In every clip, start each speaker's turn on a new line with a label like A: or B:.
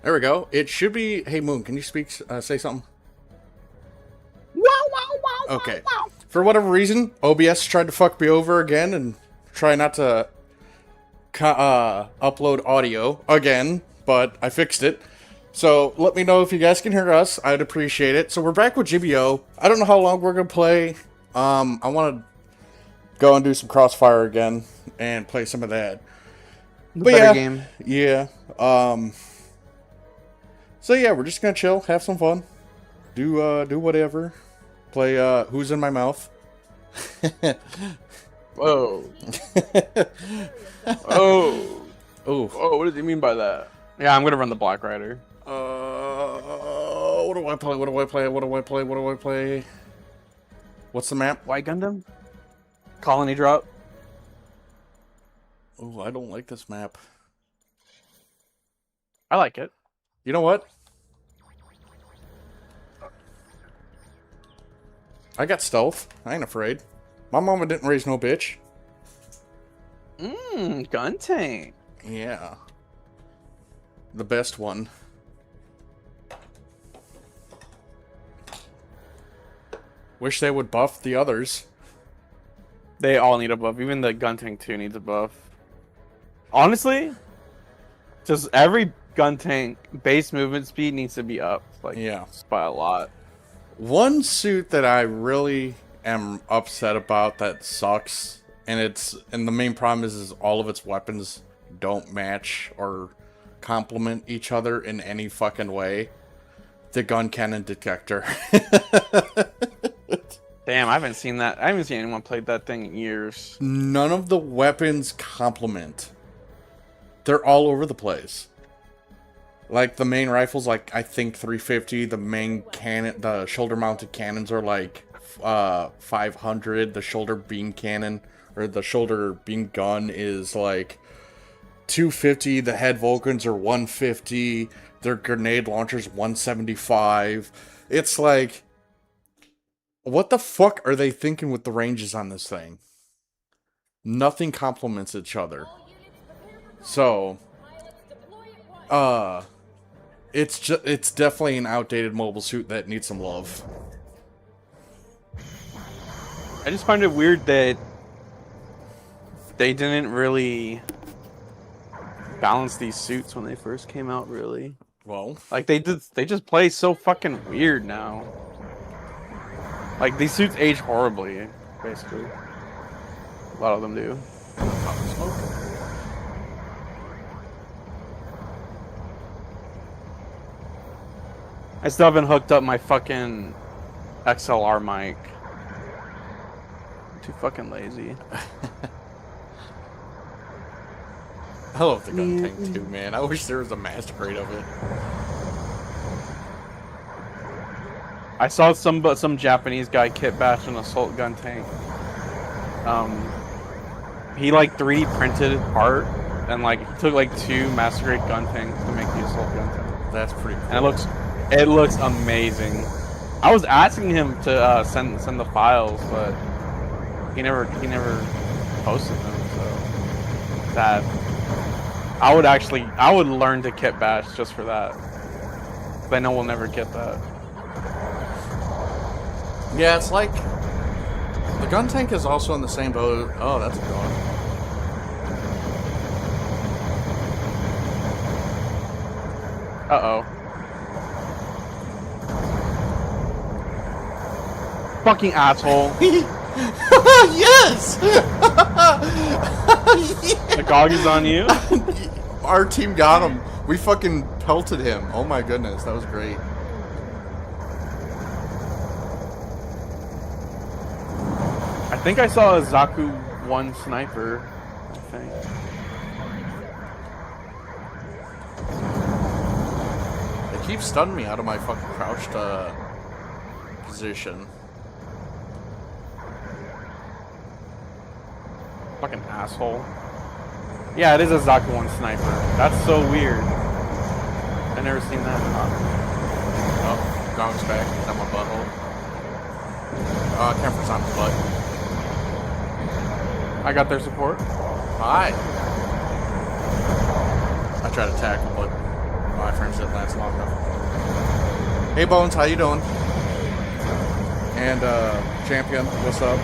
A: There we go. It should be... Hey, Moon, can you speak, say something?
B: Wow, wow, wow,
A: Okay.
B: wow, wow.
A: For whatever reason, OBS tried to fuck me over again and try not to upload audio again, but I fixed it. So let me know if you guys can hear us. I'd appreciate it. So we're back with GBO. I don't know how long we're going to play. I want to go and do some Crossfire again and play some of that. But
B: Better
A: yeah,
B: game.
A: yeah. So yeah, we're just gonna chill, have some fun, do whatever, play Who's in My Mouth.
B: Whoa. Oh.
A: Oh.
B: Oh, what does he mean by that? Yeah, I'm gonna run the Black Rider.
A: What do I play? What do I play? What do I play? What do I play? What's the map?
B: White Gundam? Colony drop?
A: Oh, I don't like this map.
B: I like it.
A: You know what? I got stealth. I ain't afraid. My mama didn't raise no bitch.
B: Gun tank.
A: Yeah. The best one. Wish they would buff the others.
B: They all need a buff. Even the gun tank 2 needs a buff. Honestly, just every gun tank base movement speed needs to be up. Like,
A: Yeah.
B: by a lot.
A: One suit that I really am upset about that sucks, and the main problem is all of its weapons don't match or complement each other in any fucking way. The gun cannon detector.
B: Damn, I haven't seen that. I haven't seen anyone play that thing in years.
A: None of the weapons complement. They're all over the place. Like, the main rifle's like, I think 350. The main cannon, the shoulder-mounted cannons are like 500. The shoulder beam cannon, or the shoulder beam gun is like 250. The head Vulcans are 150. Their grenade launcher's 175. It's like, what the fuck are they thinking with the ranges on this thing? Nothing complements each other. So, it's definitely an outdated mobile suit that needs some love.
B: I just find it weird that they didn't really balance these suits when they first came out, really.
A: Well,
B: Like they just play so fucking weird now. Like these suits age horribly, basically. A lot of them do.
A: smoke.
B: I still haven't hooked up my fucking XLR mic. I'm too fucking lazy.
A: I love the gun tank too, man. I wish there was a master grade of it.
B: I saw some Japanese guy kit bash an assault gun tank. He like 3D printed part and like he took like 2 master grade gun tanks to make the assault gun tank.
A: That's pretty cool.
B: And it looks amazing. I was asking him to send the files, but he never posted them. So sad. I would learn to kit bash just for that. But I know we'll never get that.
A: Yeah, it's like the gun tank is also in the same boat. Oh, that's a dog.
B: Uh-oh. Fucking asshole.
A: Yes!
B: The GOG is on you?
A: Our team got him. We fucking pelted him. Oh my goodness, that was great.
B: I think I saw a Zaku 1 sniper. I think.
A: They keep stunning me out of my fucking crouched position.
B: Fucking asshole. Yeah, it is a Zaku 1 sniper. That's so weird. I've never seen that.
A: Oh, Gong's back. He's on my butthole. Kemper's on his butt.
B: I got their support.
A: Hi. I tried to tackle, but my frames didn't last long enough. Hey Bones, how you doing? And Champion, what's up?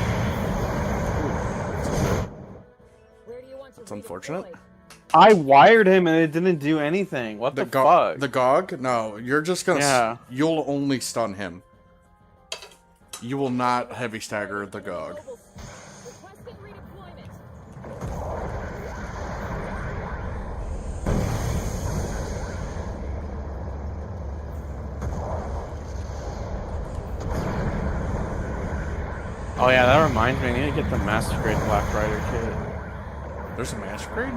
A: That's unfortunate.
B: I wired him and it didn't do anything. What the fuck?
A: The GOG? No, you're just gonna.
B: Yeah.
A: You'll only stun him. You will not heavy stagger the GOG.
B: Oh yeah, that reminds me. I need to get the Master Grade Black Rider kit.
A: There's a master grade?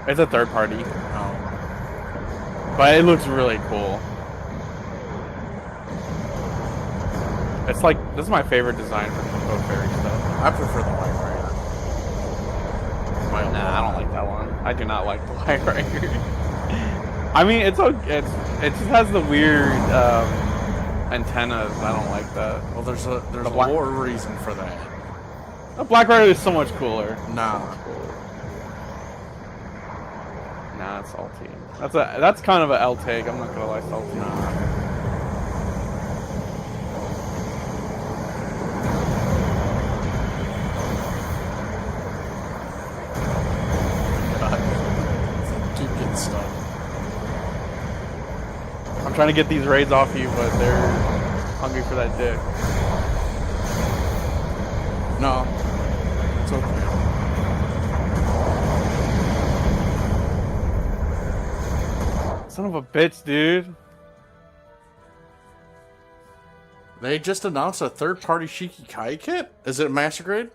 B: It's a third party,
A: Oh.
B: but it looks really cool. It's like, this is my favorite design for Boat Fairy stuff.
A: I prefer the White Rider.
B: Nah, I don't like that one. I do not like the White Rider. I mean, it's okay. It just has the weird antennas. I don't like that.
A: Well, there's a
B: black-
A: lore reason for that.
B: The Black Rider is so much cooler.
A: Nah.
B: Nah, it's salty. That's kind of a L take. I'm not gonna lie, salty.
A: God. Keep getting stuck.
B: I'm trying to get these raids off you, but they're hungry for that dick.
A: No. It's okay.
B: Son of a bitch, dude.
A: They just announced a third-party Shiki Kai kit? Is it Master Grade?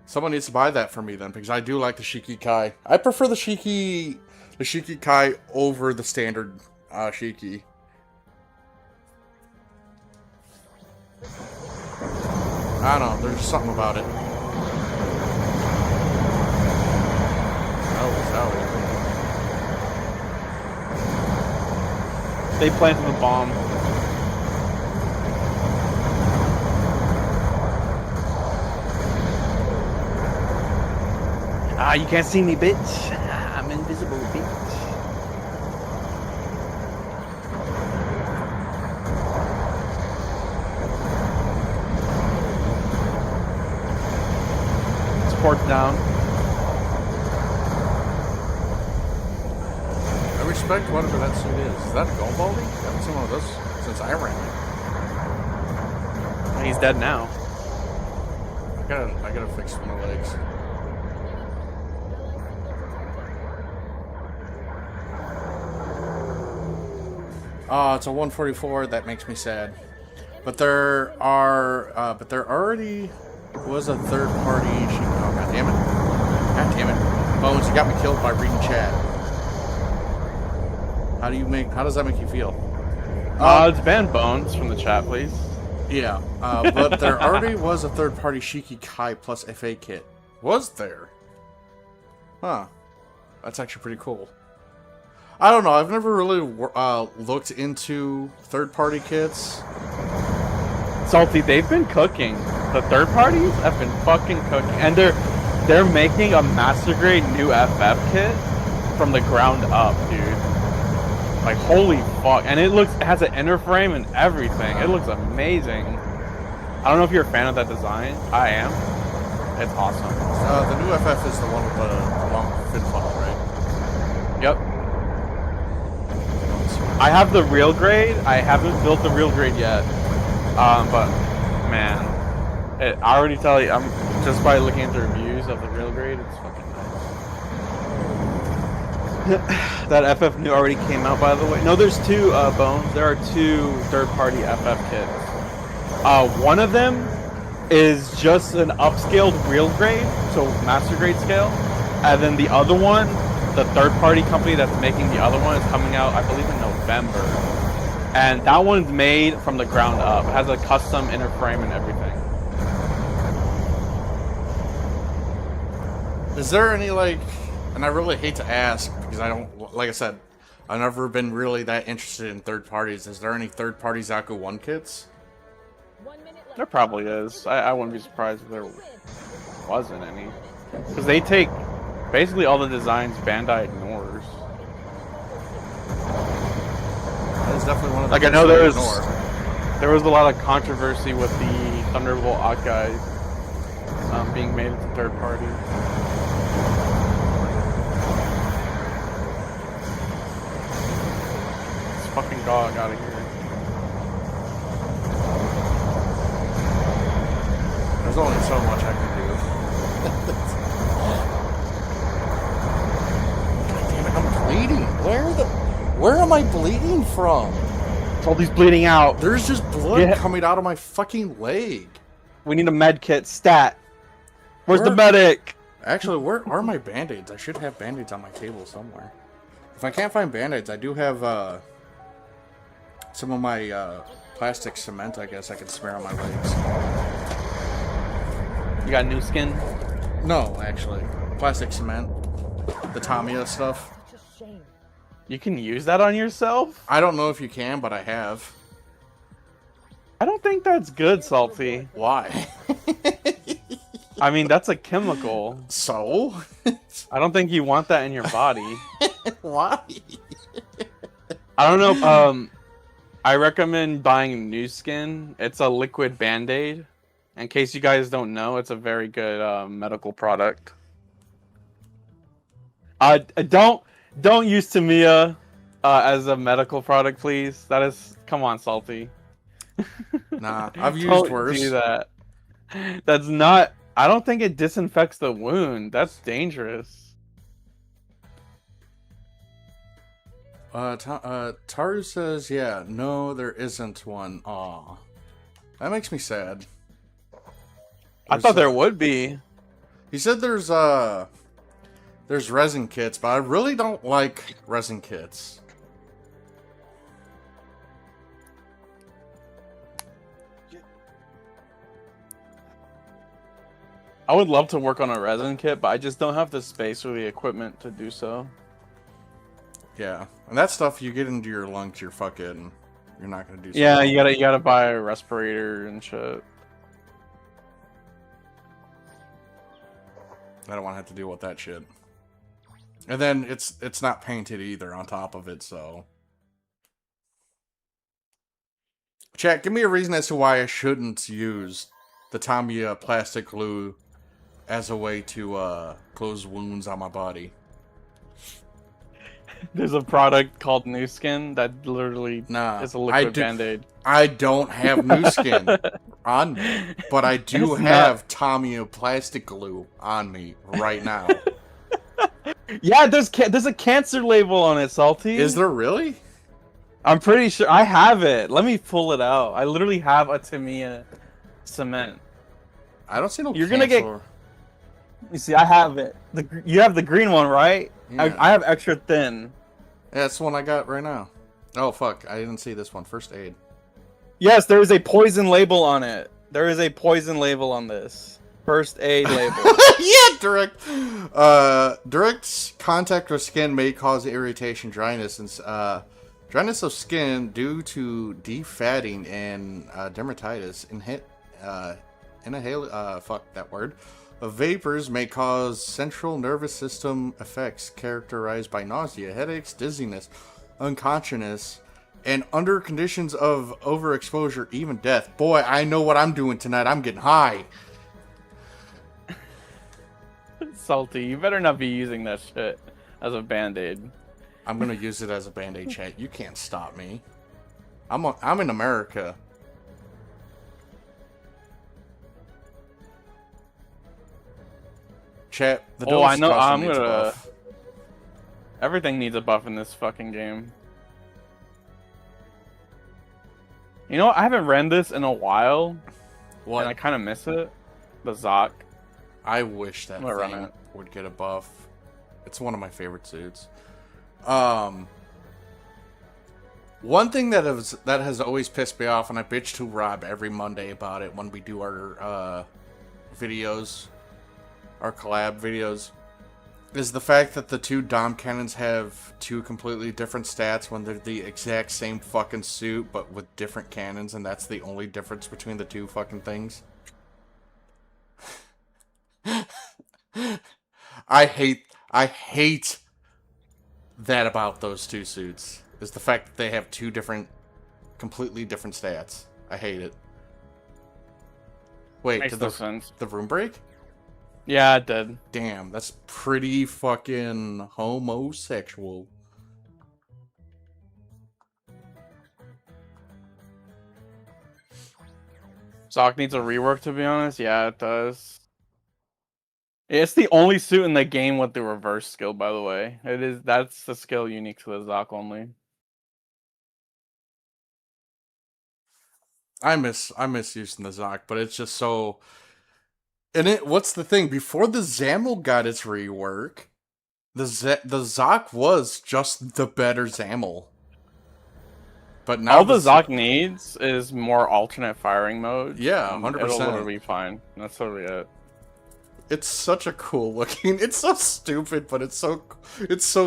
A: Someone needs to buy that for me then, because I do like the Shiki Kai. I prefer the Shiki Kai over the standard Shiki. I don't know, there's just something about it.
B: They planted the bomb. Ah, you can't see me, bitch. I'm invisible, bitch. down.
A: I respect whatever that suit is. Is that a Garibaldi? I haven't seen one of those since I ran it.
B: He's dead now.
A: I gotta fix my legs. Oh, it's a 144. That makes me sad. But there already was a third party. Oh, God damn it! God damn it! Bones, you got me killed by reading chat. How does that make you feel?
B: It's ban Bones from the chat, please.
A: Yeah, but there already was a third party Shiki Kai plus FA kit. Was there? Huh. That's actually pretty cool. I don't know. I've never really looked into third-party kits.
B: Salty, they've been cooking. The third parties have been fucking cooking, and they're making a master grade new FF kit from the ground up, dude. Like holy fuck! And it has an inner frame and everything. It looks amazing. I don't know if you're a fan of that design. I am. It's awesome.
A: The new FF is the one with the long fin funnel, right?
B: Yep. I have the real grade. I haven't built the real grade yet. But man, I already tell you, I'm just by looking at the reviews of the real grade, it's fucking nice. That FF new already came out, by the way. No, there's two Bones. There are two third-party FF kits. One of them is just an upscaled real grade, so master grade scale, and then the other one, the third-party company that's making the other one, is coming out, I believe, in November. And that one's made from the ground up. It has a custom inner frame and everything.
A: Is there any, like, and I really hate to ask, because I don't, like I said, I've never been really that interested in third parties. Is there any third-party Zaku 1 kits?
B: There probably is. I wouldn't be surprised if there wasn't any. Because they take basically all the designs Bandai ignores.
A: That is definitely one of the
B: like I know there was a lot of controversy with the Thunderbolt Akai being made as a third party. This fucking dog out of here.
A: There's only so much I can do. God damn it, I'm bleeding. Where am I bleeding from?
B: Salty's bleeding out.
A: There's just blood coming out of my fucking leg.
B: We need a med kit. Stat. Where's the medic?
A: Actually, where are my band-aids? I should have band-aids on my table somewhere. If I can't find band-aids, I do have some of my plastic cement, I guess I can smear on my legs.
B: You got new skin?
A: No, actually. Plastic cement. The Tamiya stuff.
B: You can use that on yourself?
A: I don't know if you can, but I have.
B: I don't think that's good, Salty.
A: Why?
B: I mean, that's a chemical.
A: So?
B: I don't think you want that in your body.
A: Why?
B: I don't know. I recommend buying new skin. It's a liquid band-aid. In case you guys don't know, it's a very good medical product. Don't use Tamiya as a medical product, please. That is, come on, Salty.
A: Nah, I've used worse.
B: Do that. That's not. I don't think it disinfects the wound. That's dangerous.
A: Taru says, yeah, no, there isn't one. Aw. That makes me sad.
B: I thought there would be.
A: He said there's resin kits, but I really don't like resin kits.
B: I would love to work on a resin kit, but I just don't have the space or the equipment to do so.
A: Yeah, and that stuff you get into your lungs, you're fucking, you're not gonna do.
B: Yeah, you gotta buy a respirator and shit.
A: I don't want to have to deal with that shit. And then it's not painted either on top of it, so. Chat, give me a reason as to why I shouldn't use the Tamiya plastic glue as a way to close wounds on my body.
B: There's a product called New Skin that literally
A: Nah,
B: is a liquid Band-Aid.
A: I don't have new skin on me, but I do have Tamiya plastic glue on me right now.
B: Yeah, there's a cancer label on it, Salty.
A: Is there really?
B: I'm pretty sure I have it. Let me pull it out. I literally have a Tamiya cement.
A: I don't see no.
B: You're gonna get. You see, I have it. You have the green one, right?
A: Yeah.
B: I have extra thin.
A: Yeah, that's the one I got right now. Oh fuck! I didn't see this one. First aid.
B: Yes, there is a poison label on it. There is a poison label on this. First aid label.
A: Yeah, direct contact with skin may cause irritation, dryness, and dryness of skin due to defatting and dermatitis. Fuck that word. Vapors may cause central nervous system effects characterized by nausea, headaches, dizziness, unconsciousness, and under conditions of overexposure, even death. Boy, I know what I'm doing tonight. I'm getting high.
B: Salty, you better not be using that shit as a Band-Aid.
A: I'm gonna use it as a Band-Aid, chat. You can't stop me. I'm in America. Chat, the
B: Oh, I know.
A: custom
B: I'm
A: needs a
B: gonna.
A: buff.
B: Everything needs a buff in this fucking game. You know what? I haven't ran this in a while.
A: What?
B: And I kind of miss it. The Zoc.
A: I wish that
B: I'm gonna run
A: thing
B: it.
A: would get a buff. It's one of my favorite suits. One thing that has always pissed me off, and I bitch to Rob every Monday about it when we do our videos, our collab videos, is the fact that the two Dom cannons have two completely different stats when they're the exact same fucking suit, but with different cannons, and that's the only difference between the two fucking things. I hate that about those two suits, is the fact that they have two completely different stats. I hate it. Wait,
B: Makes
A: did
B: no sense.
A: the room break?
B: Yeah, it did.
A: Damn, that's pretty fucking homosexual.
B: Zoc needs a rework, to be honest. Yeah, it does. It's the only suit in the game with the reverse skill, by the way. That's the skill unique to the Zoc only.
A: I miss using the Zoc, but it's just so. And what's the thing? Before the Zamel got its rework, the Zoc was just the better Zamel. But now
B: all the Zoc needs is more alternate firing modes.
A: Yeah, 100%.
B: It'll literally be fine. That's literally it.
A: It's such a cool looking. It's so stupid, but it's so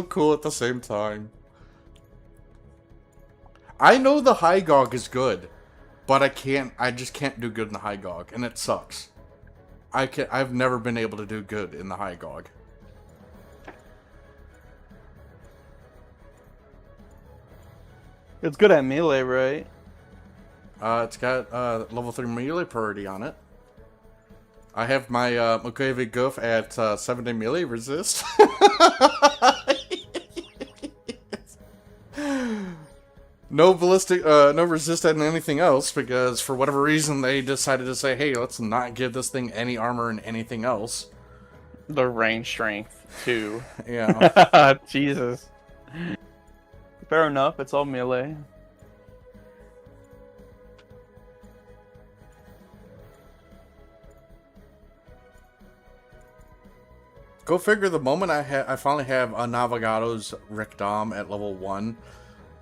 A: cool at the same time. I know the High Gog is good, but I just can't do good in the High Gog, and it sucks. I've never been able to do good in the High Gog.
B: It's good at melee, right?
A: It's got level 3 melee priority on it. I have my Mokave Goof at 7-day melee resist. No ballistic, no resist and anything else, because for whatever reason they decided to say, hey, let's not give this thing any armor and anything else.
B: The range strength, too.
A: Yeah.
B: Jesus. Fair enough, it's all melee.
A: Go figure, the moment I finally have a Navigato's Rick Dom at level 1,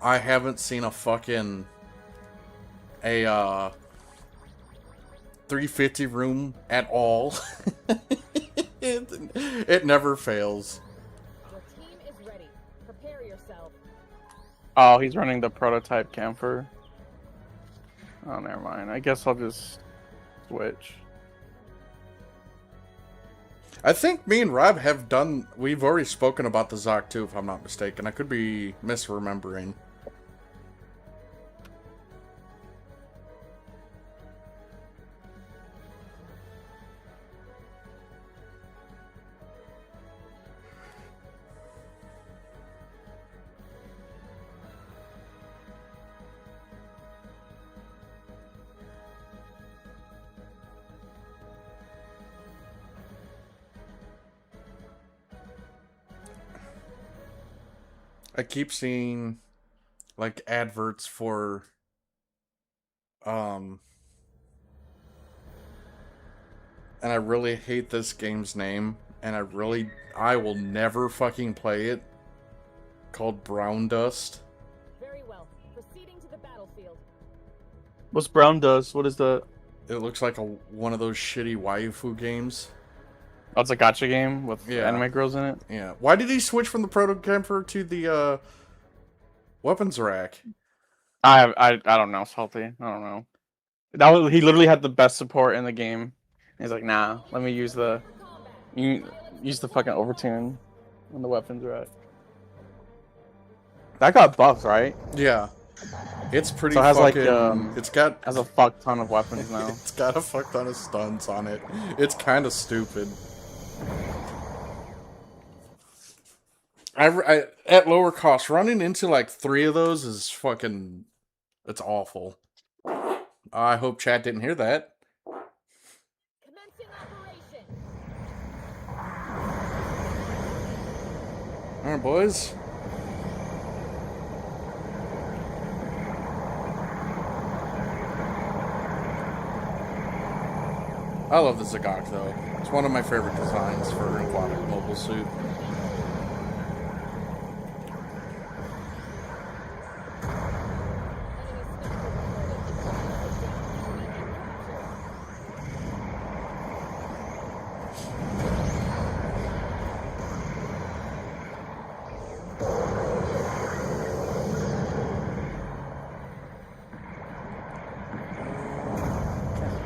A: I haven't seen a fucking 350 room at all. It never fails.
C: Your team is ready. Prepare yourself.
B: Oh, he's running the prototype camphor. Oh, never mind. I guess I'll just switch.
A: I think me and Rob we've already spoken about the Zoc too, if I'm not mistaken. I could be misremembering. I keep seeing like adverts for and I really hate this game's name, and I will never fucking play it. Called Brown Dust.
C: Very well. Proceeding to the battlefield.
B: What's Brown Dust? What is that?
A: It looks like one of those shitty waifu games.
B: Oh, it's a gacha game with
A: Yeah.
B: anime girls in it.
A: Yeah. Why did he switch from the Proto Camper to the weapons rack?
B: I don't know, Salty. I don't know. He literally had the best support in the game. He's like, nah, let me use the fucking overtune on the weapons rack. That got buffed, right?
A: Yeah. It's pretty
B: So it has
A: fucking...
B: like has a fuck ton of weapons now.
A: It's got a fuck ton of stuns on it. It's kind of stupid. I at lower cost, running into like 3 of those is fucking... It's awful. I hope chat didn't hear that.
C: Commencing operation.
A: Alright, boys. I love the Zagok, though. It's one of my favorite designs for an aquatic mobile suit.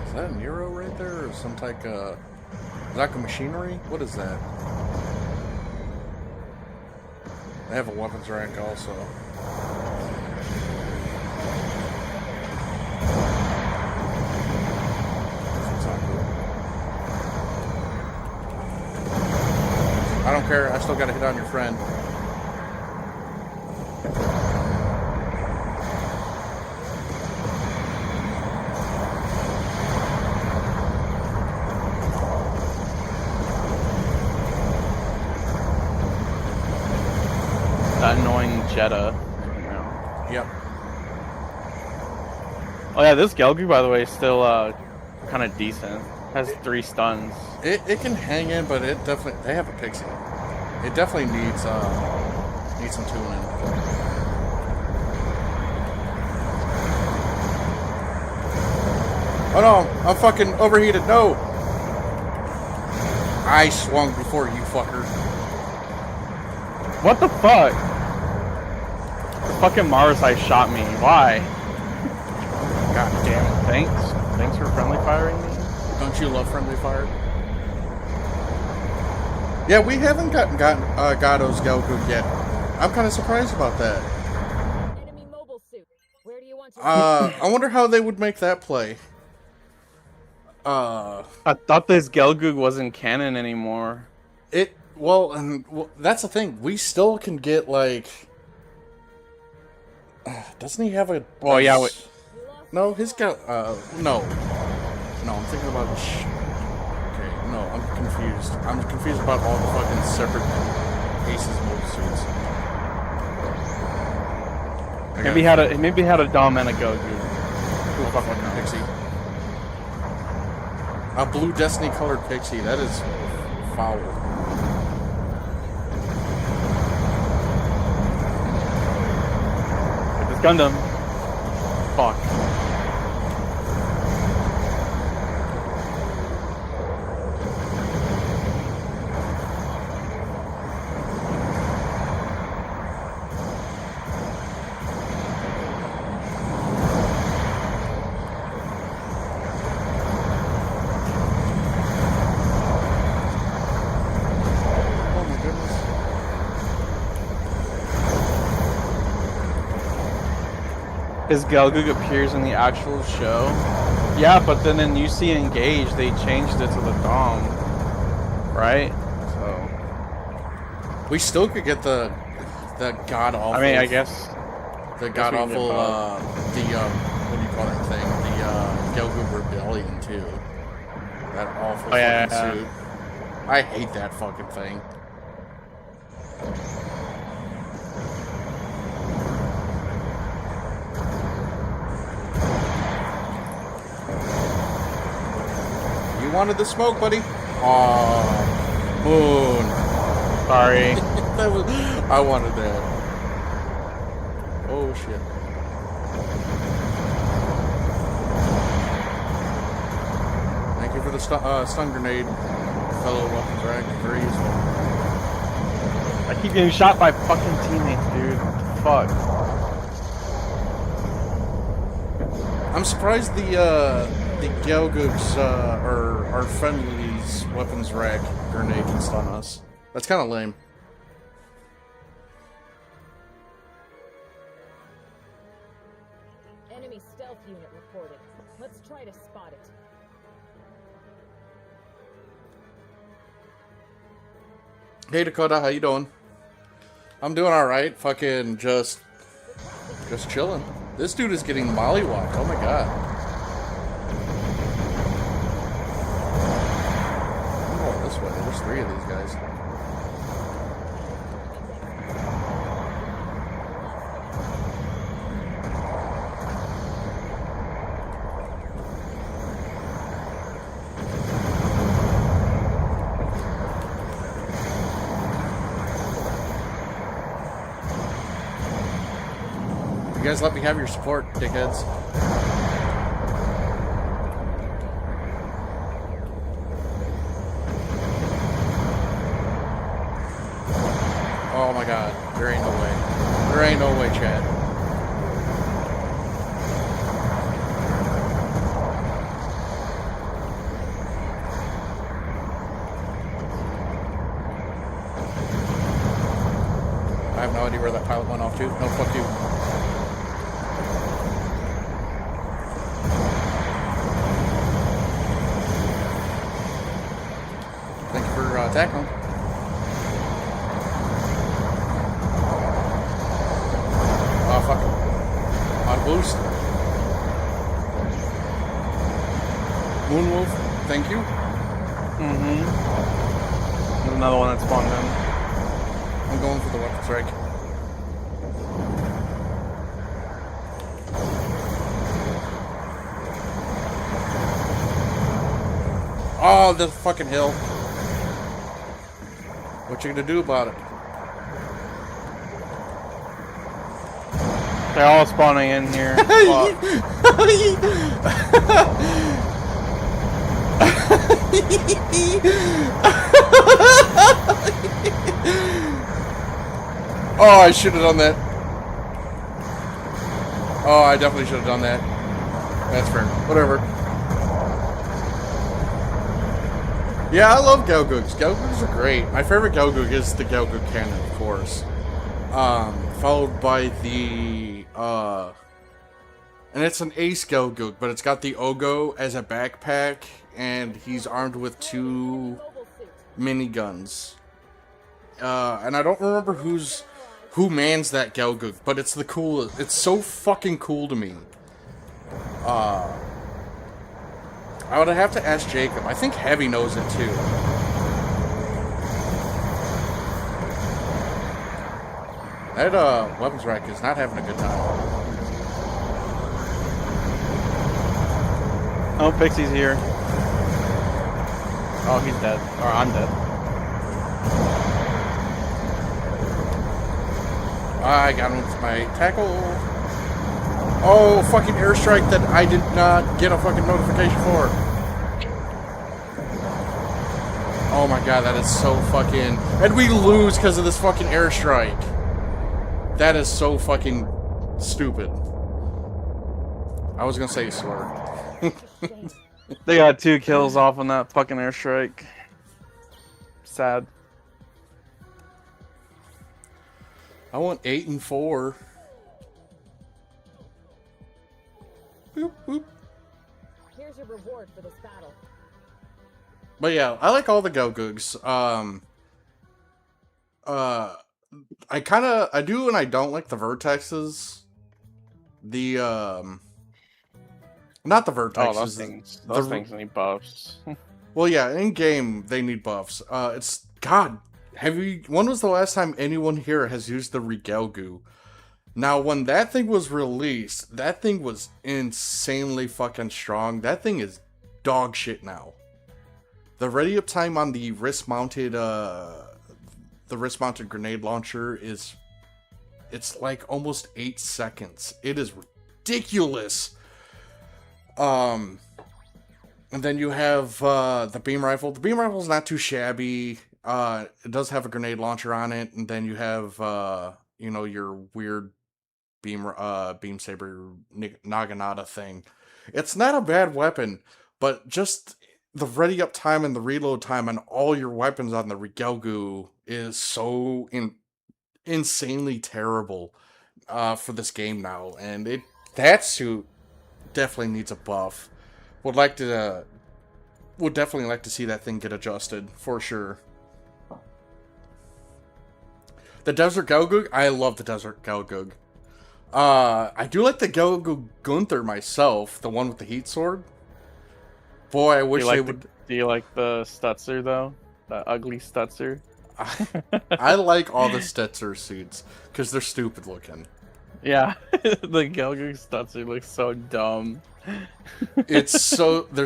A: Is that an Euro right there, or some type of... Is that a machinery? What is that? They have a weapons rack also. That's not cool. I don't care, I still gotta hit on your friend.
B: That annoying Jetta.
A: Yep.
B: Oh yeah, this Gelgu, by the way, is still kind of decent. Has 3 stuns.
A: It can hang in, but it definitely... They have a pixie. It definitely needs some tuning. Oh no! I'm fucking overheated. No! I swung before you, fucker.
B: What the fuck? The fucking Marsai shot me. Why? God damn it. Thanks. Thanks for friendly firing me.
A: Don't you love friendly fire? Yeah, we haven't gotten Gado's Gelgoog yet. I'm kind of surprised about that.
C: Enemy mobile suit. Where do you want to?
A: I wonder how they would make that play.
B: I thought this Gelgoog wasn't canon anymore.
A: Well, that's the thing. We still can get, like... doesn't he have a...
B: Well, yeah, wait.
A: No, his no. No, I'm thinking about... Okay, no, I'm confused. I'm confused about all the fucking separate Aces mobile suits.
B: Maybe he had a Dom and a Gelgoog. Who the fuck would know?
A: Pixie. A blue Destiny colored Pixie. That is foul.
B: It's Gundam. Fuck.
A: Oh my goodness.
B: His Gelgoog appears in the actual show. Yeah, but then in UC Engage, they changed it to the Dom. Right? So...
A: We still could get the god awful.
B: I mean, I guess...
A: The god
B: we can get
A: awful,
B: both.
A: what do you call that thing? The Gelgoog Rebellion, too. That awful
B: yeah,
A: fucking suit. I hate that fucking thing. wanted the smoke, buddy. Aw, moon.
B: Sorry.
A: That was, I wanted that. Oh shit. Thank you for the stun grenade, fellow weapons rack. Very useful.
B: I keep getting shot by fucking teammates, dude. Fuck.
A: I'm surprised the Galgooks or our friendly's weapons rack grenade can stun us. That's kind of lame.
C: Enemy stealth unit reported. Let's try to spot it.
A: Hey Dakota, how you doing? I'm doing all right. Fucking just chilling. This dude is getting mollywopped. Oh my god. I'm going this way. There's 3 of these guys. You guys let me have your support, dickheads. Oh my god. There ain't no way. There ain't no way, Chad. I have no idea where that pilot went off to. No, fuck you. Thank you for tackling. Oh, fuck. On boost. Moonwolf, thank you.
B: Mm-hmm. There's another one that spawned in.
A: I'm going for the weapon strike. Oh, this fucking hill. What you gonna do about it?
B: They're all spawning in here.
A: Oh, I should have done that. Oh, I definitely should have done that. That's fair. Whatever. Yeah, I love Galgooks. Galgooks are great. My favorite Galgook is the Galgook cannon, of course. Followed by the, and it's an Ace Galgook, but it's got the Ogo as a backpack, and he's armed with 2 miniguns. And I don't remember who mans that Galgook, but it's the coolest. It's so fucking cool to me. I would have to ask Jacob. I think Heavy knows it too. That weapons rack is not having a good time.
B: Oh, Pixie's here. Oh, he's dead. Or I'm dead.
A: I got him with my tackle. Oh, fucking airstrike that I did not get a fucking notification for. Oh my god, that is so fucking... And we lose because of this fucking airstrike. That is so fucking stupid. I was gonna say slur.
B: They got 2 kills off on that fucking airstrike. Sad.
A: I want 8 and 4. Boop, boop.
C: Here's your reward for this battle.
A: But yeah, I like all the Galgooks. I do and I don't like the Vertexes. Not the Vertexes.
B: Oh, those things. Those things need buffs.
A: Well, yeah, in game they need buffs. It's God. When was the last time anyone here has used the Regalgoo? Now, when that thing was released, that thing was insanely fucking strong. That thing is dog shit now. The ready up time on the wrist-mounted grenade launcher it's like almost 8 seconds. It is ridiculous. And then you have the beam rifle. The beam rifle is not too shabby. It does have a grenade launcher on it, and then you have your weird beam saber naginata thing. It's not a bad weapon, but just the ready up time and the reload time on all your weapons on the Rigelgu is so insanely terrible for this game now, and that suit definitely needs a buff. Would definitely like to see that thing get adjusted for sure. The Desert Gelgug, I love the Desert Gelgug. I do like the Gelgug Gunther myself, the one with the heat sword. Boy, I wish they would.
B: Do you like the Stutzer though? The ugly Stutzer.
A: I like all the Stetzer suits because they're stupid looking.
B: Yeah, the Gelgug Stutzer looks so dumb.
A: They're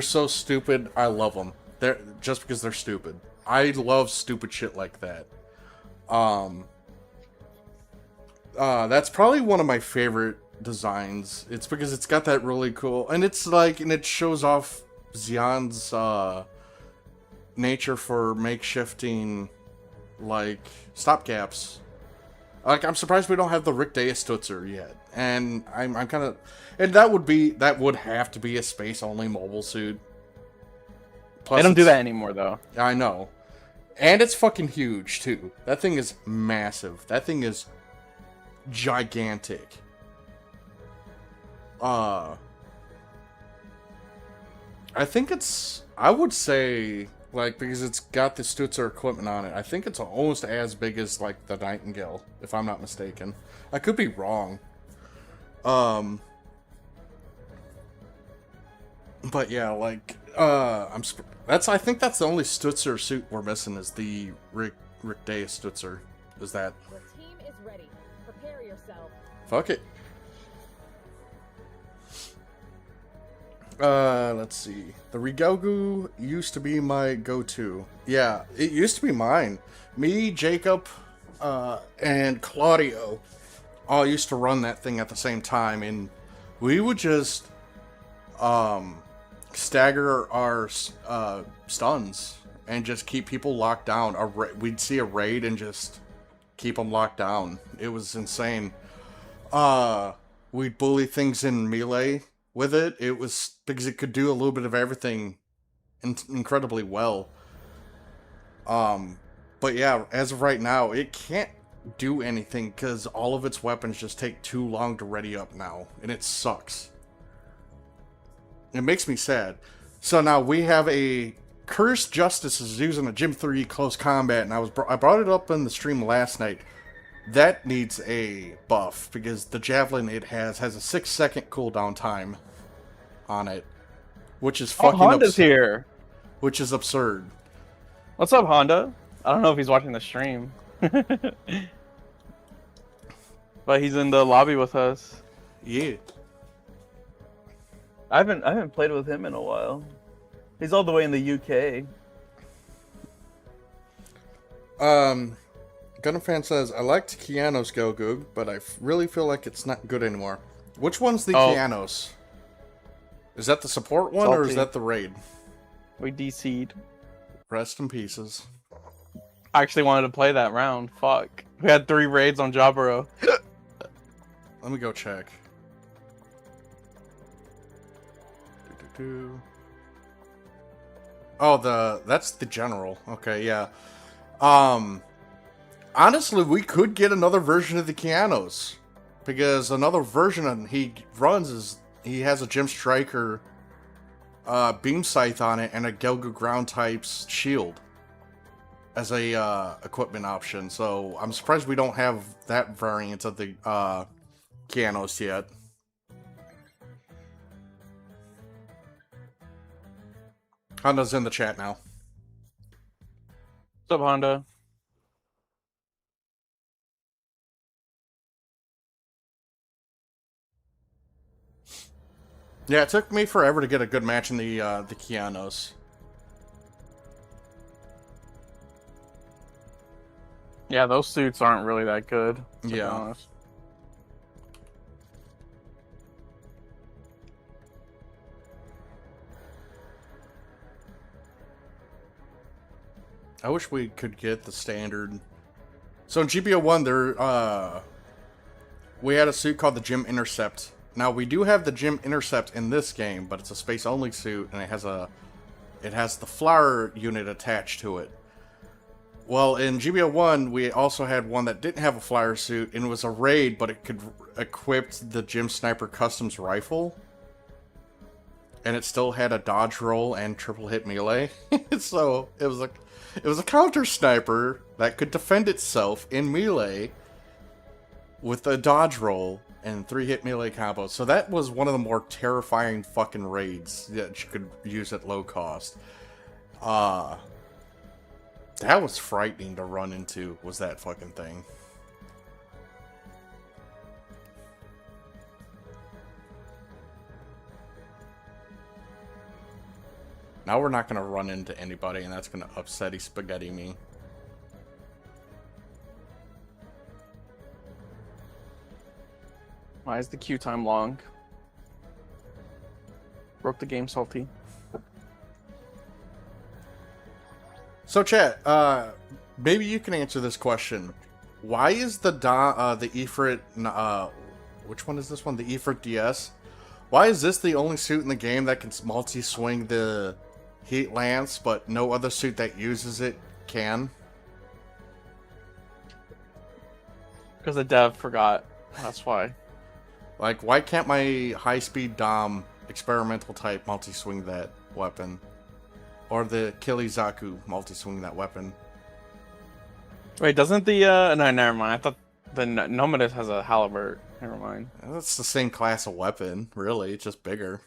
A: so stupid. I love them. They're just because they're stupid. I love stupid shit like that. That's probably one of my favorite designs. It's because it's got that really cool, and it shows off Xian's nature for makeshifting like stopgaps. Like, I'm surprised we don't have the Rick Deus Stutzer yet, and I'm kind of, and that would have to be a space only mobile suit. Plus
B: They don't do that anymore though.
A: I know, and it's fucking huge too. That thing is massive. That thing is gigantic. I think I would say, like, because it's got the Stutzer equipment on it, I think it's almost as big as, like, the Nightingale, if I'm not mistaken. I could be wrong. But yeah, like, I think that's the only Stutzer suit we're missing is the Rick Deus Stutzer. Is that?
C: Your team is ready. Prepare yourself.
A: Fuck it. Let's see. The Rigelgu used to be my go-to. Yeah, it used to be mine. Me, Jacob, and Claudio all used to run that thing at the same time, and we would just, stagger our, stuns and just keep people locked down. We'd see a raid and just keep them locked down. It was insane. We'd bully things in melee with it. It was because it could do a little bit of everything incredibly well. But yeah, as of right now, it can't do anything because all of its weapons just take too long to ready up now, and it sucks. It makes me sad. So now we have a Cursed Justice is using a Gym 3 close combat, and I brought it up in the stream last night. That needs a buff, because the Javelin it has a 6-second cooldown time on it, which is fucking
B: Honda's here.
A: Which is absurd.
B: What's up, Honda? I don't know if he's watching the stream. But he's in the lobby with us.
A: Yeah.
B: I haven't played with him in a while. He's all the way in the UK.
A: Gundam Fan says, I liked Keanos Gelgug, but I really feel like it's not good anymore. Which one's the Keanos? Is that the support one, or is that the raid?
B: We DC'd.
A: Rest in pieces.
B: I actually wanted to play that round. Fuck. We had 3 raids on Jaburo.
A: Let me go check. Oh, that's the general. Okay, yeah. Honestly, we could get another version of the Keanos, because another version he runs is he has a Gem Striker beam scythe on it and a Gelgu ground type's shield as a equipment option. So I'm surprised we don't have that variant of the Keanos yet. Honda's in the chat now.
B: What's up, Honda?
A: Yeah, it took me forever to get a good match in the Keanos.
B: Yeah, those suits aren't really that good. To be
A: Yeah.
B: honest.
A: I wish we could get the standard. So in GBO1, we had a suit called the Gym Intercept. Now we do have the Gym Intercept in this game, but it's a space only suit, and it has the flower unit attached to it. Well, in GBO1, we also had one that didn't have a flyer suit, and it was a raid, but it could equip the Gym Sniper Customs rifle. And it still had a dodge roll and triple hit melee. So it was a counter sniper that could defend itself in melee with a dodge roll and 3-hit melee combo. So that was one of the more terrifying fucking raids that you could use at low cost. That was frightening to run into, was that fucking thing. Now we're not going to run into anybody, and that's going to upsetty spaghetti me.
B: Why is the queue time long? Broke the game, Salty.
A: So, chat, maybe you can answer this question. Why is the Ifrit, which one is this one? The Ifrit DS? Why is this the only suit in the game that can multi-swing the Heat Lance, but no other suit that uses it can?
B: Because the dev forgot. That's why.
A: Like, why can't my high-speed Dom experimental type multi-swing that weapon? Or the Kilizaku multi-swing that weapon?
B: Wait, doesn't the no, never mind. I thought the Nomadus has a halberd. Never mind.
A: That's the same class of weapon, really. It's just bigger.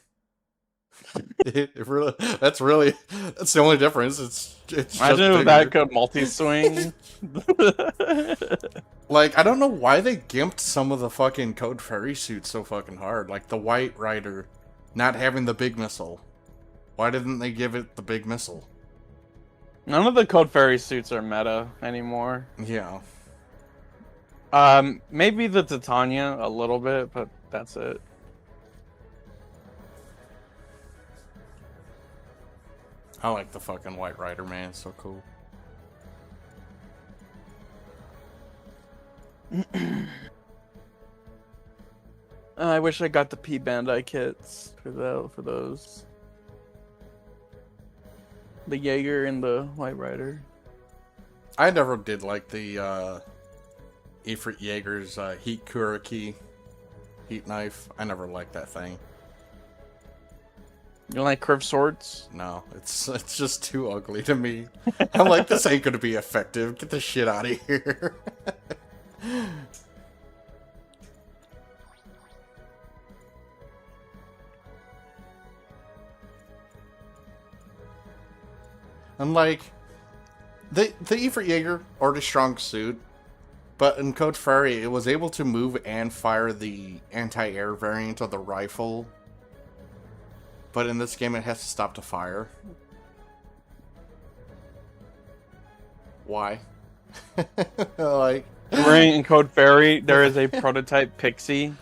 A: That's the only difference. It's
B: Imagine
A: just
B: if that could multi-swing.
A: Like, I don't know why they gimped some of the fucking Code Fairy suits so fucking hard. Like the White Rider not having the big missile. Why didn't they give it the big missile?
B: None of the Code Fairy suits are meta anymore.
A: Yeah.
B: Maybe the Titania a little bit, but that's it.
A: I like the fucking White Rider, man. It's so cool.
B: I wish I got the P Bandai kits for those. The Jaeger and the White Rider.
A: I never did like the Ifrit Jaeger's Heat Kuriki Heat Knife. I never liked that thing.
B: You don't like curved swords?
A: No, it's just too ugly to me. I'm like, this ain't gonna be effective. Get the shit out of here. I'm like, the Ifrit Jaeger, already strong suit, but in Code Fairy, it was able to move and fire the anti-air variant of the rifle. But in this game, it has to stop to fire. Why? Like,
B: In Code Fairy, there is a prototype Pixie,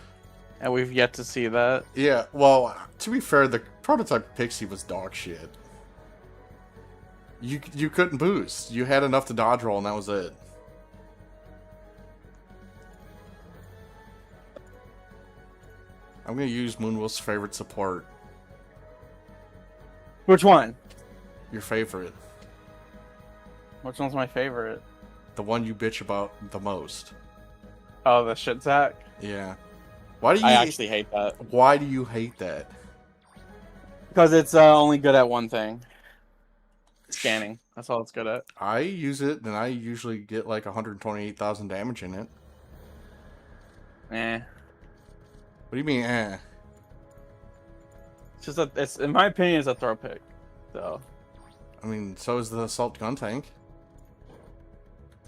B: and we've yet to see that.
A: yeah, well, to be fair, the prototype Pixie was dog shit. You couldn't boost. You had enough to dodge roll, and that was it. I'm gonna use Moonwolf's favorite support.
B: Which one?
A: Your favorite.
B: Which one's my favorite?
A: The one you bitch about the most.
B: Oh, the shit Zack?
A: Yeah. Why do you
B: I actually hate that.
A: Why do you hate that?
B: Because it's only good at one thing. Scanning. That's all it's good at.
A: I use it, and I usually get like 128,000 damage in it.
B: Eh.
A: What do you mean, eh?
B: It's just it's in my opinion, it's a throw pick. So.
A: I mean, so is the assault gun tank.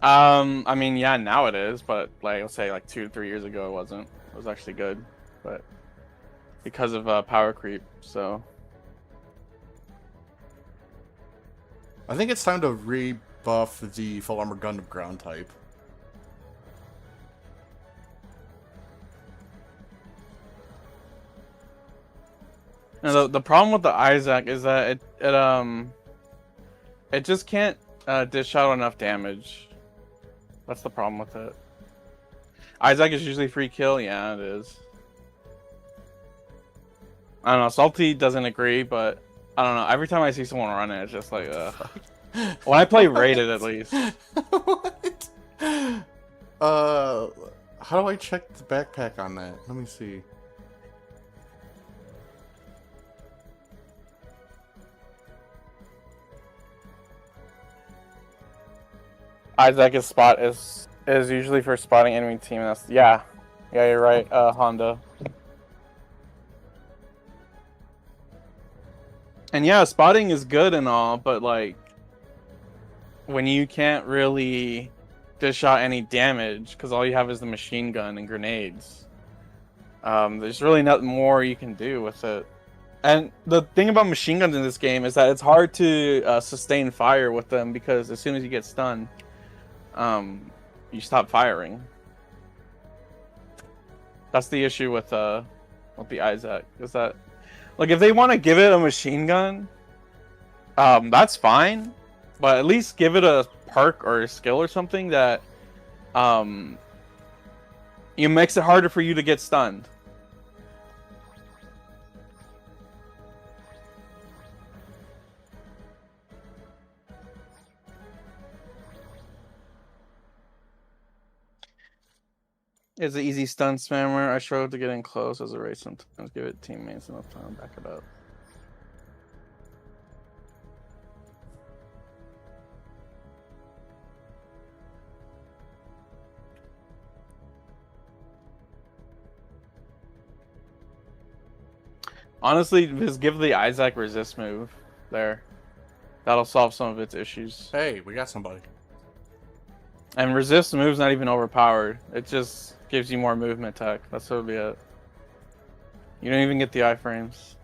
B: I mean, yeah, now it is, but like, let's say like 2 to 3 years ago, it wasn't. It was actually good, but because of power creep, so.
A: I think it's time to rebuff the full armor Gundam ground type.
B: No, the problem with the Isaac is that it just can't dish out enough damage. That's the problem with it. Isaac is usually free kill. Yeah, it is. I don't know. Salty doesn't agree, but I don't know. Every time I see someone run it, it's just like, when I play rated, at least.
A: What? How do I check the backpack on that? Let me see.
B: Isaac is usually for spotting enemy team. That's yeah, you're right. Honda. And yeah, spotting is good and all, but like when you can't really dish out any damage because all you have is the machine gun and grenades, there's really nothing more you can do with it. And the thing about machine guns in this game is that it's hard to sustain fire with them because as soon as you get stunned, you stop firing. That's the issue with the Isaac. Is that like if they want to give it a machine gun, that's fine, but at least give it a perk or a skill or something that it makes it harder for you to get stunned. It's an easy stun spammer. I struggle to get in close as a race sometimes. Give it teammates enough time to back it up. Honestly, just give the Isaac resist move there. That'll solve some of its issues.
A: Hey, we got somebody.
B: And resist move's not even overpowered. It just gives you more movement tech. That's what it'll be it. You don't even get the iframes.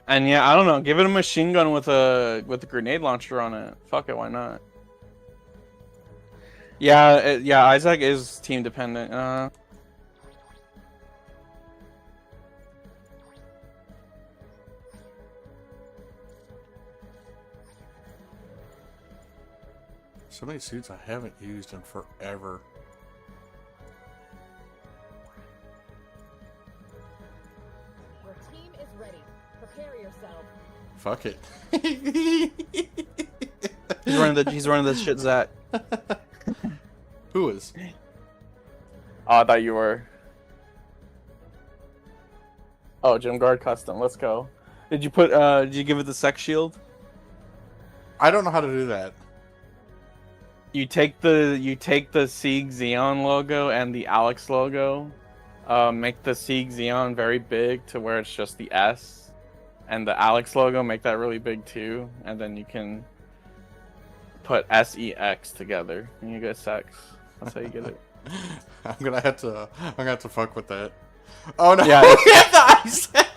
B: And yeah, I don't know. Give it a machine gun with a grenade launcher on it. Fuck it, why not? Yeah, yeah. Isaac is team dependent.
A: So many suits I haven't used in forever.
C: Your team is ready. Prepare yourself.
A: Fuck it.
B: He's running this shit, Zach.
A: Who is?
B: Oh, I thought you were. Oh, Gym Guard custom. Let's go. Did you put? Did you give it the sex shield?
A: I don't know how to do that.
B: You take the Sieg Xeon logo and the Alex logo. Make the Sieg Xeon very big to where it's just the S, and the Alex logo make that really big too, and then you can put SEX together and you get sex. That's how you get it.
A: I'm gonna have to fuck with that. Oh no!
B: Yeah,
A: the Isaac.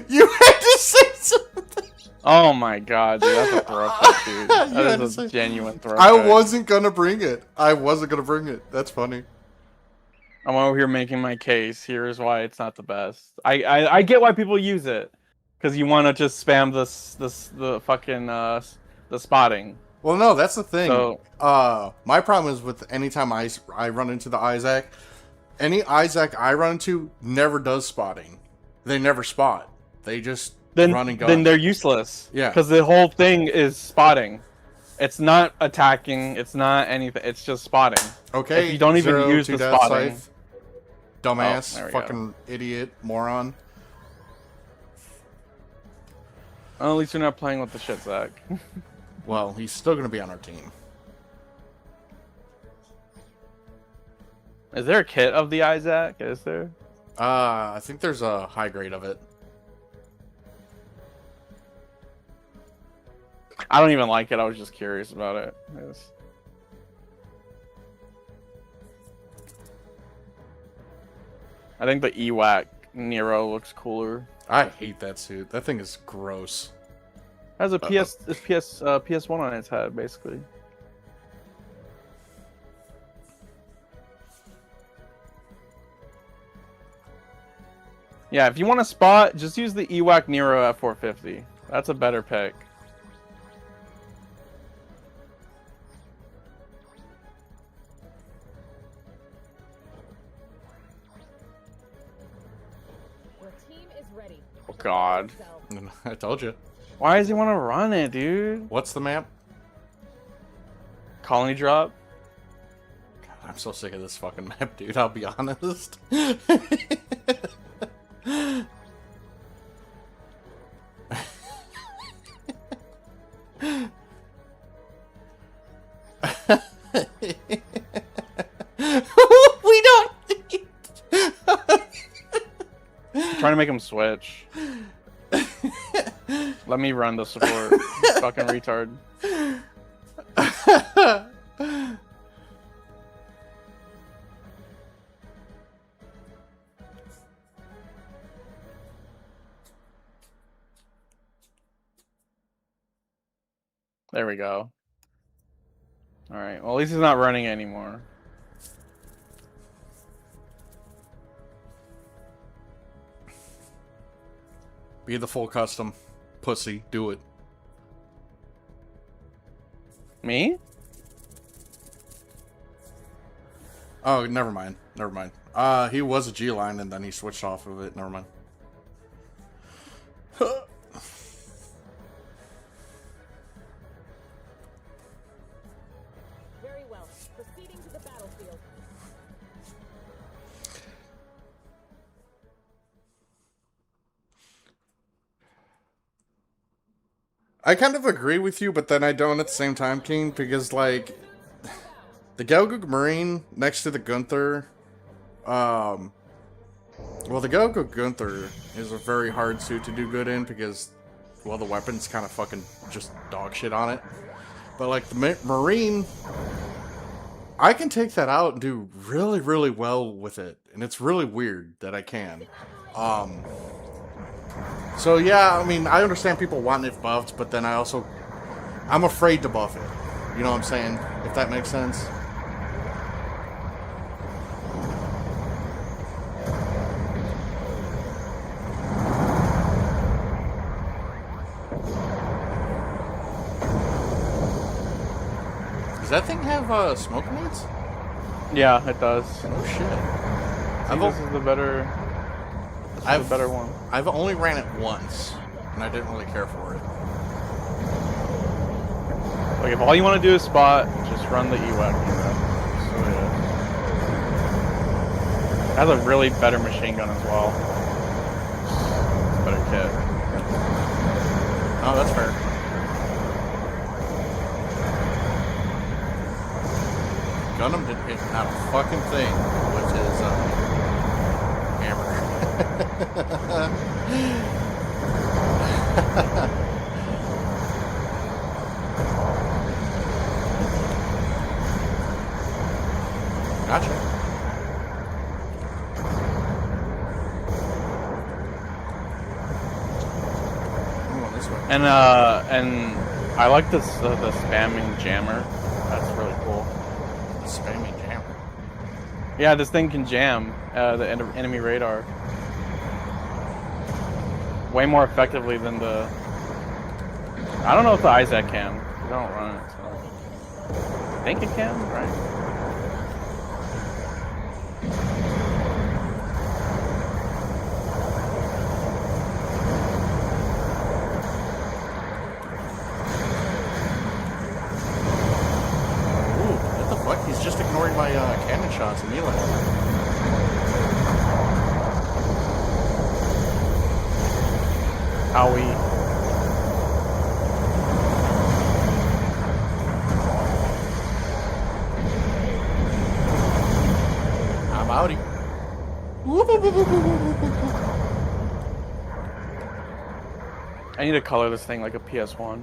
A: You had to say something.
B: Oh my god, dude, that's a throwback, dude. That is a genuine throwback.
A: I wasn't gonna bring it. That's funny.
B: I'm over here making my case. Here's why it's not the best. I get why people use it, because you want to just spam the fucking the spotting.
A: Well, no, that's the thing.
B: So,
A: my problem is with anytime I run into the Isaac, any Isaac I run into never does spotting. They never spot. They just run and gun.
B: Then they're useless.
A: Yeah.
B: Because the whole thing is spotting. It's not attacking. It's not anything. It's just spotting.
A: Okay.
B: If you don't even use the spotting.
A: Scythe. Dumbass,
B: Oh,
A: fucking idiot, moron.
B: Well, at least you're not playing with the shit, Zach.
A: Well, he's still gonna be on our team.
B: Is there a kit of the Isaac? Is there?
A: I think there's a high grade of it.
B: I don't even like it. I was just curious about it. I think the EWAC Nero looks cooler.
A: I hate that suit. That thing is gross.
B: Has a PS1 on its head, basically. Yeah, if you want to spot, just use the Ewok Nero at 450. That's a better pick.
C: Your team is ready.
B: Oh God.
A: I told you.
B: Why does he want to run it, dude?
A: What's the map?
B: Colony drop.
A: God, I'm so sick of this fucking map, dude. I'll be honest. We don't.
B: Trying to make him switch. Let me run the support. Fucking retard. There we go. Alright, well at least he's not running anymore.
A: Be the full custom. Pussy. Do it.
B: Me?
A: Oh, never mind. Never mind. He was a G-line and then he switched off of it. Never mind.
C: Very well. Proceeding to the battlefield.
A: I kind of agree with you, but then I don't at the same time, King, because, like, the Galgug Marine next to the Gunther, well, the Galgug Gunther is a very hard suit to do good in because, well, the weapon's kind of fucking just dog shit on it. But, like, the Marine, I can take that out and do really, really well with it, and it's really weird that I can. So yeah, I mean, I understand people wanting it buffed, but then I'm afraid to buff it. You know what I'm saying? If that makes sense. Does that thing have smoke grenades?
B: Yeah, it does.
A: Oh shit!
B: This is the better. The better one.
A: I've only ran it once, and I didn't really care for it.
B: Like, if all you want to do is spot, just run the Ewok. So, yeah. It has a really better machine gun as well. It's a better kit.
A: Oh, that's fair. Gundam didn't hit not a fucking thing with his hammer. Gotcha. I'm going this way.
B: And I like this the spamming jammer. That's really cool.
A: The spammy jam.
B: Yeah, this thing can jam the enemy radar way more effectively than the. I don't know if the Isaac can. I don't run it. So. I think it can, right?
A: Ooh, what the fuck? He's just ignoring my cannon shots in melee.
B: Owie.
A: I'm outie.
B: I need to color this thing like a PS1.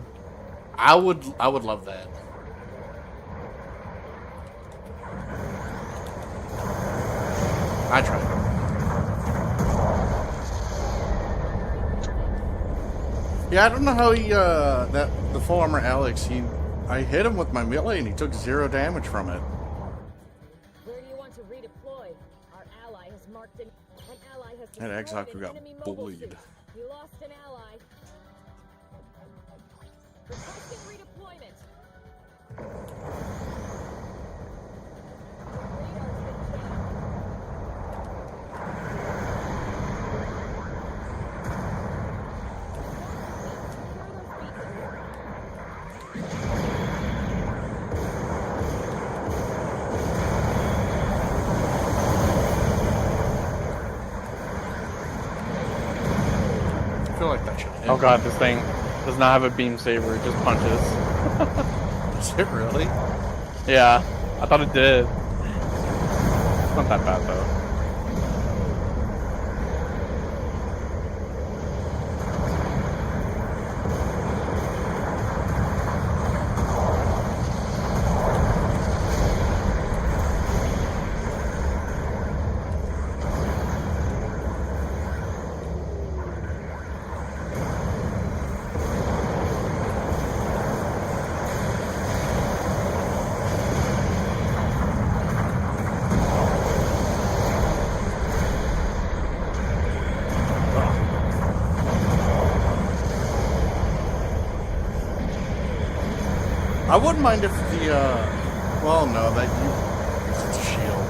A: I would love that. I tried. Yeah, I don't know how he, the full armor Alex, I hit him with my melee and he took 0 damage from it.
C: Where do you want to redeploy? Our ally has marked an ally has
A: That
C: destroyed
A: Exoc
C: an
A: got
C: enemy mobile
A: bullied.
C: suit. We lost an ally. Requesting redeployment. Radar's been jammed. Secure those beacons.
A: I feel like that should hit.
B: Oh god, this thing does not have a beam saber, it just punches.
A: Is it really?
B: Yeah, I thought it did. It's not that bad though.
A: I wouldn't mind if the, well, no, it's a shield.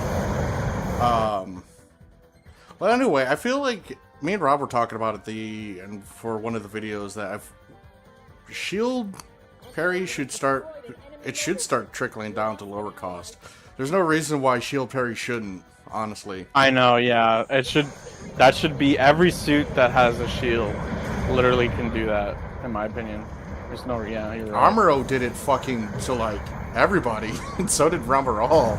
A: Well, anyway, I feel like me and Rob were talking about it and for one of the videos that shield parry should start trickling down to lower cost. There's no reason why shield parry shouldn't, honestly.
B: I know, yeah. That should be every suit that has a shield literally can do that, in my opinion. There's no, yeah, you're right.
A: Armoro did it fucking to like everybody, and so did Rambarall.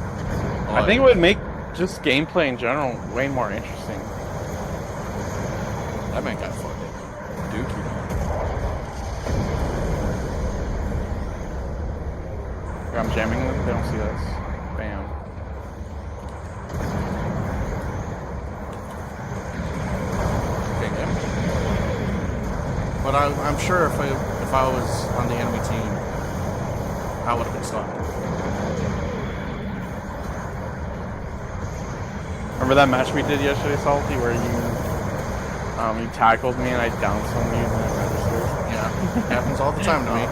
B: I think it would make just gameplay in general way more interesting.
A: That man got fucking dookie.
B: I'm jamming them, they don't see us. Bam.
A: Okay, yeah. But I'm sure if I was on the enemy team, I would have been stunned.
B: Remember that match we did yesterday, Salty, where you tackled me and I downed someone using that register?
A: Yeah, happens all the time to me.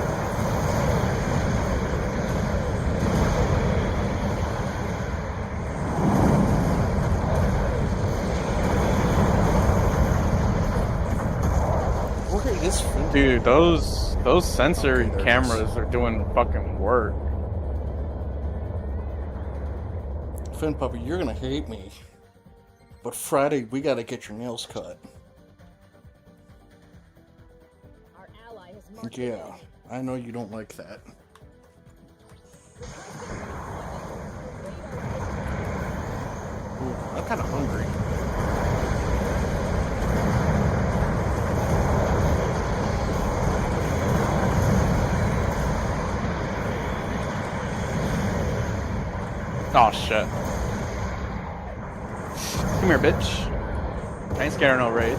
A: Where is Finn?
B: Dude, those sensor cameras are doing fucking work.
A: Finn Puppy, you're gonna hate me. But Friday, we gotta get your nails cut.
C: Our ally has marked an
A: Yeah,
C: enemy.
A: I know you don't like that. Ooh, I'm kind of hungry.
B: Oh shit. Come here, bitch. I ain't scared of no raid.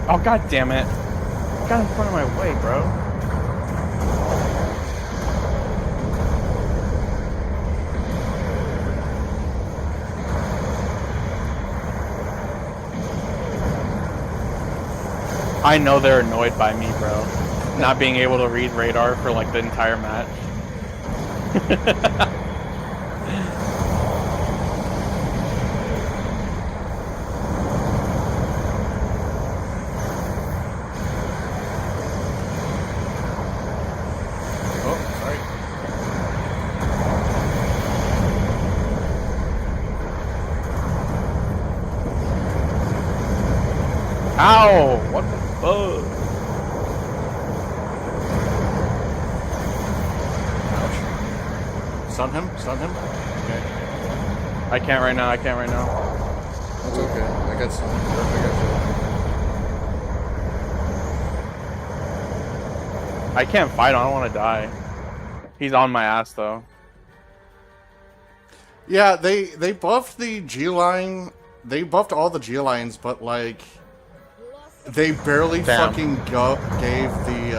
B: Oh god damn it. Got in front of my way, bro. I know they're annoyed by me, bro. Not being able to read radar for like the entire match.
A: Oh, sorry.
B: Ow! What the fuck?
A: Ouch. Stun him? Stun him? Okay.
B: I can't right now, I can't right now.
A: That's okay. I got stun.
B: I can't fight him, I don't want to die. He's on my ass though.
A: Yeah, they buffed the G line. They buffed all the G lines, but like
C: You lost the
A: they barely
B: Damn.
A: fucking gave the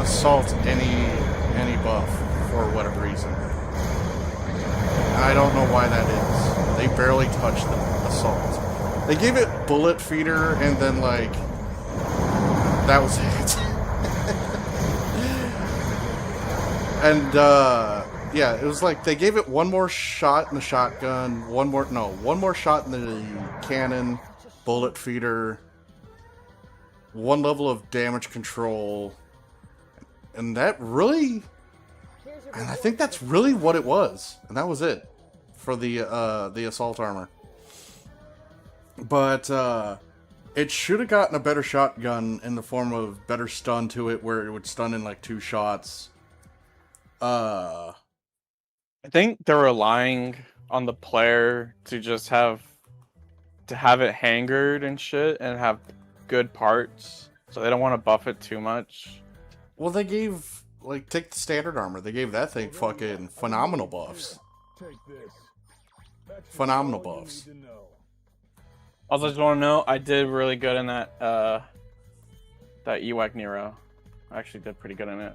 A: assault any buff for whatever reason. And I don't know why that is. They barely touched the assault. They gave it bullet feeder, and then like that was it. And yeah, it was like they gave it one more shot in the shotgun, one more shot in the cannon, bullet feeder, one level of damage control, and that really,
C: Here's your
A: and I
C: reward
A: think that's really what it was, and that was it for the assault armor. But it should have gotten a better shotgun in the form of better stun to it, where it would stun in like 2 shots.
B: I think they're relying on the player to just have it hangered and shit and have good parts, so they don't want to buff it too much.
A: Well, they gave, like, take the standard armor. They gave that thing fucking phenomenal buffs.
D: Take this. That's
A: Phenomenal
D: all you
A: buffs.
D: need to know.
B: Also, just want to know, I did really good in that Ewok Nero. I actually did pretty good in it,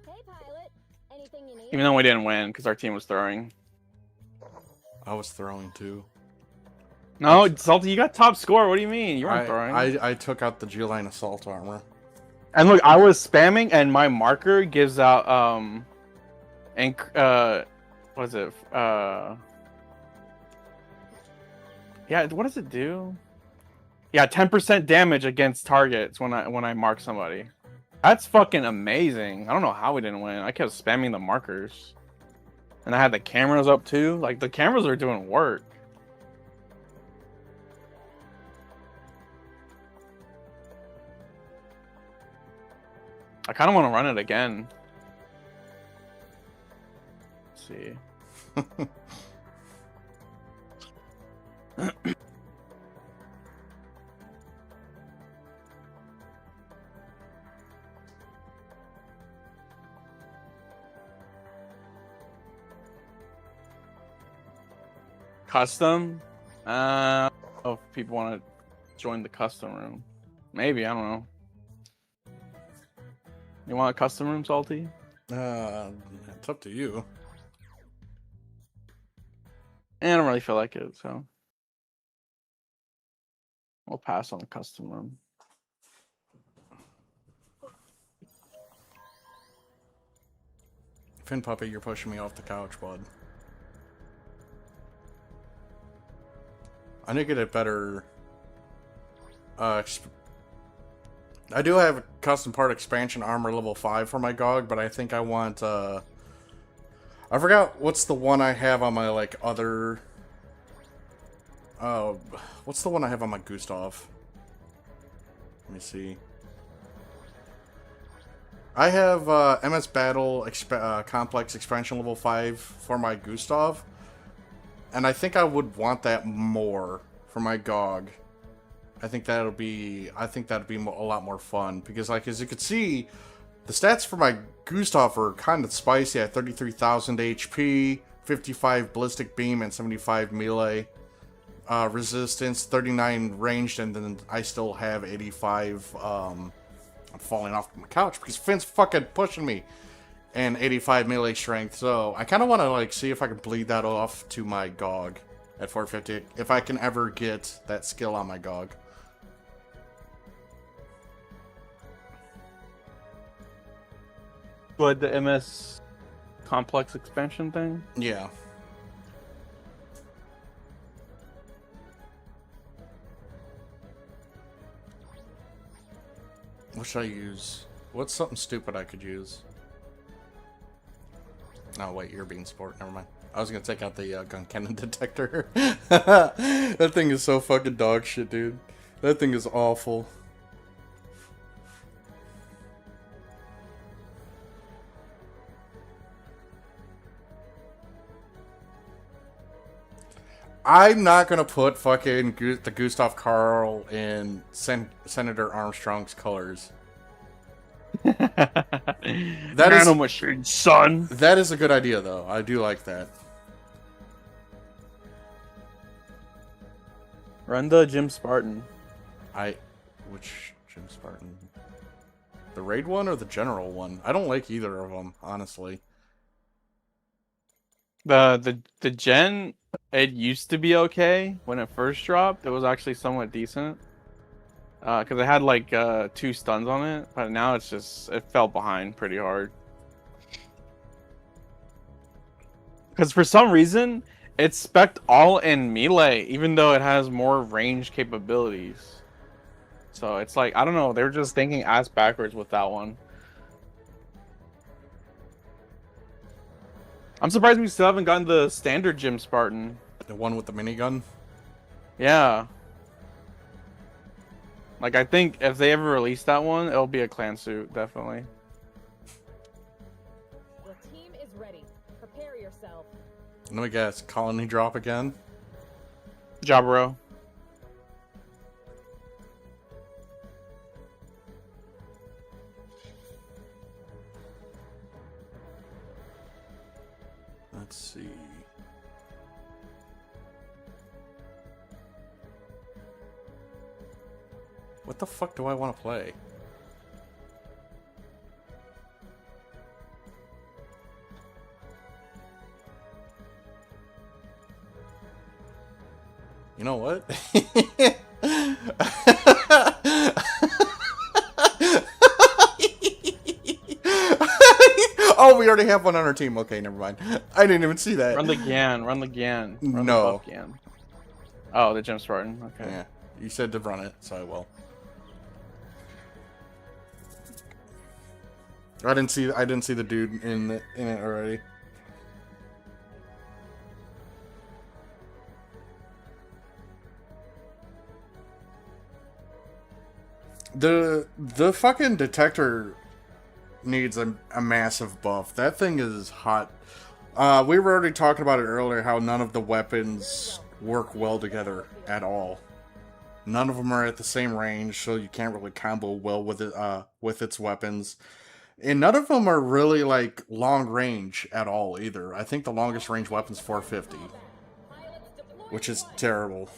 C: Hey, pilot. Anything you need?
B: even though we didn't win because our team was throwing.
A: I was throwing too.
B: No, Salty, you got top score. What do you mean? You weren't throwing.
A: I took out the G-Line assault armor.
B: And look, I was spamming, and my marker gives out what is it? Yeah, what does it do? Yeah, 10% damage against targets when I mark somebody. That's fucking amazing. I don't know how we didn't win. I kept spamming the markers. And I had the cameras up too. Like, the cameras are doing work. I kind of want to run it again. Let's see. Custom? Oh, if people want to join the custom room. Maybe, I don't know. You want a custom room, Salty?
A: It's up to you.
B: I don't really feel like it, so we'll pass on the custom room.
A: Fin Puppy, you're pushing me off the couch, bud. I need to get a better... I do have a custom part expansion armor level 5 for my GOG, but I think I want, I forgot what's the one I have on my, like, other... what's the one I have on my Gustav? Let me see. I have, MS Battle Complex Expansion level 5 for my Gustav, and I think I would want that more for my GOG. I think that'd be a lot more fun, because, like, as you can see, the stats for my Gustav are kind of spicy at 33,000 HP, 55 ballistic beam, and 75 melee resistance, 39 ranged, and then I still have 85. I'm falling off my couch because Finn's fucking pushing me, and 85 melee strength. So I kind of want to, like, see if I can bleed that off to my GOG at 450, if I can ever get that skill on my GOG.
B: What, the MS complex expansion thing?
A: Yeah. What should I use? What's something stupid I could use? Oh, wait, you're being sport. Never mind. I was gonna take out the gun cannon detector. That thing is so fucking dog shit, dude. That thing is awful. I'm not gonna put fucking the Gustav Karl in Senator Armstrong's colors. That is-
B: Nano machine, son.
A: That is a good idea, though. I do like that.
B: Run the Jim Spartan.
A: Which Jim Spartan? The raid one or the general one? I don't like either of them, honestly.
B: The gen, it used to be okay when it first dropped. It was actually somewhat decent. Because it had like 2 stuns on it, but now it's just, it fell behind pretty hard. Because for some reason, it's spec'd all in melee, even though it has more range capabilities. So it's like, I don't know, they were just thinking ass backwards with that one. I'm surprised we still haven't gotten the standard Jim Spartan.
A: The one with the minigun?
B: Yeah. Like, I think if they ever release that one, it'll be a clan suit, definitely.
C: Your team is ready. Prepare yourself.
A: Let me guess, colony drop again?
B: Jabro.
A: Let's see. What the fuck do I want to play? You know what? Oh, we already have one on our team. Okay, never mind. I didn't even see that.
B: Run the Gan, run the Gan. Run
A: No.
B: the buff Gan. Oh, the Jim Spartan, okay.
A: Yeah, you said to run it, so I will. I didn't see the dude in it already. The fucking detector needs a massive buff. That thing is hot. We were already talking about it earlier, how none of the weapons work well together at all. None of them are at the same range, so you can't really combo well with it with its weapons. And none of them are really like long range at all either. I think the longest range weapon's 450, which is terrible.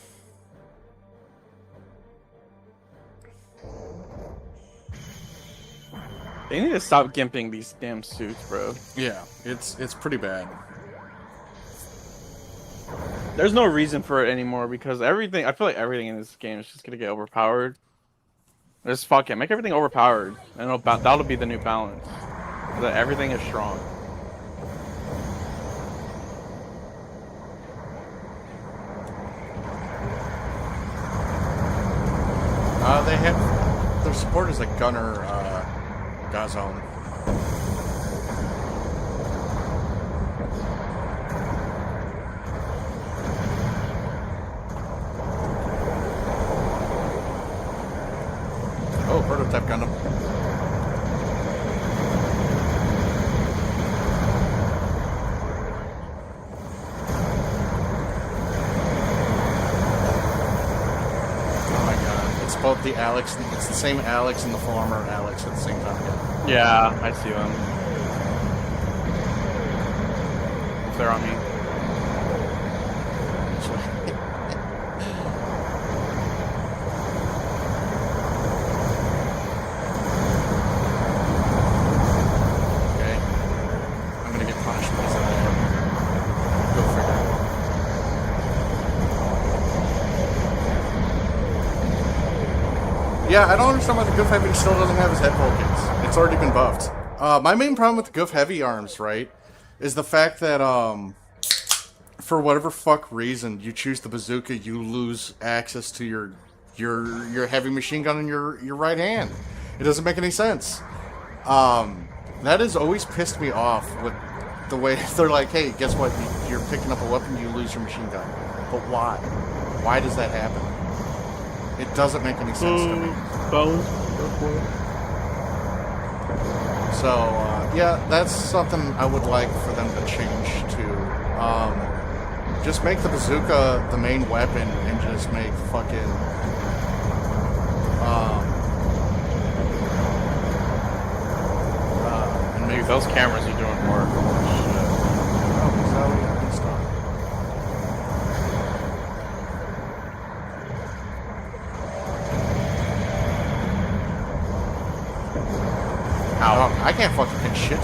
B: They need to stop gimping these damn suits, bro.
A: Yeah, it's pretty bad.
B: There's no reason for it anymore because everything, I feel like everything in this game is just gonna get overpowered. Just fuck it, make everything overpowered, and that'll be the new balance. That everything is strong.
A: They have their support is like Gunner, Gazon. Oh, prototype Gundam. Oh my god. It's both the Alex, it's the same Alex and the former Alex at the same time.
B: Yeah, I see them. They're on me.
A: Okay. I'm gonna get punished because of that. Go figure. Yeah, I don't understand why the Goof Heavy still doesn't have his head Vulcans. It's already been buffed. My main problem with the Goof Heavy arms, right, is the fact that, for whatever fuck reason you choose the bazooka, you lose access to your heavy machine gun in your right hand. It doesn't make any sense. That has always pissed me off with the way they're like, hey, guess what? You're picking up a weapon, you lose your machine gun. But why? Why does that happen? It doesn't make any sense to me.
B: Bones.
A: So, yeah, that's something I would like for them to change to. Just make the bazooka the main weapon and just make fucking,
B: Like, those cameras are doing work.
A: Oh, Zoe, I stop.
B: Ow.
A: Oh, I can't fucking hit shit.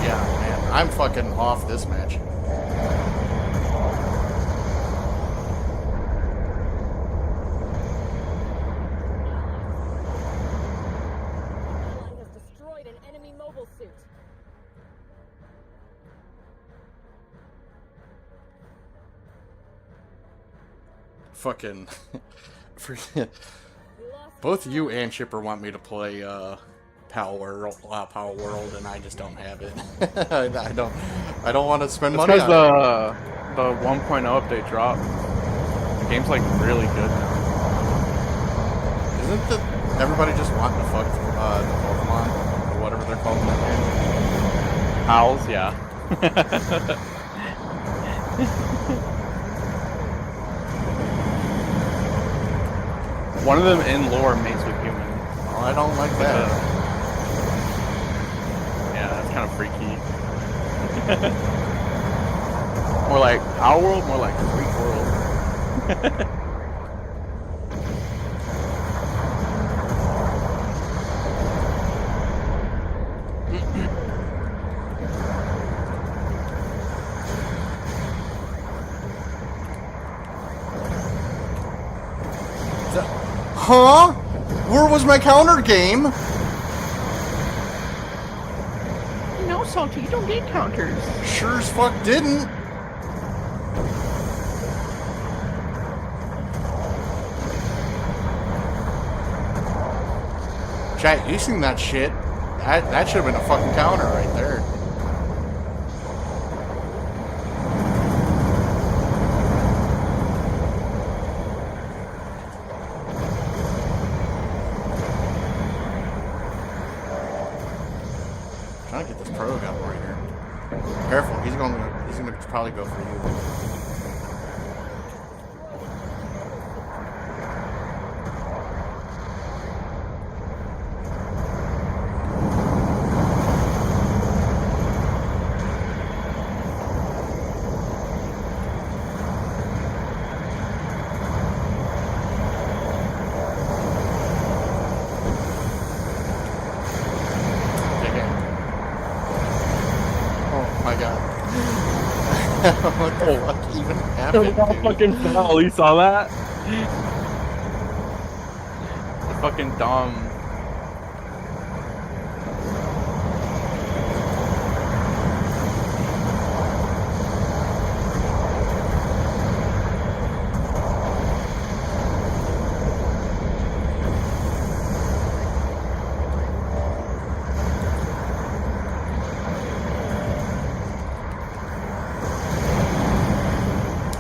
A: Yeah, man, I'm fucking off this match.
C: Ally has destroyed an enemy mobile suit.
A: Fucking. For,
C: We lost
A: both you and Chipper want me to play Power World, and I just don't have it. I don't want to spend
B: It's
A: money
B: because
A: on
B: the 1.0 update dropped. The game's like really good now.
A: it. Isn't the everybody just wanting to fuck the Pokemon or whatever they're called in that game?
B: Owls, yeah. One of them in lore mates with human.
A: Oh, I don't like that.
B: Yeah, that's kind of freaky. More like our world, more like freak world.
A: Huh? Where was my counter game?
B: No, Salty, you don't get counters.
A: Sure as fuck didn't. Chat, you seen that shit? That should have been a fucking counter right there. Trying to get this pro up right here. Careful, he's gonna probably go for you. What the fuck even happened?
B: Fucking fell. You saw that? The fucking dumb.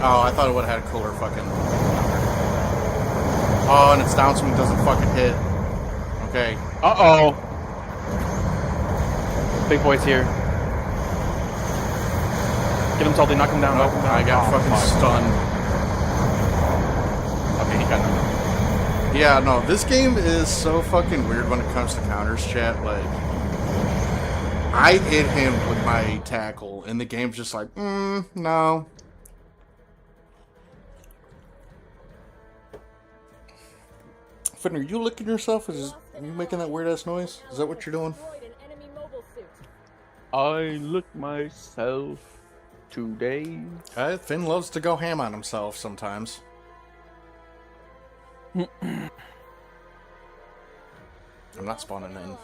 A: Oh, I thought it would have had cooler fucking. Oh, and its downswing doesn't fucking hit. Okay.
B: Uh-oh. Big boy's here. Get him, Salty. Knock him down. Knock him down.
A: I got
B: Oh,
A: fucking
B: fuck.
A: stunned.
B: Okay, he got him.
A: Yeah, no, this game is so fucking weird when it comes to counters, chat. Like, I hit him with my tackle, and the game's just like, no. Finn, are you licking yourself? Are you making that weird ass noise? Is that what you're doing?
C: Destroyed an enemy mobile suit.
B: I look myself today.
A: Finn loves to go ham on himself sometimes. I'm not spawning in.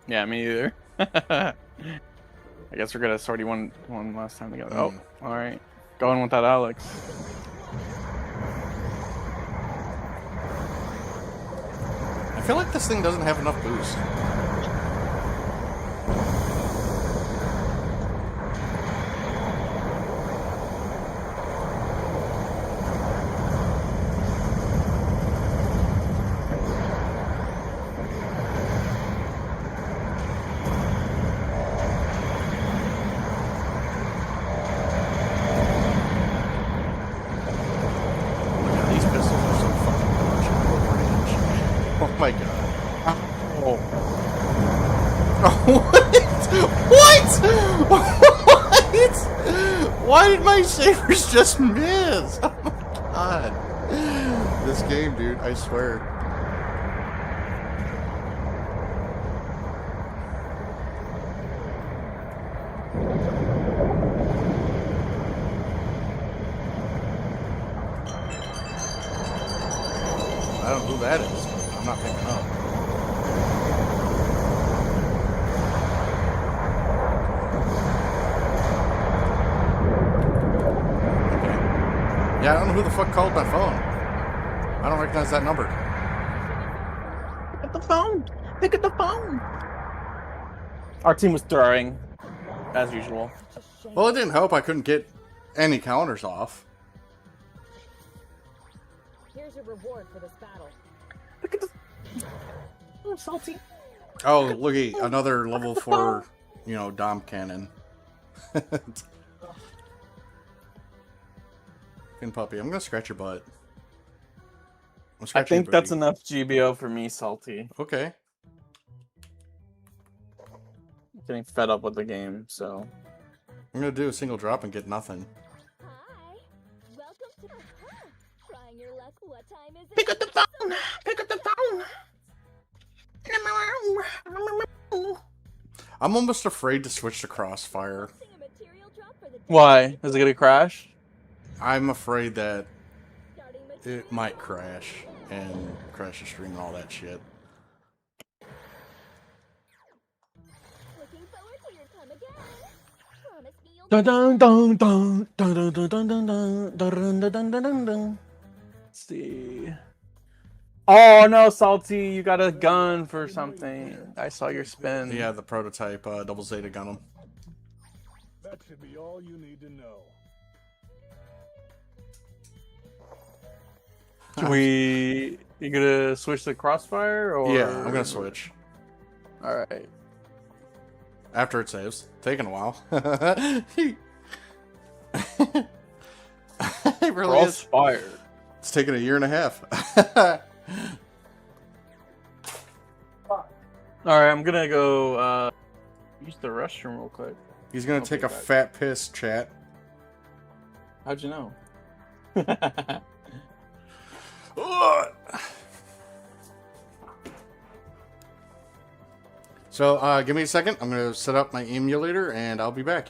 B: Yeah, me either. I guess we're gonna sortie one last time together. Oh, all right. Going with that Alex.
A: I feel like this thing doesn't have enough boost. Why did my sabers just miss? Oh my god. This game, dude, I swear. I don't know who that is, but I'm not picking up. Yeah, I don't know who the fuck called my phone. I don't recognize that number.
B: Pick up the phone. Pick up the phone. Our team was throwing, as usual.
C: Such a shame.
A: Well, it didn't help I couldn't get any counters off.
C: Here's your reward for this battle.
B: Look at this. Oh, salty.
A: Oh, looky, another level 4, you know, Dom cannon. Fucking puppy, I'm gonna scratch your butt.
B: I think that's enough GBO for me, salty.
A: Okay.
B: I'm getting fed up with the game, so.
A: I'm gonna do a single drop and get nothing.
C: Hi. Welcome to trying your luck. What time is it?
B: Pick up the phone. Pick up the phone.
A: I'm almost afraid to switch to Crossfire.
C: Sing a material drop for the day.
B: Why? Is it gonna crash?
A: I'm afraid that
C: Starting material
A: it might crash and crash the stream and all that shit.
C: Looking forward to your come again. Promise me you'll
B: Dun dun dun dun dun dun dun dun dun dun dun dun dun dun. Let's see. Oh no, salty! You got a gun for something. I saw your spin.
A: Yeah, the prototype double Zeta Gundam.
D: That should be all you need to know.
B: You gonna switch to Crossfire or?
A: Yeah, I'm gonna switch.
B: All right.
A: After it saves. Taking a while. It really is.
B: Crossfire.
A: It's taken a year and a half.
B: All right, I'm gonna go use the restroom real quick.
A: He's gonna
B: I'll
A: take
B: be
A: a
B: back.
A: fat piss, chat.
B: How'd you know?
A: Ugh. So, give me a second. I'm gonna set up my emulator and I'll be back.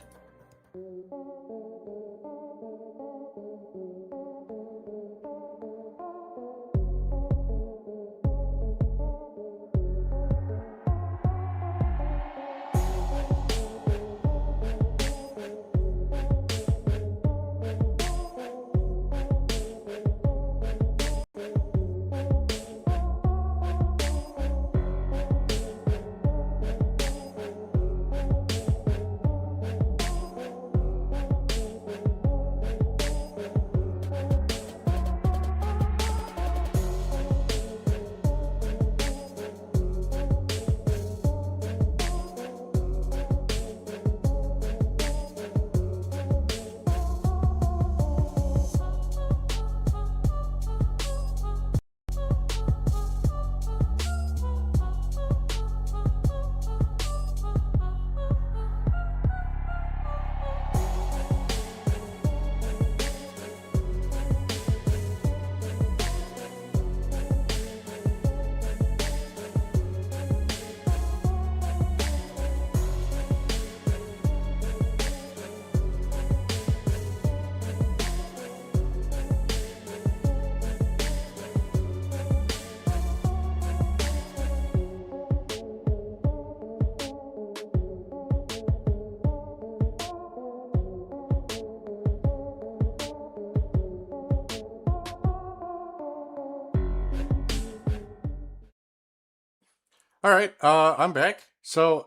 A: All right, I'm back. I'm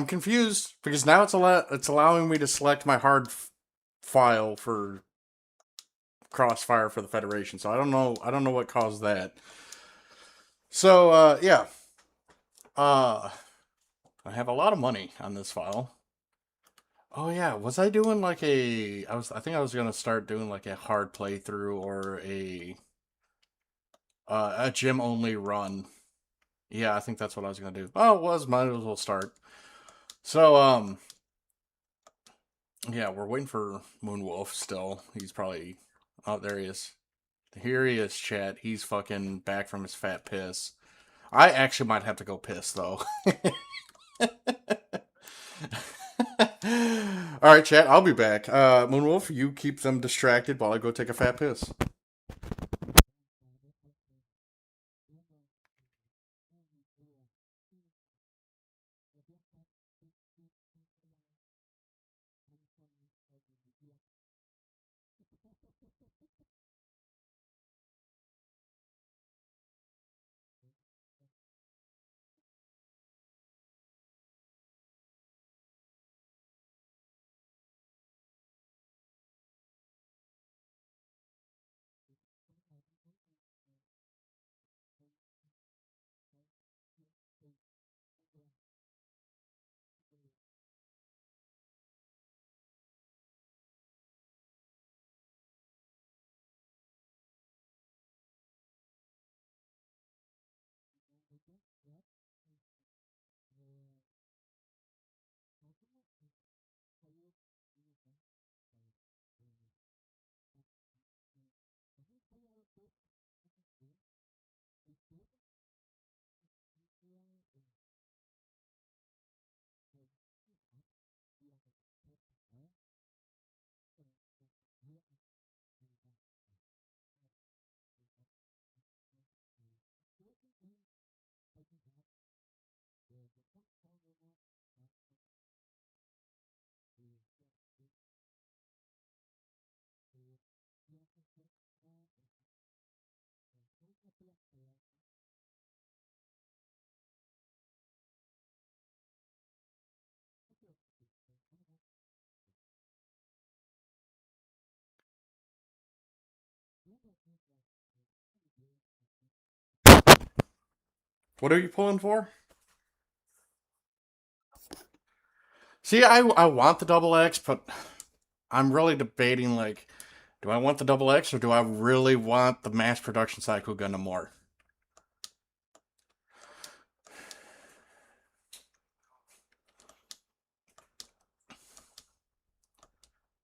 A: confused because now it's allowing me to select my hard file for Crossfire for the Federation. So I don't know what caused that. So yeah. I have a lot of money on this file. Oh yeah, was I doing like I think I was gonna start doing like a hard playthrough or a gym only run. Yeah, I think that's what I was gonna do. Oh, it was, might as well start. So Yeah, we're waiting for Moonwolf still. He's probably... Oh, there he is. Here he is, chat. He's fucking back from his fat piss. I actually might have to go piss, though. Alright, chat, I'll be back. Moonwolf, you keep them distracted while I go take a fat piss. What are you pulling for? See, I want the double X, but I'm really debating, like, do I want the double X or do I really want the mass production Psycho Gundam more?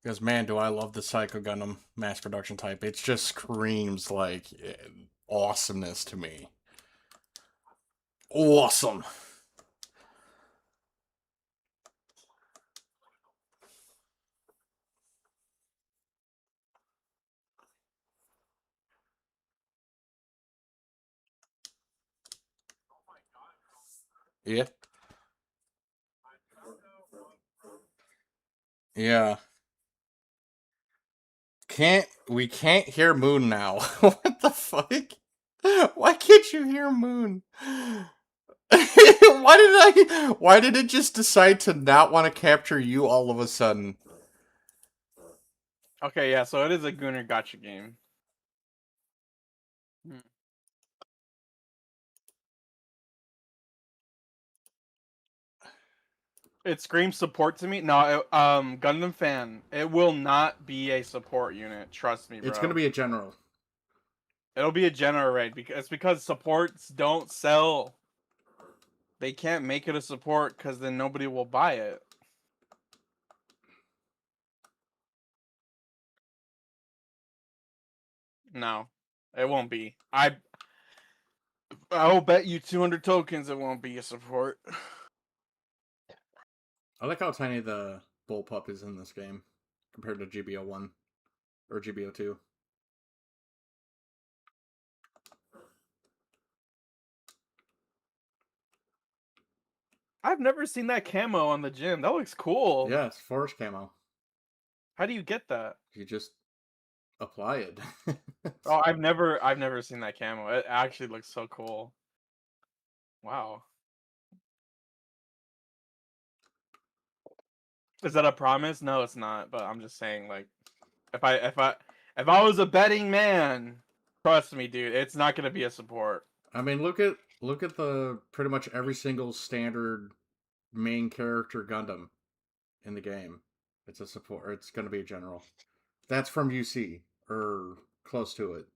A: Because, man, do I love the Psycho Gundam mass production type. It just screams, like, awesomeness to me. Awesome. Yeah. Yeah. We can't hear Moon now. What the fuck? Why can't you hear Moon? Why did it just decide to not want to capture you all of a sudden?
B: Okay, yeah, so it is a Gunner gotcha game. It screams support to me. No, Gundam fan, it will not be a support unit. Trust me, bro.
A: It's gonna be a general.
B: It'll be a general raid because supports don't sell. They can't make it a support because then nobody will buy it. No, it won't be. I'll bet you 200 tokens it won't be a support.
A: I like how tiny the bullpup is in this game compared to GBO1 or GBO2.
B: I've never seen that camo on the gym. That looks cool.
A: Yeah, it's forest camo.
B: How do you get that?
A: You just apply it.
B: Oh, I've never seen that camo. It actually looks so cool. Wow. Is that a promise? No, it's not. But I'm just saying, like, if I was a betting man, trust me, dude, it's not gonna be a support.
A: I mean, look at the pretty much every single standard main character Gundam in the game. It's a support. It's going to be a general. That's from UC or close to it.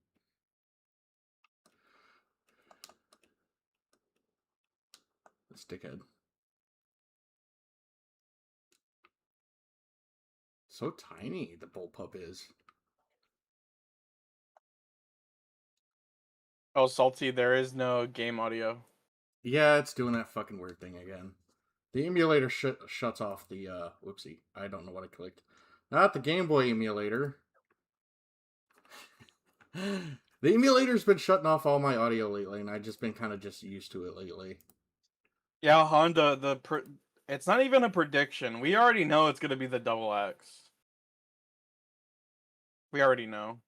A: This dickhead. So tiny, the bullpup is.
B: Oh, Salty, there is no game audio.
A: Yeah, it's doing that fucking weird thing again. The emulator shuts off the, whoopsie. I don't know what I clicked. Not the Game Boy emulator. The emulator's been shutting off all my audio lately, and I've just been kind of just used to it lately.
B: Yeah, Honda, it's not even a prediction. We already know it's going to be the Double X. We already know.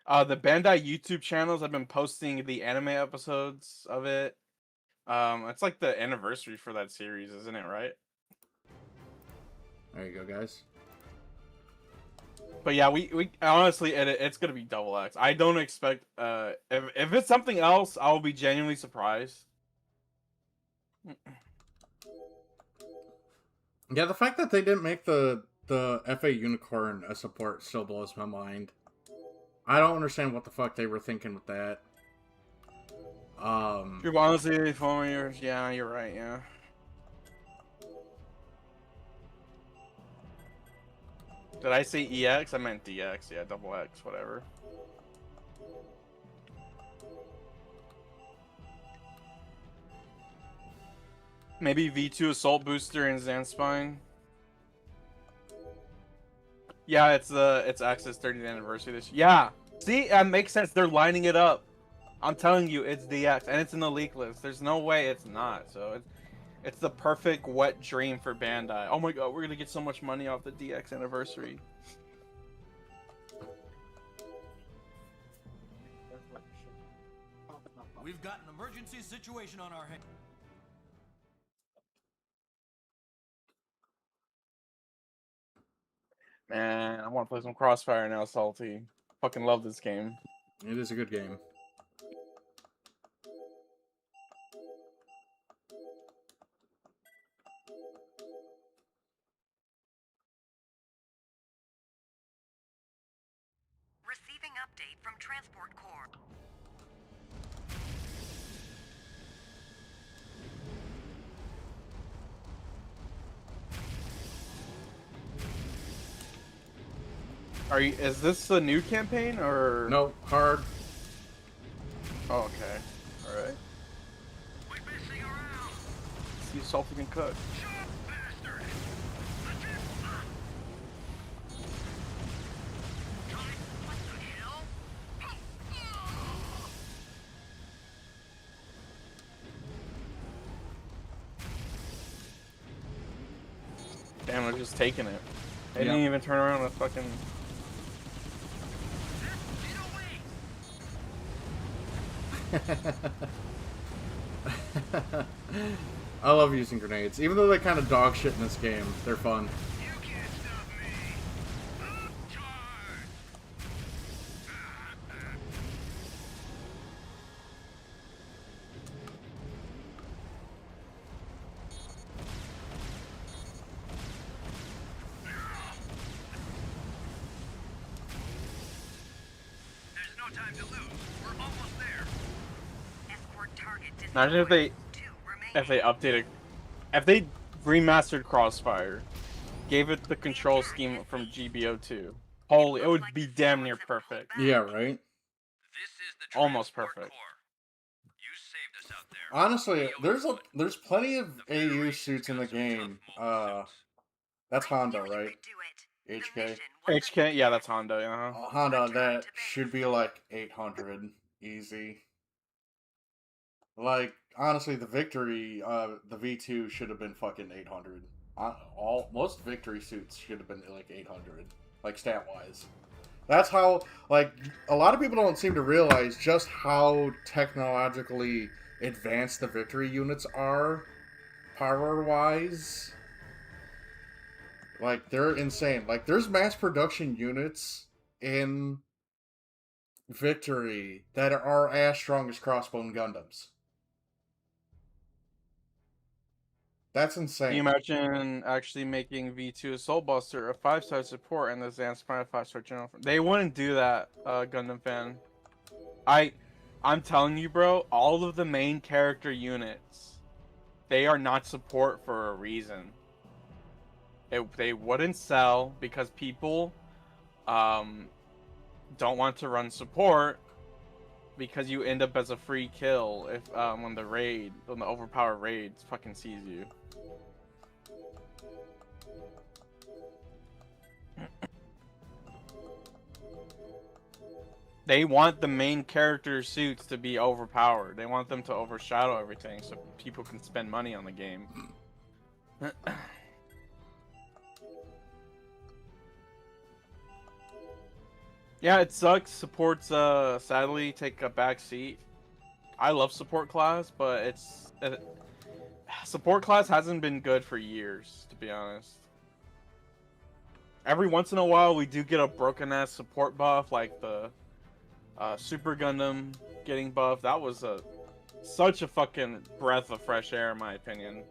B: The Bandai YouTube channels have been posting the anime episodes of it. It's like the anniversary for that series, isn't it, right?
A: There you go, guys.
B: But yeah, we honestly, it's gonna be Double X. I don't expect, if it's something else, I'll be genuinely surprised.
A: Yeah, the fact that they didn't make the FA Unicorn a support still blows my mind. I don't understand what the fuck they were thinking with that.
B: People honestly, yeah, you're right, yeah. Did I say EX? I meant DX, yeah, Double X, whatever. Maybe V2 Assault Booster and Zanspine. Yeah, it's Axis 30th anniversary this year. Yeah, see, that makes sense. They're lining it up. I'm telling you, it's DX, and it's in the leak list. There's no way it's not. So it's the perfect wet dream for Bandai. Oh my god, we're gonna get so much money off the DX anniversary.
E: We've got an emergency situation on our hands.
B: Man, I want to play some Crossfire now, Salty. Fucking love this game.
A: It is a good game.
F: Receiving update from Transport Corps.
B: Is this a new campaign or
A: No, hard.
B: Oh, okay. Alright. See if Salty can cook. Damn, they're just taking it. They didn't even turn around and fucking...
A: I love using grenades. Even though they kind of dog shit in this game, they're fun.
B: Imagine if they updated, if they remastered Crossfire, gave it the control scheme from GBO2. Holy, it would be damn near perfect.
A: Yeah, right?
B: Almost perfect.
A: Honestly, there's plenty of AU suits in the game. That's Honda, right? HK.
B: HK, yeah, that's Honda. Yeah.
A: Honda, that should be like 800 easy. Like, honestly, the Victory, the V2 should have been fucking 800. Most Victory suits should have been like 800, like stat-wise. That's how, like, a lot of people don't seem to realize just how technologically advanced the Victory units are, power-wise. Like, they're insane. Like, there's mass production units in Victory that are as strong as Crossbone Gundams. That's insane.
B: Can you imagine actually making V2 Assault Buster a 5-star support and the Zanspire a 5-star general? They wouldn't do that, Gundam fan. I'm telling you, bro, all of the main character units, they are not support for a reason. They wouldn't sell because people don't want to run support because you end up as a free kill if when the overpowered raid fucking sees you. They want the main character suits to be overpowered. They want them to overshadow everything so people can spend money on the game. Yeah, it sucks. Supports sadly take a back seat. I love support class, but support class hasn't been good for years, to be honest. Every once in a while, we do get a broken ass support buff, like the Super Gundam getting buffed. That was such a fucking breath of fresh air, in my opinion.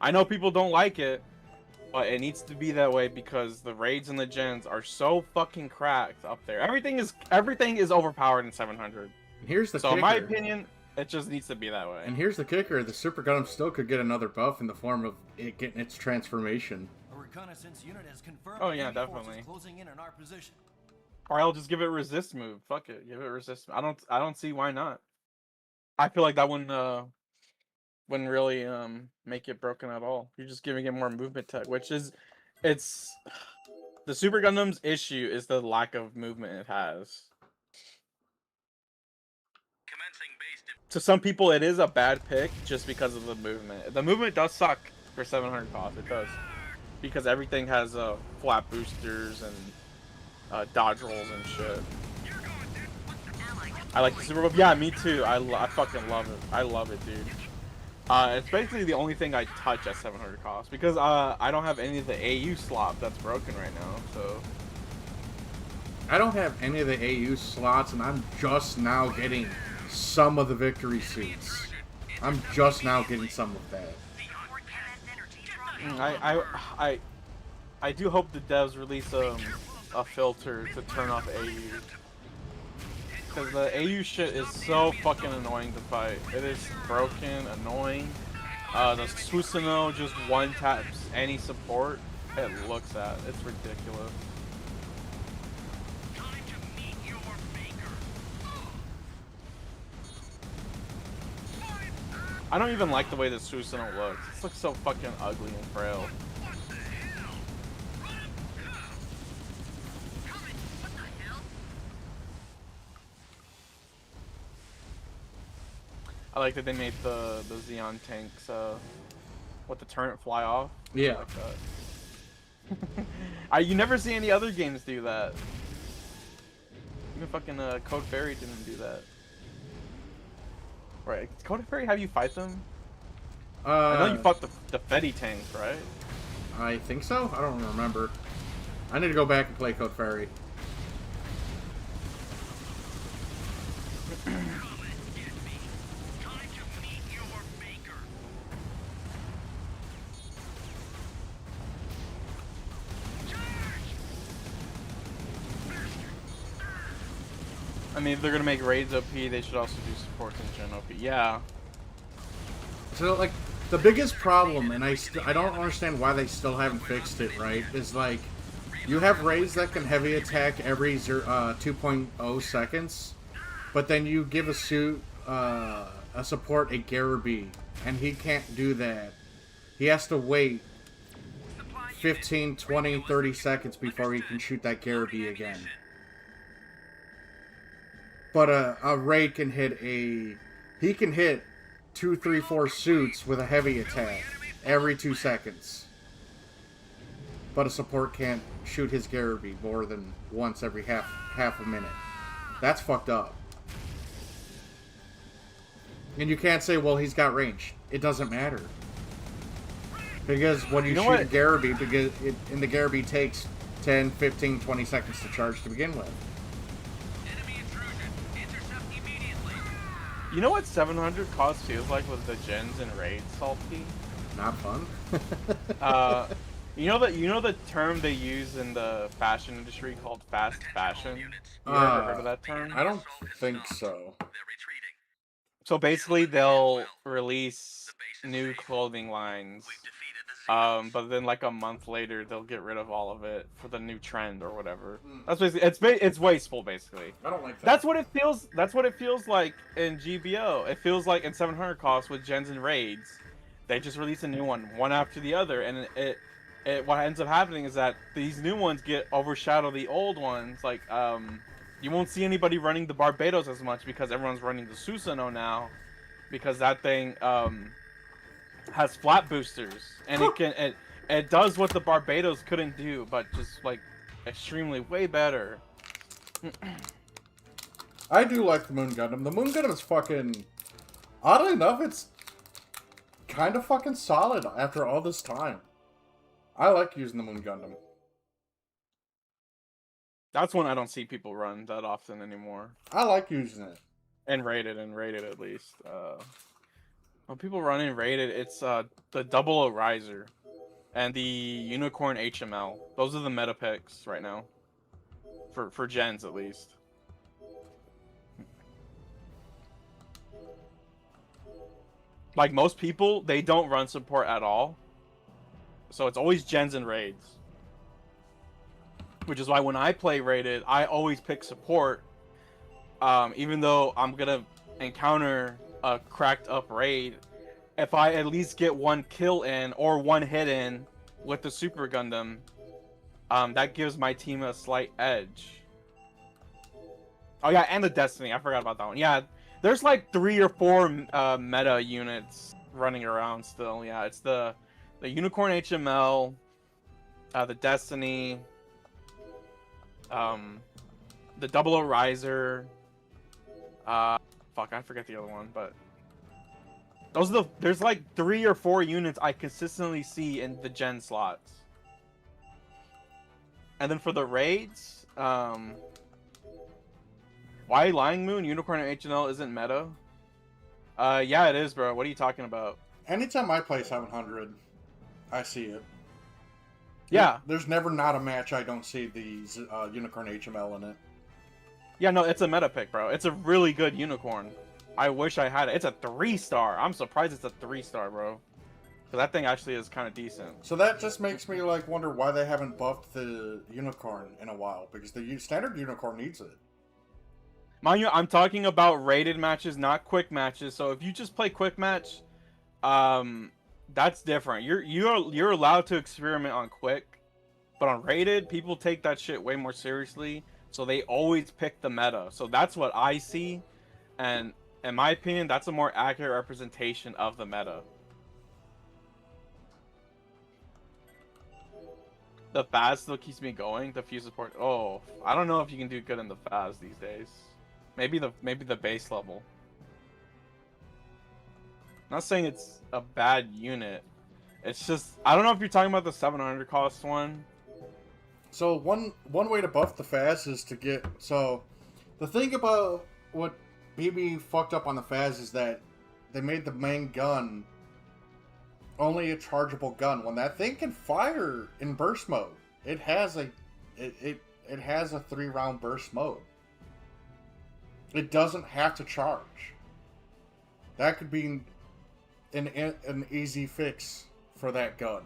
B: I know people don't like it, but it needs to be that way because the raids and the gens are so fucking cracked up there. Everything is overpowered in 700.
A: Here's the
B: so
A: kicker.
B: In my opinion, it just needs to be that way.
A: And here's the kicker: the Super Gundam still could get another buff in the form of it getting its transformation.
E: A reconnaissance unit has confirmed
B: Oh yeah,
E: enemy forces
B: definitely.
E: closing in on our position.
B: Or I'll just give it resist move. Fuck it, give it resist. I don't see why not. I feel like that wouldn't really make it broken at all. You're just giving it more movement tech, which is the Super Gundam's issue is the lack of movement it has. To some people, it is a bad pick just because of the movement. The movement does suck for 700 cost. It does, because everything has flat boosters and dodge rolls and shit. I like the super buff. Yeah, me too. I fucking love it. I love it, dude. It's basically the only thing I touch at 700 cost because I don't have any of the AU slot that's broken right now. So
A: I don't have any of the AU slots, and I'm just now getting some of the victory suits. I'm just now getting some of that.
B: I do hope the devs release a filter to turn off AU. Because the AU shit is so fucking annoying to fight. It is broken, annoying. The Susanoo just one taps any support it looks at. It's ridiculous. I don't even like the way the Susanoo looks. It looks so fucking ugly and frail. I like that they made the Xeon tanks what the turret fly off.
A: Yeah.
B: Like that. You never see any other games do that. Even fucking Code Fairy didn't do that. Right, Code Fairy have you fight them? I know you fought the Fetty tank, right?
A: I think so? I don't remember. I need to go back and play Code Fairy.
B: I mean, if they're gonna make raids OP, they should also do supports in Gen OP. Yeah.
A: So, like, the biggest problem, and I don't understand why they still haven't fixed it, right, is, like, you have raids that can heavy attack every 2.0 seconds, but then you give a support a Garaby, and he can't do that. He has to wait 15, 20, 30 seconds before he can shoot that Garaby again. But a raid can hit he can hit 2, 3, 4 suits with a heavy attack every 2 seconds. But a support can't shoot his Garaby more than once every half a minute. That's fucked up. And you can't say, well, he's got range. It doesn't matter. Because when you shoot a Garaby, and the Garaby takes 10, 15, 20 seconds to charge to begin with.
B: You know what 700 cost feels like with the gens and raids, Salty?
A: Not fun.
B: You know the term they use in the fashion industry called fast fashion? You ever heard of that term?
A: I don't think so.
B: So basically they'll release new clothing lines But then like a month later, they'll get rid of all of it for the new trend or whatever.
A: Mm.
B: That's basically it's wasteful basically.
A: I don't like that.
B: That's what it feels. That's what it feels like in GBO. It feels like in 700 costs with gens and raids, they just release a new one after the other, and it what ends up happening is that these new ones get overshadow the old ones. Like you won't see anybody running the Barbados as much because everyone's running the Susanoo now, because that thing has flat boosters, and it does what the Barbados couldn't do, but just like extremely way better.
A: I do like the Moon Gundam. The Moon Gundam is fucking... Oddly enough, it's kind of fucking solid after all this time. I like using the Moon Gundam.
B: That's one I don't see people run that often anymore.
A: I like using it.
B: And rated at least. When people run in rated, it's the 00 Riser and the Unicorn HML. Those are the meta picks right now. For gens at least. Like most people, they don't run support at all. So it's always gens and raids. Which is why when I play rated, I always pick support. Even though I'm gonna encounter a cracked up raid, if I at least get one kill in or one hit in with the Super Gundam, that gives my team a slight edge. Oh yeah, and the Destiny, I forgot about that one. Yeah, there's like 3 or 4 meta units running around still. Yeah, it's the Unicorn HML, the Destiny, the 00 Riser. Fuck, I forget the other one, but those are there's like 3 or 4 units I consistently see in the gen slots. And then for the raids, why Lying Moon, Unicorn, and HNL isn't meta? Yeah, it is, bro. What are you talking about?
A: Anytime I play 700, I see it.
B: Yeah.
A: There's never not a match I don't see the Unicorn HML in it.
B: Yeah, no, it's a meta pick, bro. It's a really good Unicorn. I wish I had it. It's a 3-star. I'm surprised it's a 3-star, bro. Because that thing actually is kind of decent.
A: So that just makes me like wonder why they haven't buffed the Unicorn in a while. Because the standard Unicorn needs it.
B: Mind you, I'm talking about rated matches, not quick matches. So if you just play quick match, that's different. You're allowed to experiment on quick, but on rated, people take that shit way more seriously. So they always pick the meta. So that's what I see, and in my opinion, that's a more accurate representation of the meta. The Faz still keeps me going. The fuse support. Oh, I don't know if you can do good in the Faz these days. Maybe the base level. Not saying it's a bad unit. It's just I don't know if you're talking about the 700 cost one.
A: So one way to buff the Faz is to get... So the thing about what BB fucked up on the Faz is that they made the main gun only a chargeable gun. When that thing can fire in burst mode, it has a 3-round burst mode. It doesn't have to charge. That could be an easy fix for that gun.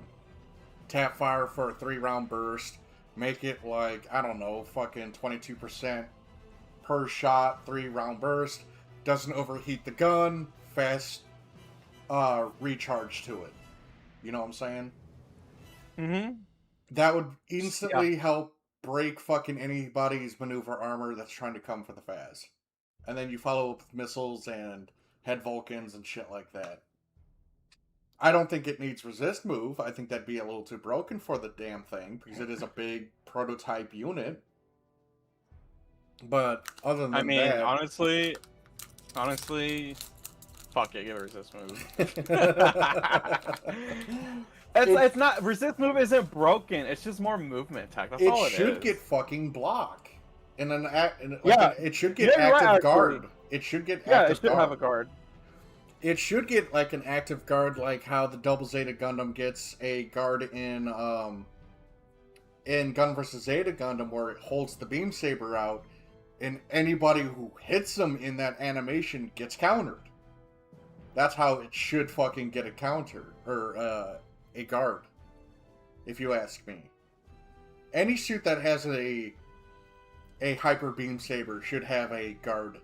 A: Tap fire for a 3-round burst. Make it like, I don't know, fucking 22% per shot, 3-round burst. Doesn't overheat the gun. Fast recharge to it. You know what I'm saying?
B: Mm-hmm.
A: That would instantly help break fucking anybody's maneuver armor that's trying to come for the Faz. And then you follow up with missiles and head Vulcans and shit like that. I don't think it needs resist move. I think that'd be a little too broken for the damn thing, because it is a big prototype unit. But other than that...
B: honestly, fuck it, give a resist move. It's not, resist move isn't broken, it's just more movement tech. That's all it is.
A: It should get fucking block. It should get
B: Yeah,
A: active
B: right,
A: guard. It should get
B: Yeah,
A: active
B: it should
A: guard.
B: have a guard.
A: It should get like an active guard, like how the Double Zeta Gundam gets a guard in Gun vs. Zeta Gundam, where it holds the beam saber out, and anybody who hits them in that animation gets countered. That's how it should fucking get a counter or a guard. if you ask me. Any suit that has a hyper beam saber should have a guard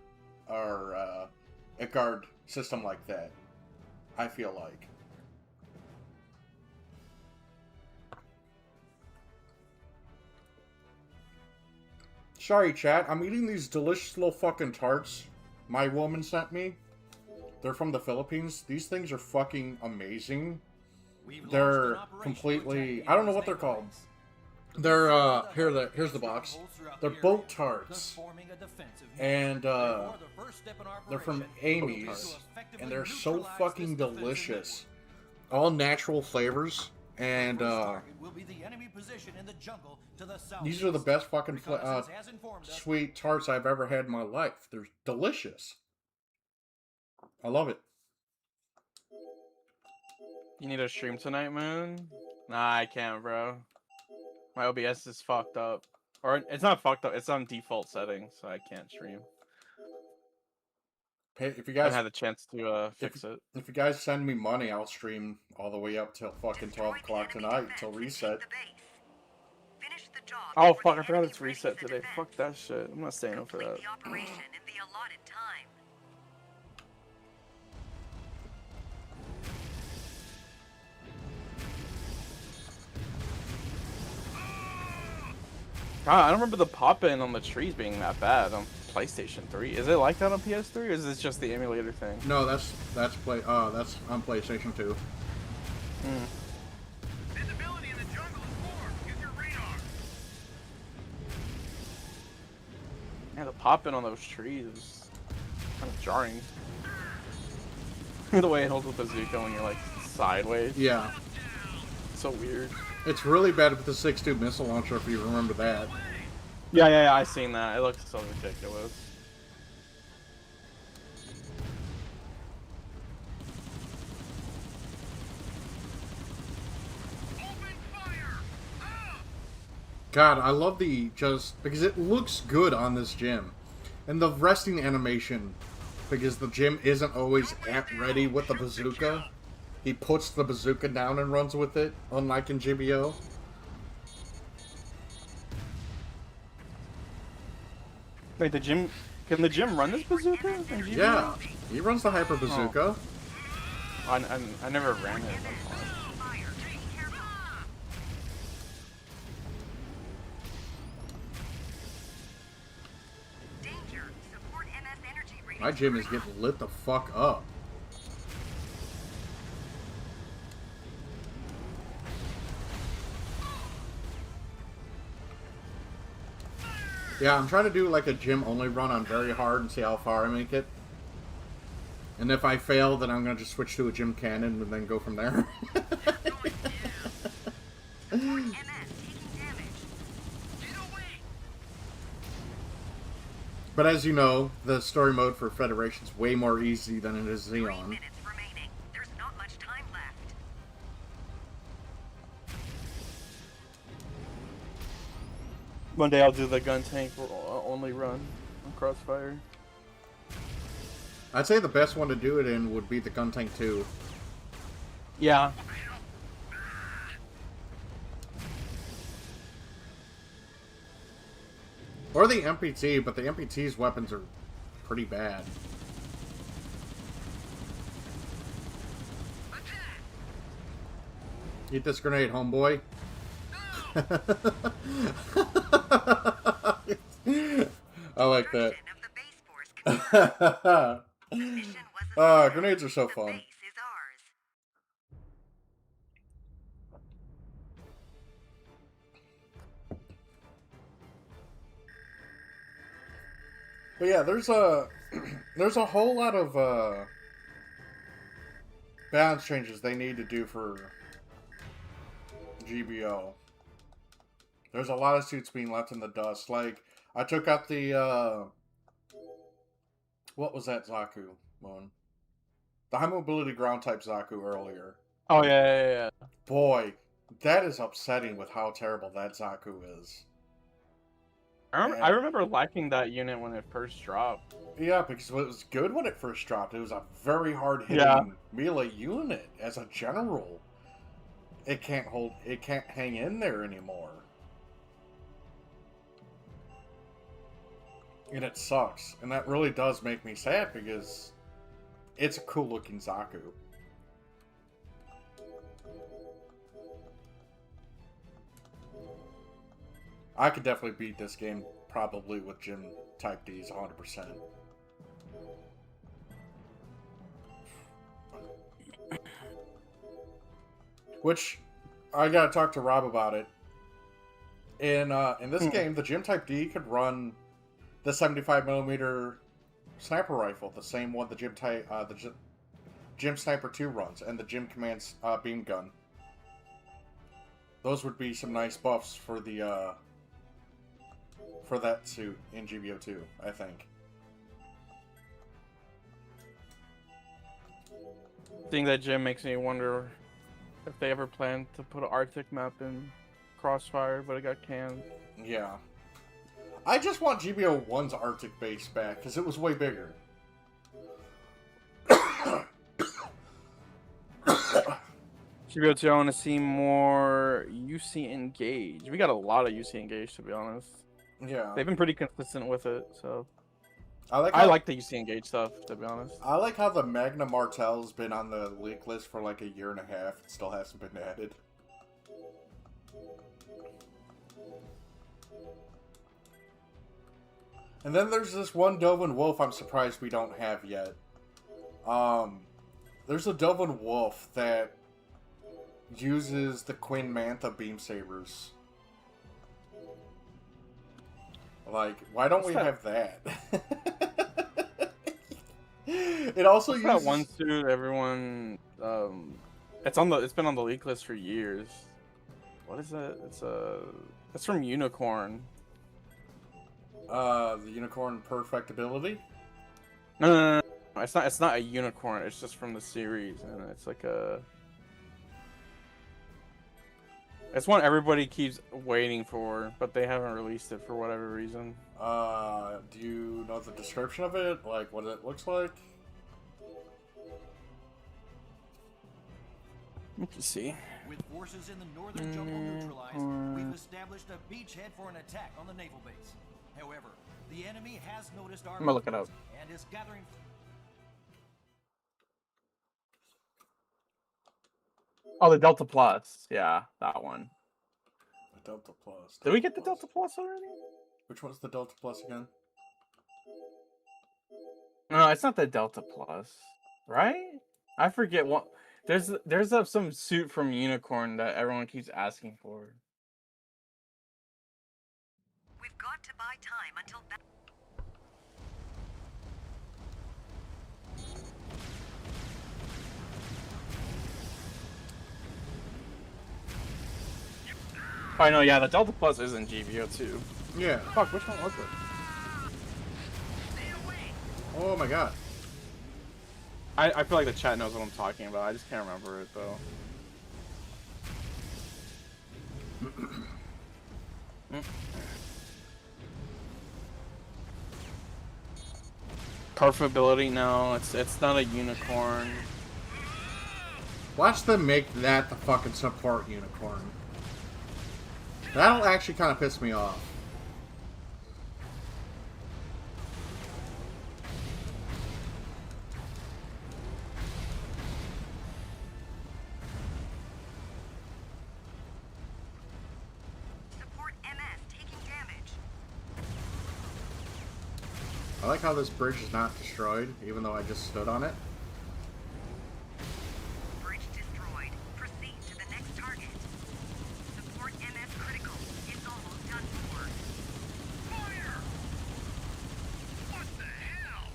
A: or a guard system like that. I feel like. Sorry, chat. I'm eating these delicious little fucking tarts my woman sent me. They're from the Philippines. These things are fucking amazing. They're completely... I don't know what they're called. They're, here's the box. They're boat tarts. And, they're from Amy's. And they're so fucking delicious. All natural flavors. And, these are the best fucking sweet tarts I've ever had in my life. They're delicious. I love it.
B: You need a stream tonight, Moon? Nah, I can't, bro. My OBS is fucked up. Or, it's not fucked up, it's on default settings, so I can't stream.
A: Hey, if you
B: I
A: guys
B: haven't had the chance to fix it.
A: If you guys send me money, I'll stream all the way up till fucking 12 o'clock tonight, till reset.
F: Finish the job
B: Oh,
F: before
B: fuck,
F: the
B: I forgot
F: enemy
B: it's reset
F: raises a
B: today.
F: defense.
B: Fuck that shit. I'm not staying up for
F: Complete
B: that.
F: the operation in the allotted time.
B: God, I don't remember the pop-in on the trees being that bad on PlayStation 3. Is it like that on PS3, or is this just the emulator thing?
A: No, that's on PlayStation 2.
G: Visibility in the jungle is poor. Use your radar.
B: Yeah, the pop-in on those trees is kind of jarring. The way it holds with the bazooka when you're like sideways.
A: Yeah.
B: It's so weird.
A: It's really bad with the 6.2 missile launcher, if you remember that.
B: Yeah, I seen that. It looks so ridiculous.
A: God, I love because it looks good on this gym. And the resting animation, because the gym isn't always at ready with the bazooka. He puts the bazooka down and runs with it, unlike in GBO.
B: Wait, can the gym run this bazooka in GBO?
A: Yeah, he runs the hyper bazooka.
B: I never ran it. That's why.
F: Danger. Support MS energy reading.
A: My gym is getting lit the fuck up. Yeah, I'm trying to do like a gym only run on very hard and see how far I make it. And if I fail, then I'm gonna just switch to a gym cannon and then go from there. But as you know, the story mode for Federation's way more easy than it is
F: 3
A: Xeon.
F: minutes remaining. There's not much time left.
B: One day I'll do the gun tank only run on Crossfire.
A: I'd say the best one to do it in would be the Gun Tank 2.
B: Yeah.
A: Or the MPT, but the MPT's weapons are pretty bad. Eat this grenade, homeboy. I like that. Grenades are so fun. But yeah, there's a whole lot of balance changes they need to do for GBO. There's a lot of suits being left in the dust. Like, I took out the what was that Zaku one? The high mobility ground type Zaku earlier.
B: Oh yeah.
A: Boy, that is upsetting with how terrible that Zaku is.
B: I remember liking that unit when it first dropped.
A: Yeah, because it was good when it first dropped. It was a very hard hitting melee unit as a general. it can't hang in there anymore. And it sucks. And that really does make me sad because it's a cool looking Zaku. I could definitely beat this game probably with Gym Type Ds 100%. Which, I gotta talk to Rob about it. In this game, the Gym Type D could run the 75mm sniper rifle, the same one the Gym Sniper 2 runs, and the Gym Command beam gun. Those would be some nice buffs for the for that suit in GBO2, I think.
B: Seeing that gym makes me wonder if they ever planned to put an Arctic map in Crossfire, but it got canned.
A: Yeah. I just want GBO1's Arctic base back, because it was way bigger.
B: GBO2, I want to see more UC Engage. We got a lot of UC Engage, to be honest.
A: Yeah.
B: They've been pretty consistent with it, so...
A: I like
B: the UC Engage stuff, to be honest.
A: I like how the Magna Martel's been on the leak list for like a year and a half. It still hasn't been added. And then there's this one Dovin Wolf I'm surprised we don't have yet. There's a Dovin Wolf that uses the Queen Mantha beam sabers. Like, why don't we have that? It also uses
B: that one suit everyone it's been on the leak list for years. What is that? It's from Unicorn.
A: The Unicorn Perfectibility?
B: No. It's not a unicorn, it's just from the series, and it's like it's one everybody keeps waiting for, but they haven't released it for whatever reason.
A: Do you know the description of it? Like, what it looks like?
B: Let's see.
E: With forces in the northern jungle neutralized, we've established a beachhead for an attack on the naval base. However, the enemy has noticed our
B: I'm gonna look it up.
E: and is gathering.
B: Oh, the Delta Plus. Yeah, that one.
A: The Delta Plus.
B: Did we get the Delta Plus already?
A: Which one's the Delta Plus again?
B: No, it's not the Delta Plus, right? I forget what. There's some suit from Unicorn that everyone keeps asking for.
F: We've got to buy time until
B: Oh, no, yeah, the Delta Plus is in GBO2.
A: Yeah.
B: Fuck, which one was it?
A: Oh my god.
B: I feel like the chat knows what I'm talking about. I just can't remember it, though. Perfability? No, it's not a unicorn.
A: Watch them make that the fucking support Unicorn. That'll actually kind of piss me off.
F: support MS taking damage.
A: I like how this bridge is not destroyed, even though I just stood on it.
F: Bridge destroyed. Proceed to the next target. Support MS critical. It's almost done for.
G: Fire! What the hell?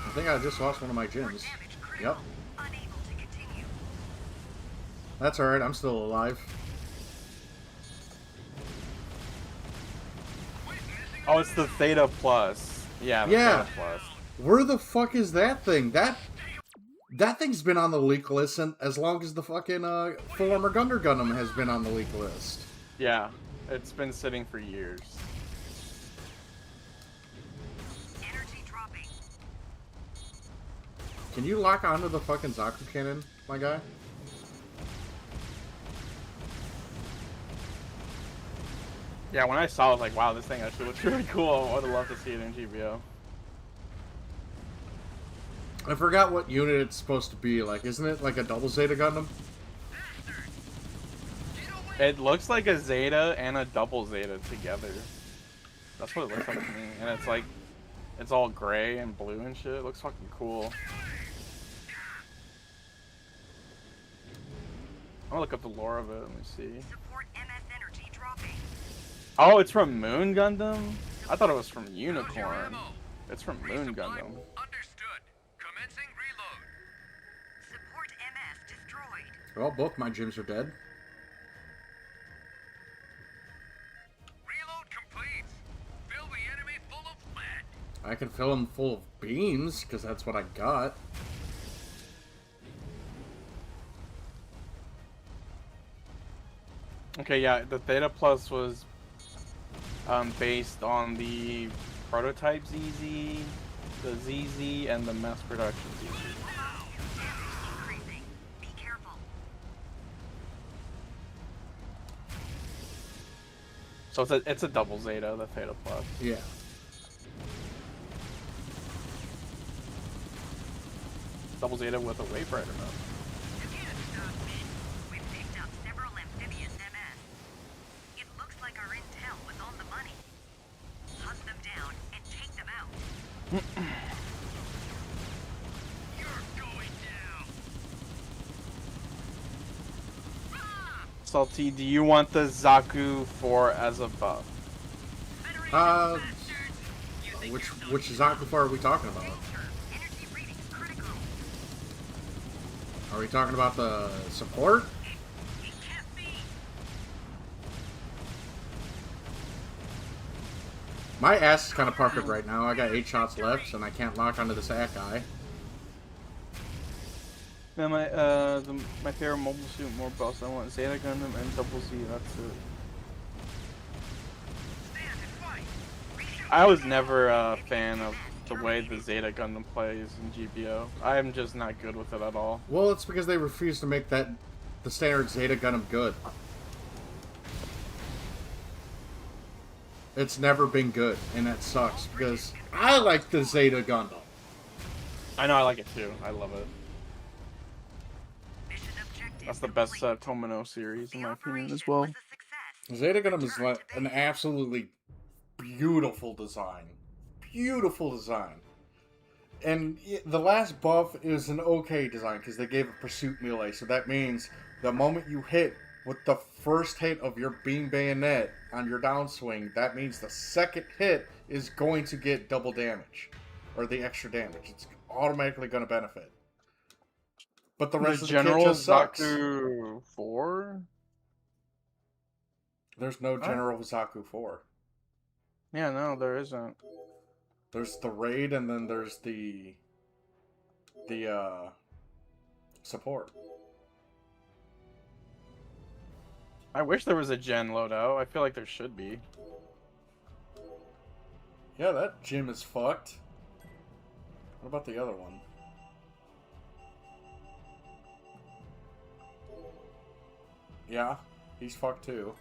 A: I think I just lost one of my
F: Support
A: gyms.
F: damage critical.
A: Yep.
F: Unable to continue.
A: That's alright, I'm still alive.
B: Oh, it's the Theta Plus. Yeah, the
A: Yeah.
B: Theta Plus.
A: Where the fuck is that thing? That thing's been on the leak list and as long as the fucking former Gundam has been on the leak list.
B: Yeah, it's been sitting for years.
F: Energy dropping.
A: Can you lock onto the fucking Zaku cannon, my guy?
B: Yeah, when I saw it, I was like, wow, this thing actually looks really cool. I would have loved to see it in GBO.
A: I forgot what unit it's supposed to be. Like, isn't it like a double Zeta Gundam?
B: It looks like a Zeta and a double Zeta together. That's what it looks like to me. And it's like, it's all gray and blue and shit. It looks fucking cool. I'm gonna look up the lore of it. Let me see.
F: Support MS energy dropping.
B: Oh, it's from Moon Gundam? I thought it was from Unicorn. It's from Moon Gundam.
G: Understood. Commencing reload.
F: Support MS destroyed.
A: Well, both my gyms are dead.
G: Reload complete. Fill the enemy full of lead.
A: I can fill them full of beams, because that's what I got.
B: Okay, yeah, the Theta Plus was based on the prototype ZZ, the ZZ, and the mass production ZZ.
F: Increasing. Be careful.
B: So it's a double Zeta, the Theta Plus.
A: Yeah.
B: Double Zeta with a Waybrider mode.
F: We've picked up several amphibious MS. It looks like our intel was on the money. Hunt them down and take them out.
G: You're going down.
B: Salty, do you want the Zaku 4 as a buff?
A: Which Zakufar are we talking about?
F: Energy readings critical.
A: Are we talking about the support?
F: It can't be.
A: My ass is kind of puckered right now. I got 8 shots left, and I can't lock onto the sack eye.
B: Man, my favorite mobile suit, more buffs. I want Zeta Gundam and Double Z. That's it.
G: Stand and fight.
B: I was never a fan of the way the Zeta Gundam plays in GBO. I am just not good with it at all.
A: Well, it's because they refuse to make the standard Zeta Gundam good. It's never been good, and that sucks, because I like the Zeta Gundam.
B: I know, I like it too. I love it.
F: Mission objective
B: That's the best
F: complete.
B: Tomino series, in
F: The
B: my opinion, as
F: operation
B: well.
F: was a success.
A: Zeta Gundam is like an absolutely beautiful design. Beautiful design. And the last buff is an okay design, because they gave a pursuit melee, so that means the moment you hit with the first hit of your beam bayonet on your downswing, that means the second hit is going to get double damage. Or the extra damage. It's automatically going to benefit. But the rest of the kit
B: General
A: just sucks.
B: Zaku 4?
A: There's no General Zaku 4.
B: Yeah, no, there isn't.
A: There's the raid, and then there's the support.
B: I wish there was a gen loadout. I feel like there should be.
A: Yeah, that gym is fucked. What about the other one? Yeah, he's fucked too.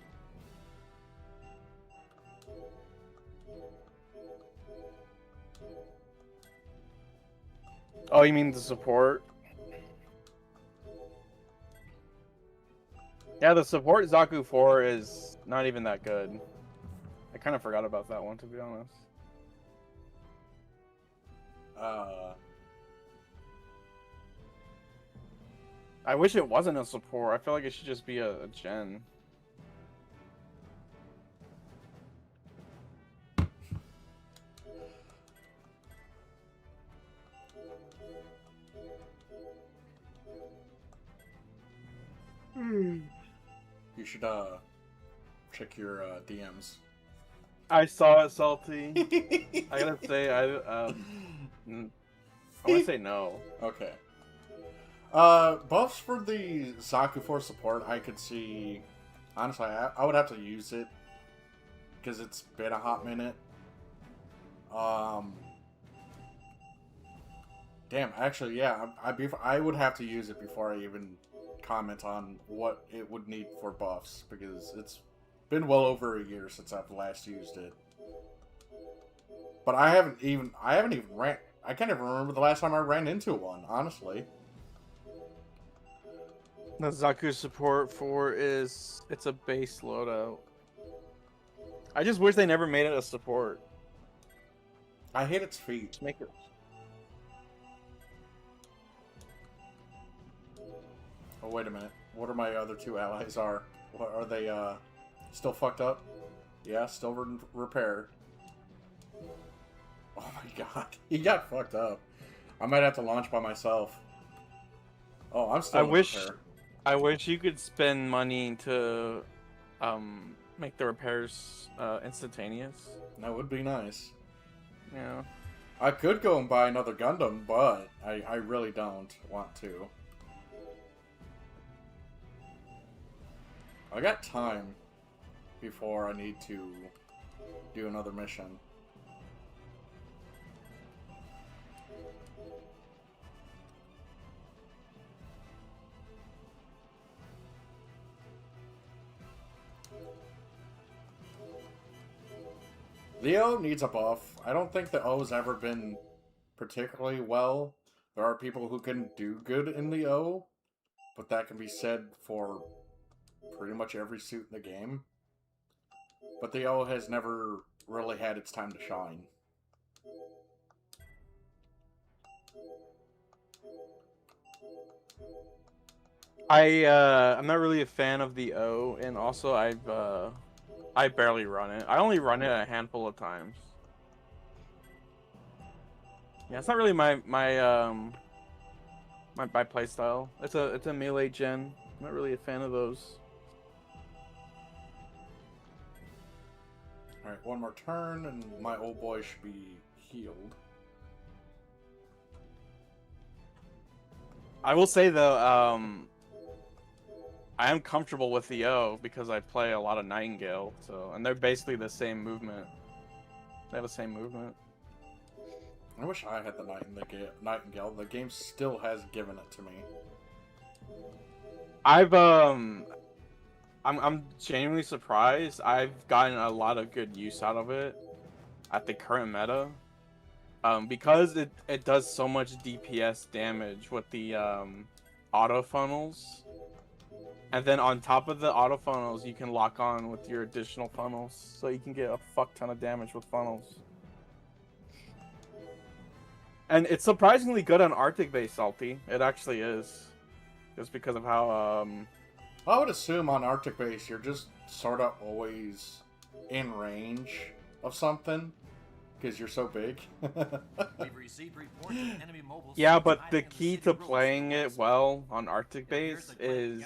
B: Oh, you mean the support? Yeah, the support Zaku 4 is not even that good. I kind of forgot about that one, to be honest. I wish it wasn't a support. I feel like it should just be a gen.
A: You should check your DMs.
B: I saw it, Salty. I gotta say, I want to say no.
A: Okay. Buffs for the Zaku 4 support, I could see. Honestly, I would have to use it because it's been a hot minute. Damn, actually, yeah, I would have to use it before I even comment on what it would need for buffs, because it's been well over a year since I've last used it. But I haven't even ran. I can't even remember the last time I ran into one, honestly.
B: The Zaku support for it's a base loadout. I just wish they never made it a support.
A: I hate its feet.
B: Just make it.
A: Oh, wait a minute. What are my other two allies are? What, are they, still fucked up? Yeah, still repaired. Oh my god. He got fucked up. I might have to launch by myself. Oh, I'm still
B: I wish you could spend money to, make the repairs, instantaneous.
A: That would be nice.
B: Yeah.
A: I could go and buy another Gundam, but I really don't want to. I got time before I need to do another mission. Leo needs a buff. I don't think the O's ever been particularly well. There are people who can do good in the O, but that can be said for pretty much every suit in the game. But the O has never really had its time to shine.
B: I'm not really a fan of the O, and also I barely run it. I only run it a handful of times. Yeah, it's not really my playstyle. It's a melee gen. I'm not really a fan of those.
A: Alright, one more turn, and my old boy should be healed.
B: I will say though, I am comfortable with the O because I play a lot of Nightingale, so and they're basically the same movement. They have the same movement.
A: I wish I had the Nightingale. The game still hasn't given it to me.
B: I'm genuinely surprised. I've gotten a lot of good use out of it at the current meta. Because it does so much DPS damage with the auto funnels. And then on top of the auto funnels, you can lock on with your additional funnels. So you can get a fuck ton of damage with funnels. And it's surprisingly good on Arctic base, Salty. It actually is. Just because of how,
A: I would assume on Arctic base, you're just sort of always in range of something. Because you're so big.
E: We've received reports of enemy mobiles.
B: Yeah, but the key to playing it well on Arctic base is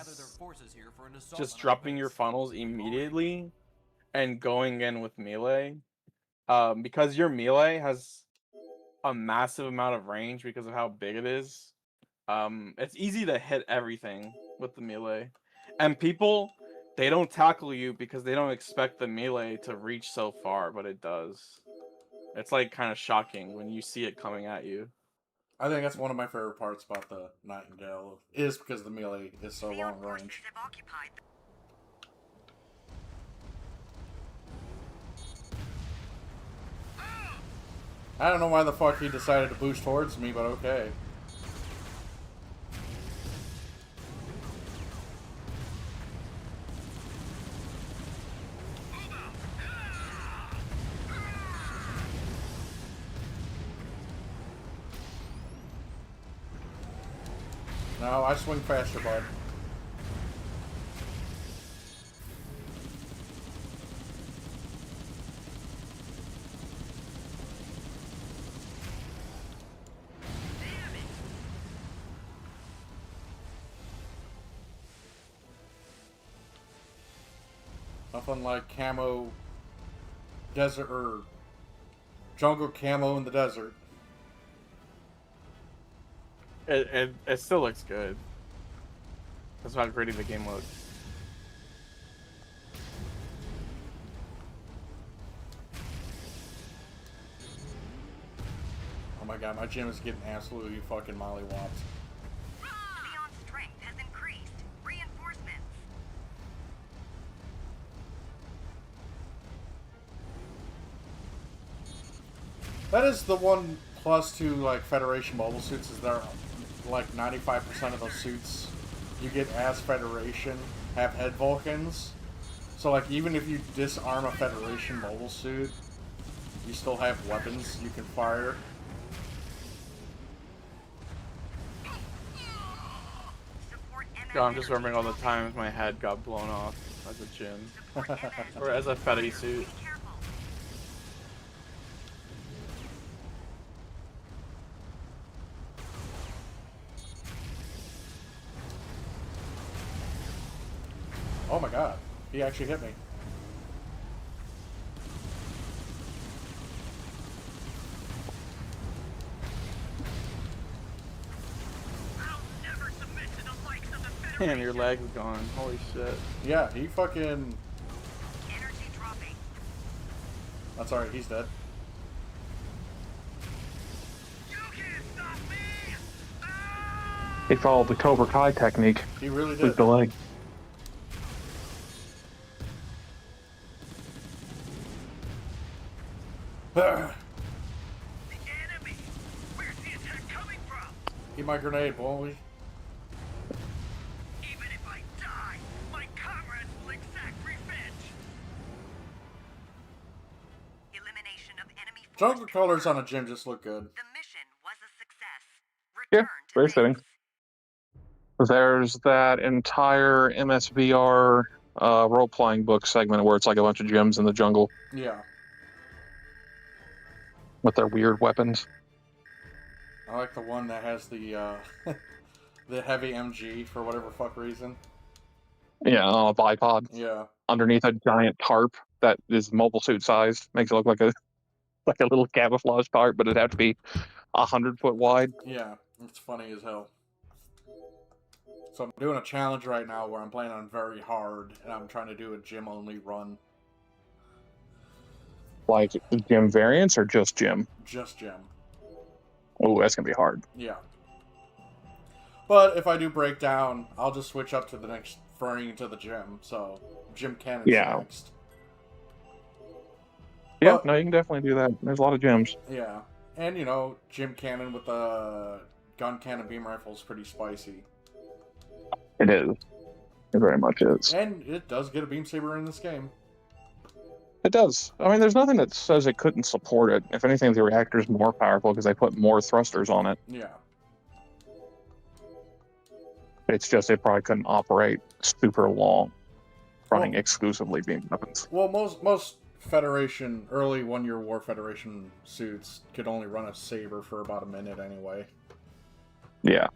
B: just dropping your funnels immediately and going in with melee. Because your melee has a massive amount of range because of how big it is. It's easy to hit everything with the melee. And people, they don't tackle you because they don't expect the melee to reach so far, but it does. It's like kind of shocking when you see it coming at you.
A: I think that's one of my favorite parts about the Nightingale, is because the melee is so long range. I don't know why the fuck he decided to boost towards me, but okay. No, I swing faster, bud. Nothing like camo desert or jungle camo in the desert.
B: It still looks good. That's how gritty the game looks.
A: Oh my god, my gym is getting absolutely fucking mollywopped.
F: Leon's strength has increased. Reinforcements.
A: That is the one plus to like Federation mobile suits is there like 95% of those suits you get as Federation have head Vulcans. So like even if you disarm a Federation mobile suit, you still have weapons you can fire.
B: God, I'm just remembering all the times my head got blown off as a gym. Or as a Fetty suit.
A: Oh my god, he actually hit me.
B: Damn, your leg's gone. Holy shit.
A: Yeah, he fucking...
F: Energy dropping.
A: That's alright, he's dead.
G: You can't stop me! Ah!
H: He followed the Cobra Kai technique
A: He really did.
H: with the leg.
G: The enemy! Where's the attack coming from?
A: Eat my grenade, boy.
G: Even if I die, my comrades will exact revenge!
F: Elimination of enemy
A: Jungle colors on a gym just look good.
F: The mission was a success.
H: Yeah,
F: Return to
H: very
F: base.
H: fitting. There's that entire MSVR role-playing book segment where it's like a bunch of gyms in the jungle
A: Yeah.
H: with their weird weapons.
A: I like the one that has the the heavy MG for whatever fuck reason.
H: Yeah, on a bipod
A: Yeah.
H: underneath a giant tarp that is mobile suit sized. Makes it look like a little camouflage tarp, but it'd have to be 100 foot wide.
A: Yeah. It's funny as hell. So I'm doing a challenge right now where I'm playing on very hard and I'm trying to do a gym only run.
H: Like gym variants or just gym?
A: Just gym.
H: Oh, that's gonna be hard.
A: Yeah. But if I do break down, I'll just switch up to the next referring to the gym. So gym cannon's next.
H: Yeah,
A: But-
H: no, you can definitely do that. There's a lot of gyms.
A: Yeah. And you know, gym cannon with the gun cannon beam rifle is pretty spicy.
H: It is. It very much is.
A: And it does get a beam saber in this game.
H: It does. I mean, there's nothing that says it couldn't support it. If anything, the reactor's more powerful because they put more thrusters on it.
A: Yeah.
H: It's just it probably couldn't operate super long, running
A: Well-
H: exclusively beam weapons.
A: Well, most Federation, early one-year war Federation suits could only run a saber for about a minute anyway.
H: Yeah,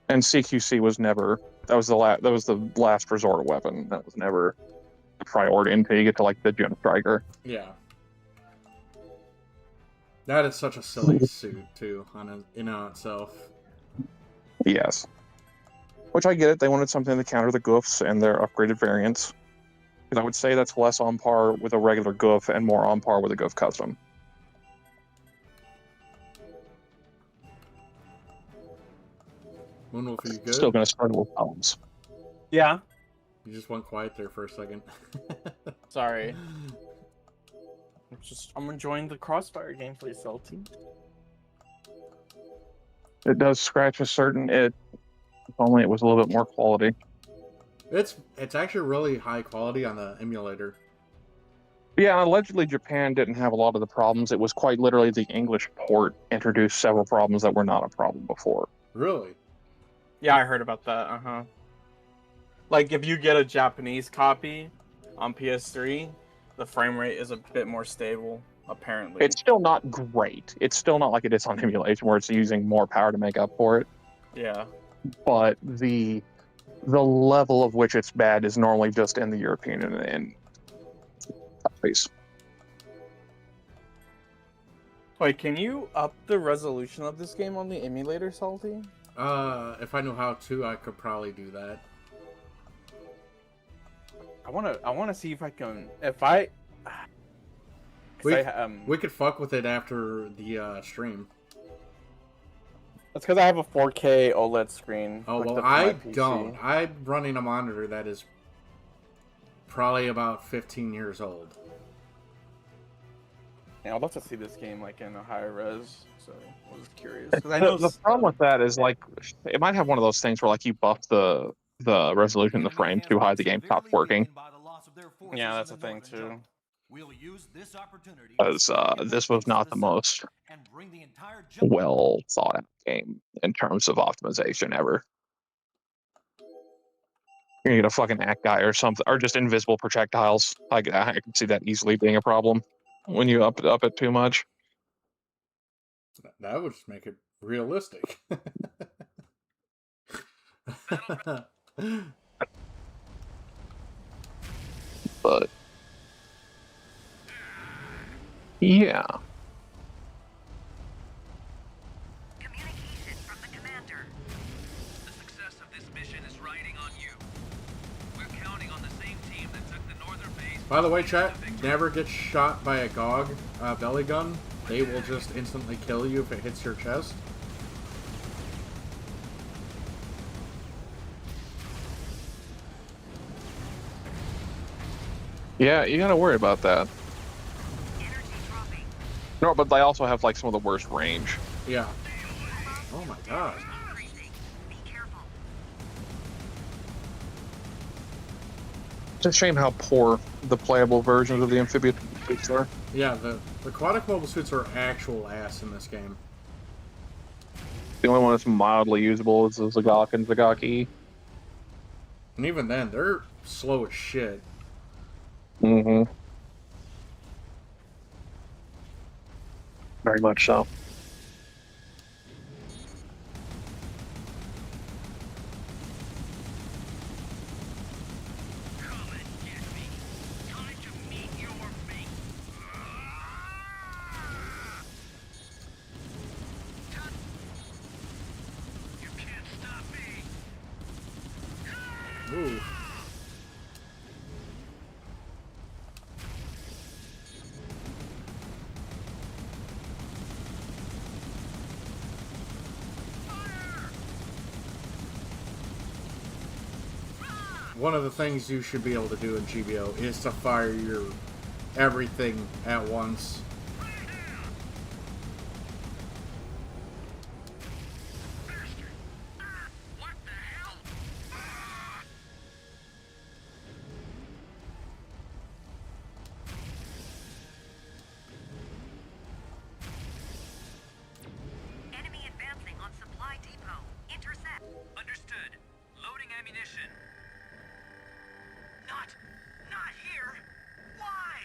H: and CQC was never. That was the last resort weapon. That was never a priority until you get to like the Gem Striker.
A: Yeah. That is such a silly suit too, in and of itself.
H: Yes, which I get it. They wanted something to counter the goofs and their upgraded variants. Because I would say that's less on par with a regular goof and more on par with a goof custom.
A: Moonwolf, are you good?
H: Still going to struggle with problems.
B: Yeah.
A: You just went quiet there for a second.
B: Sorry. I'm enjoying the Crossfire gameplay, Salty.
H: It does scratch a certain itch. If only it was a little bit more quality.
A: It's actually really high quality on the emulator.
H: Yeah, and allegedly Japan didn't have a lot of the problems. It was quite literally the English port introduced several problems that were not a problem before.
A: Really?
B: Yeah, I heard about that. Uh-huh. Like, if you get a Japanese copy on PS3, the frame rate is a bit more stable, apparently.
H: It's still not great. It's still not like it is on emulation where it's using more power to make up for it.
B: Yeah.
H: But the level of which it's bad is normally just in the European and countries.
B: Wait, can you up the resolution of this game on the emulator, Salty?
A: If I knew how to, I could probably do that.
B: I wanna see if I can.
A: We could fuck with it after the stream.
B: That's because I have a 4K OLED screen.
A: Oh,
B: hooked
A: well,
B: up to my
A: I
B: PC.
A: don't. I'm running a monitor that is probably about 15 years old.
B: Yeah, I'd love to see this game like in a higher res. So I was curious. 'Cause I know
H: The problem with that is like it might have one of those things where like you buff the resolution in the frame too high, the game stops working.
B: Yeah, that's a thing too.
E: We'll use this opportunity
H: Because this was not the most
E: and bring the entire
H: well thought out game in terms of optimization ever. You're gonna get a fucking act guy or something, or just invisible projectiles. I can see that easily being a problem when you up it too much.
A: That would just make it realistic.
H: But yeah,
F: Communication from the commander.
G: The success of this mission is riding on you. We're counting on the same team that took the northern base.
A: By the way, chat, never get shot by a GOG belly gun. They will just instantly kill you if it hits your chest.
H: yeah, you gotta worry about that.
F: Energy dropping.
H: No, but they also have like some of the worst range.
A: Yeah. Oh my god.
F: Increasing. Be careful.
H: It's a shame how poor the playable versions of the amphibious suits are.
A: Yeah, the aquatic mobile suits are actual ass in this game.
H: The only one that's mildly usable is the Zagok and Zagaki.
A: And even then, they're slow as shit.
H: Mm-hmm. Very much so.
G: Come and get me. Time to meet your fate. You can't stop me.
A: Ooh. One of the things you should be able to do in GBO is to fire your everything at once.
G: What the hell?
F: Enemy advancing on supply depot. Intercept.
G: Understood. Loading ammunition. Not here. Why?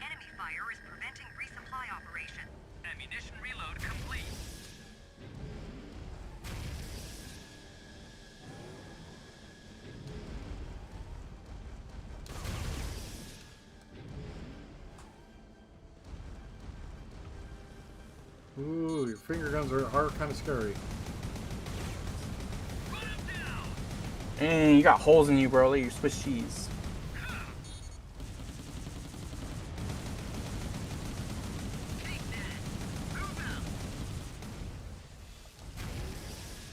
F: Enemy fire is preventing resupply operation.
G: Ammunition reload complete.
A: Ooh, your finger guns are kind of scary.
G: Put him down.
B: You got holes in you, bro. Like you Swiss cheese.
G: Take that. Move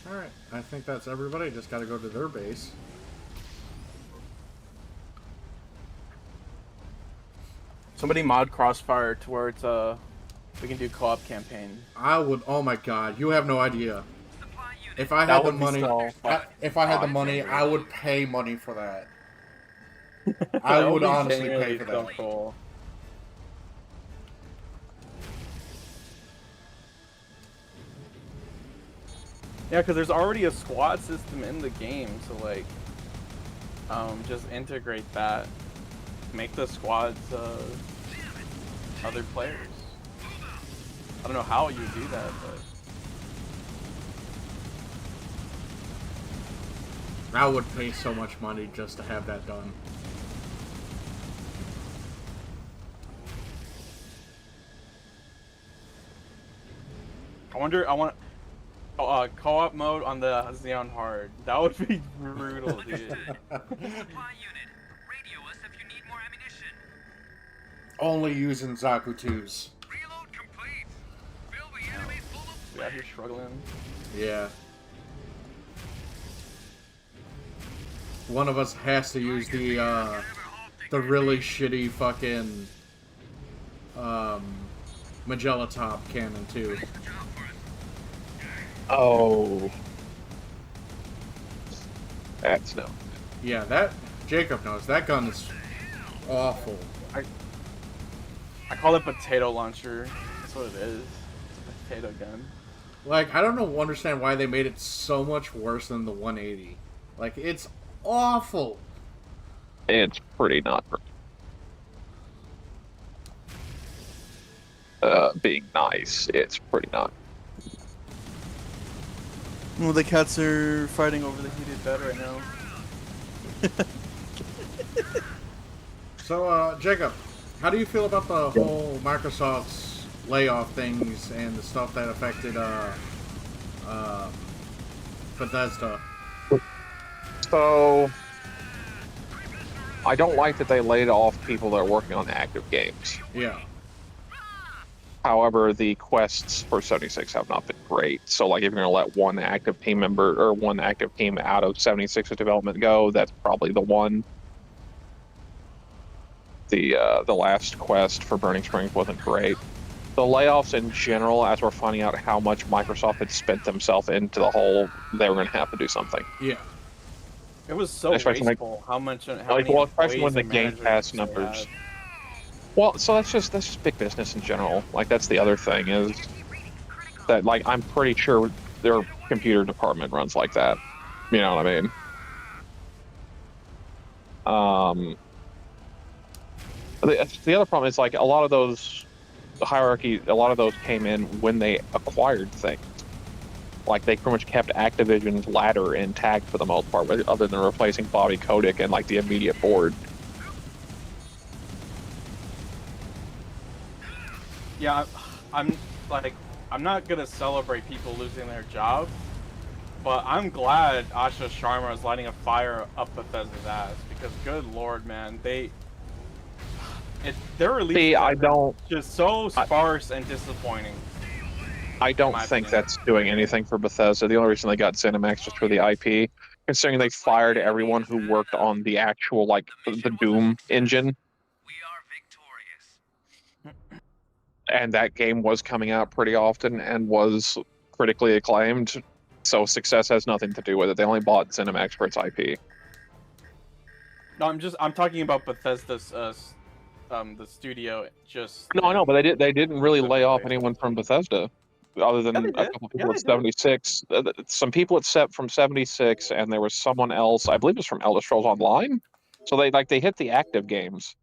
G: out.
A: Alright, I think that's everybody. Just gotta go to their base.
B: Somebody mod Crossfire to where it's we can do co-op campaign.
A: I would. Oh my god, you have no idea.
G: Supply unit.
A: If I
B: That
A: had the
B: would be
A: money,
B: so fun.
A: if I had the
B: Oh,
A: money, I would pay money for that. I
B: That
A: would
B: be
A: honestly
B: genuinely
A: pay for
B: so
A: that.
B: cool. Yeah, because there's already a squad system in the game, so like, just integrate that. Make the squads other players. I don't know how you do that, but
A: I would pay so much money just to have that done.
B: I want co-op mode on the Xeon Hard. That would be brutal, dude.
G: Supply unit. Radio us if you need more ammunition.
A: Only using Zaku 2s.
G: Reload complete. Fill the enemy full of
B: Yeah, you're struggling.
A: Yeah. One of us has to use the really shitty fucking Magella Top cannon too.
H: Oh, that's no.
A: Yeah, that Jacob knows that gun is awful.
B: I call it potato launcher. That's what it is. It's a potato gun.
A: Like, I don't know, understand why they made it so much worse than the 180. Like, it's awful.
H: It's pretty not. Being nice, it's pretty not.
I: Well, the cats are fighting over the heated bed right now.
A: So, Jacob, how do you feel about the whole Microsoft's layoff things and the stuff that affected Bethesda?
H: So, I don't like that they laid off people that are working on active games.
A: Yeah.
H: However, the quests for 76 have not been great. So, like, if you're going to let one active team member or one active team out of 76's development go, that's probably the one. The last quest for Burning Springs wasn't great. The layoffs in general, as we're finding out how much Microsoft had spent themselves into the whole, they were going to have to do something.
A: Yeah.
B: It was so
H: Especially
B: wasteful. How many
H: especially when the
B: employees
H: Game
B: and
H: Pass
B: managers they
H: numbers.
B: had.
H: Well, so that's just big business in general. Like, that's the other thing is that, like, I'm pretty sure their computer department runs like that. You know what I mean? The other problem is, like, a lot of those hierarchy, a lot of those came in when they acquired things. Like, they pretty much kept Activision's ladder intact for the most part, other than replacing Bobby Kotick and, like, the immediate board.
B: Yeah, I'm not gonna celebrate people losing their job, but I'm glad Asha Sharma is lighting a fire up Bethesda's ass because, good lord, man, their release just so sparse and disappointing.
H: I don't think that's doing anything for Bethesda. The only reason they got ZeniMax was for the IP, considering they fired everyone who worked on the actual, like, the Doom engine.
G: We are victorious.
H: And that game was coming out pretty often and was critically acclaimed. So success has nothing to do with it. They only bought ZeniMax for its IP.
B: No, I'm talking about Bethesda's the studio. Just
H: No, I know, but they didn't really lay off anyone from Bethesda, other than
B: Yeah, they
H: a
B: did.
H: couple
B: Yeah,
H: people
B: they
H: at 76. Some people at from 76, and there was someone else. I believe it was from Elder Scrolls Online. So they hit the active games.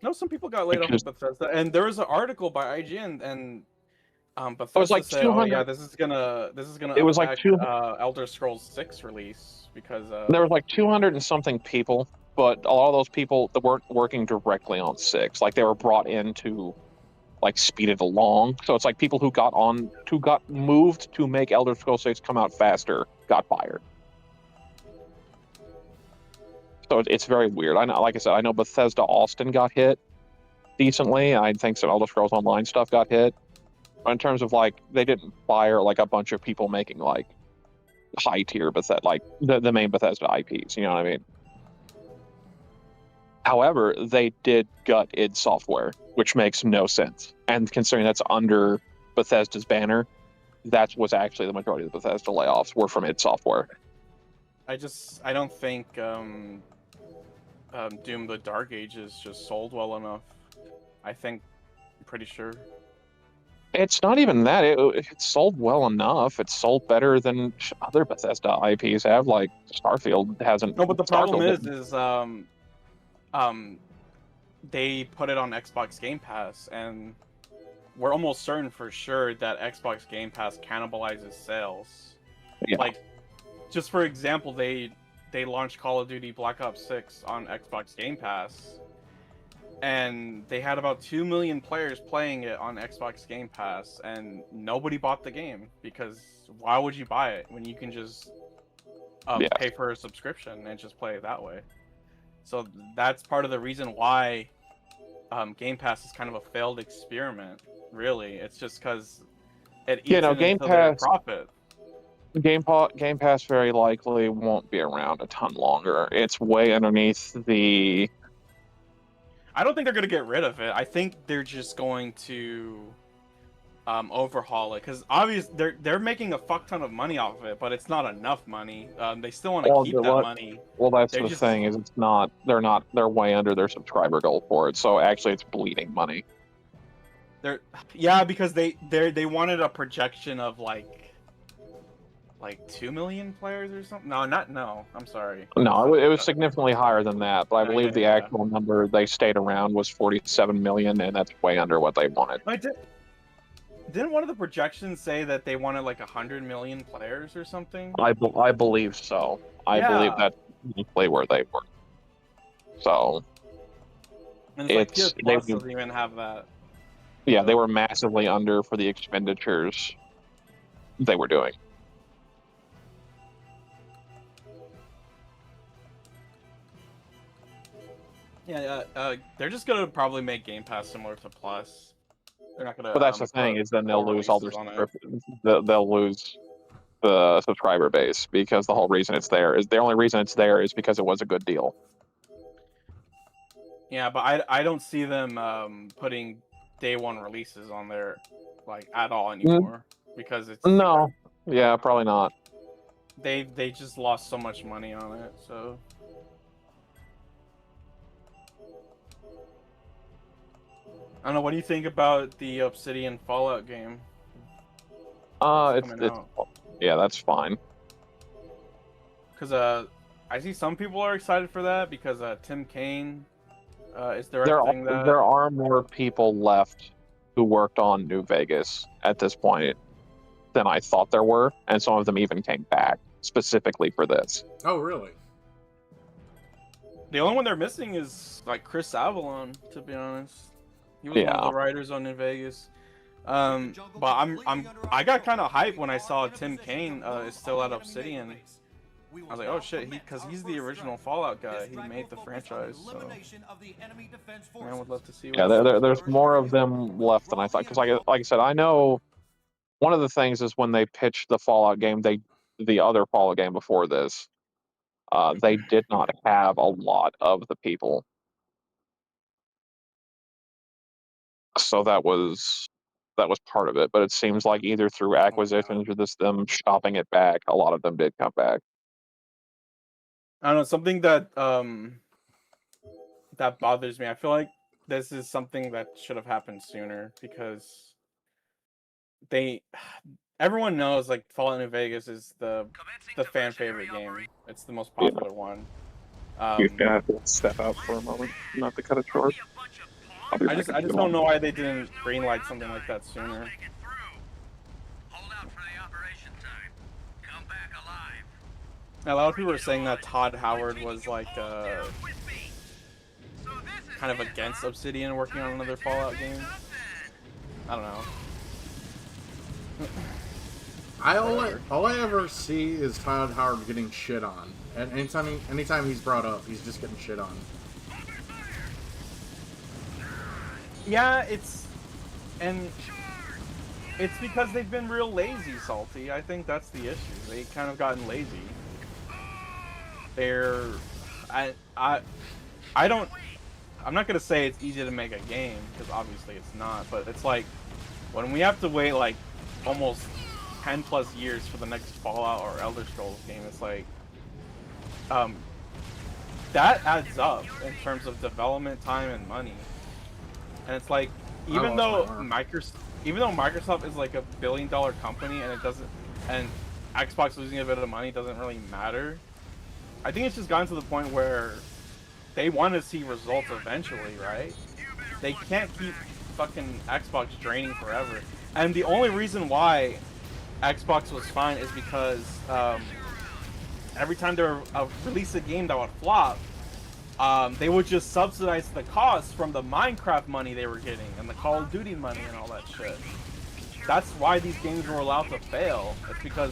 B: No, some people got laid off at Bethesda, and there was an article by IGN and Bethesda
H: was like
B: said,
H: 200
B: "Oh yeah, this is gonna
H: It was like
B: affect Elder Scrolls 6 release because
H: there was like 200 and something people, but a lot of those people that weren't working directly on 6. Like, they were brought in to, like, speed it along. So it's like people who got moved to make Elder Scrolls 6 come out faster got fired. So it's very weird. I know, like I said, I know Bethesda Austin got hit decently. I think some Elder Scrolls Online stuff got hit. But in terms of, like, they didn't fire, like, a bunch of people making, like, high tier Bethesda, like the main Bethesda IPs. You know what I mean? However, they did gut id Software, which makes no sense. And considering that's under Bethesda's banner, that was actually the majority of the Bethesda layoffs were from id Software.
B: I don't think Doom: The Dark Ages just sold well enough. I'm pretty sure.
H: It's not even that. It sold well enough. It sold better than other Bethesda IPs have. Like, Starfield hasn't.
B: No, but the problem
H: Starfield
B: is they put it on Xbox Game Pass, and we're almost certain for sure that Xbox Game Pass cannibalizes sales.
H: Yeah.
B: Like, just for example, they launched Call of Duty Black Ops 6 on Xbox Game Pass, and they had about 2 million players playing it on Xbox Game Pass, and nobody bought the game because why would you buy it when you can just pay for a subscription and just play it that way? So that's part of the reason why Game Pass is kind of a failed experiment. Really, it's just because it eats
H: Game
B: into their
H: Pass
B: profit.
H: Game Pass very likely won't be around a ton longer. It's way underneath the
B: I don't think they're gonna get rid of it. I think they're just going to overhaul it, because obviously they're making a fuck ton of money off of it, but it's not enough money. They still want to keep that money.
H: Well, that's
B: They're
H: the
B: just-
H: thing is they're way under their subscriber goal for it. So actually, it's bleeding money.
B: Yeah, because they wanted a projection of like 2 million players or something. No, I'm sorry.
H: No, it was significantly higher than that, but I believe the
B: yeah.
H: actual number they stayed around was 47 million, and that's way under what they wanted.
B: Didn't one of the projections say that they wanted like 100 million players or something?
H: I believe so. I believe that's exactly where they were. So
B: And it's like PS Plus doesn't even have that.
H: Yeah, they were massively under for the expenditures they were doing.
B: Yeah, they're just gonna probably make Game Pass similar to Plus. They're not gonna.
H: But that's the thing is then they'll lose all their
B: releases
H: they'll lose the subscriber base because the whole reason it's there is the only reason it's there is because it was a good deal.
B: Yeah, but I don't see them putting day one releases on there like at all anymore because it's
H: no, yeah, probably not.
B: They just lost so much money on it, so. I don't know. What do you think about the Obsidian Fallout game?
H: Yeah, that's fine.
B: Because I see some people are excited for that because Tim Kaine is
H: directing that. There are more people left who worked on New Vegas at this point than I thought there were, and some of them even came back specifically for this.
A: Oh, really?
B: The only one they're missing is like Chris Avalon, to be honest. He was one of the writers on New Vegas. But I got kind of hyped when I saw Tim Kaine is still at Obsidian. I was like, oh shit, because he's the original Fallout guy. He made the franchise, so I would love to see.
H: Yeah, there's more of them left than I thought. Because like I said, I know one of the things is when they pitched the Fallout game, the other Fallout game before this, they did not have a lot of the people. So that was part of it, but it seems like either through acquisitions or just them shopping it back, a lot of them did come back.
B: I don't know, something that that bothers me. I feel like this is something that should have happened sooner because everyone knows like Fallout New Vegas is the fan favorite game. It's the most popular one.
H: You're gonna have to step out for a moment, not to cut it short.
B: I just don't know why they didn't greenlight something like that sooner. A lot of people are saying that Todd Howard was like kind of against Obsidian working on another Fallout game. I don't know.
A: All I ever see is Todd Howard getting shit on, and anytime he's brought up, he's just getting shit on.
B: Yeah, it's because they've been real lazy, Salty. I think that's the issue. They kind of gotten lazy. I'm not gonna say it's easy to make a game because obviously it's not, but it's like when we have to wait like almost 10 plus years for the next Fallout or Elder Scrolls game, it's like that adds up in terms of development time and money. And it's like, even though Microsoft is like $1 billion company and Xbox losing a bit of money doesn't really matter, I think it's just gotten to the point where they want to see results eventually, right? They can't keep fucking Xbox draining forever. And the only reason why Xbox was fine is because every time they release a game that would flop, they would just subsidize the cost from the Minecraft money they were getting and the Call of Duty money and all that shit. That's why these games were allowed to fail. It's because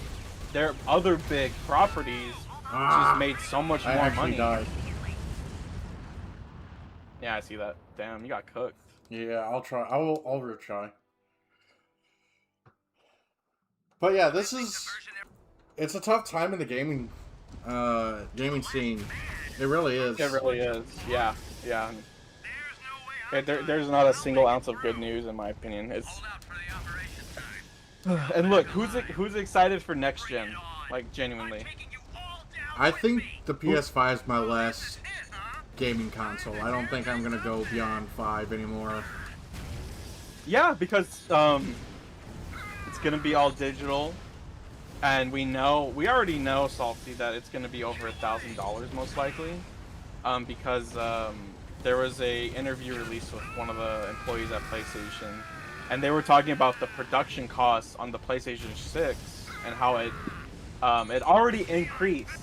B: their other big properties just made so much more money.
A: Died.
B: Yeah, I see that. Damn, you got cooked.
A: Yeah, I'll try. I'll retry. But yeah, it's a tough time in the gaming scene. It really is.
B: It really is. Yeah, yeah. There's not a single ounce of good news in my opinion. It's
G: Hold out for the operation time.
B: and look, who's excited for next gen? Like genuinely.
G: Taking you all down
A: I
G: one
A: think
G: speed.
A: the PS5 is my last gaming console. I don't think I'm gonna go beyond 5 anymore.
B: Yeah, because it's gonna be all digital, and we already know, Salty, that it's gonna be over $1,000 most likely, because there was a interview released with one of the employees at PlayStation, and they were talking about the production costs on the PlayStation 6 and how it already increased.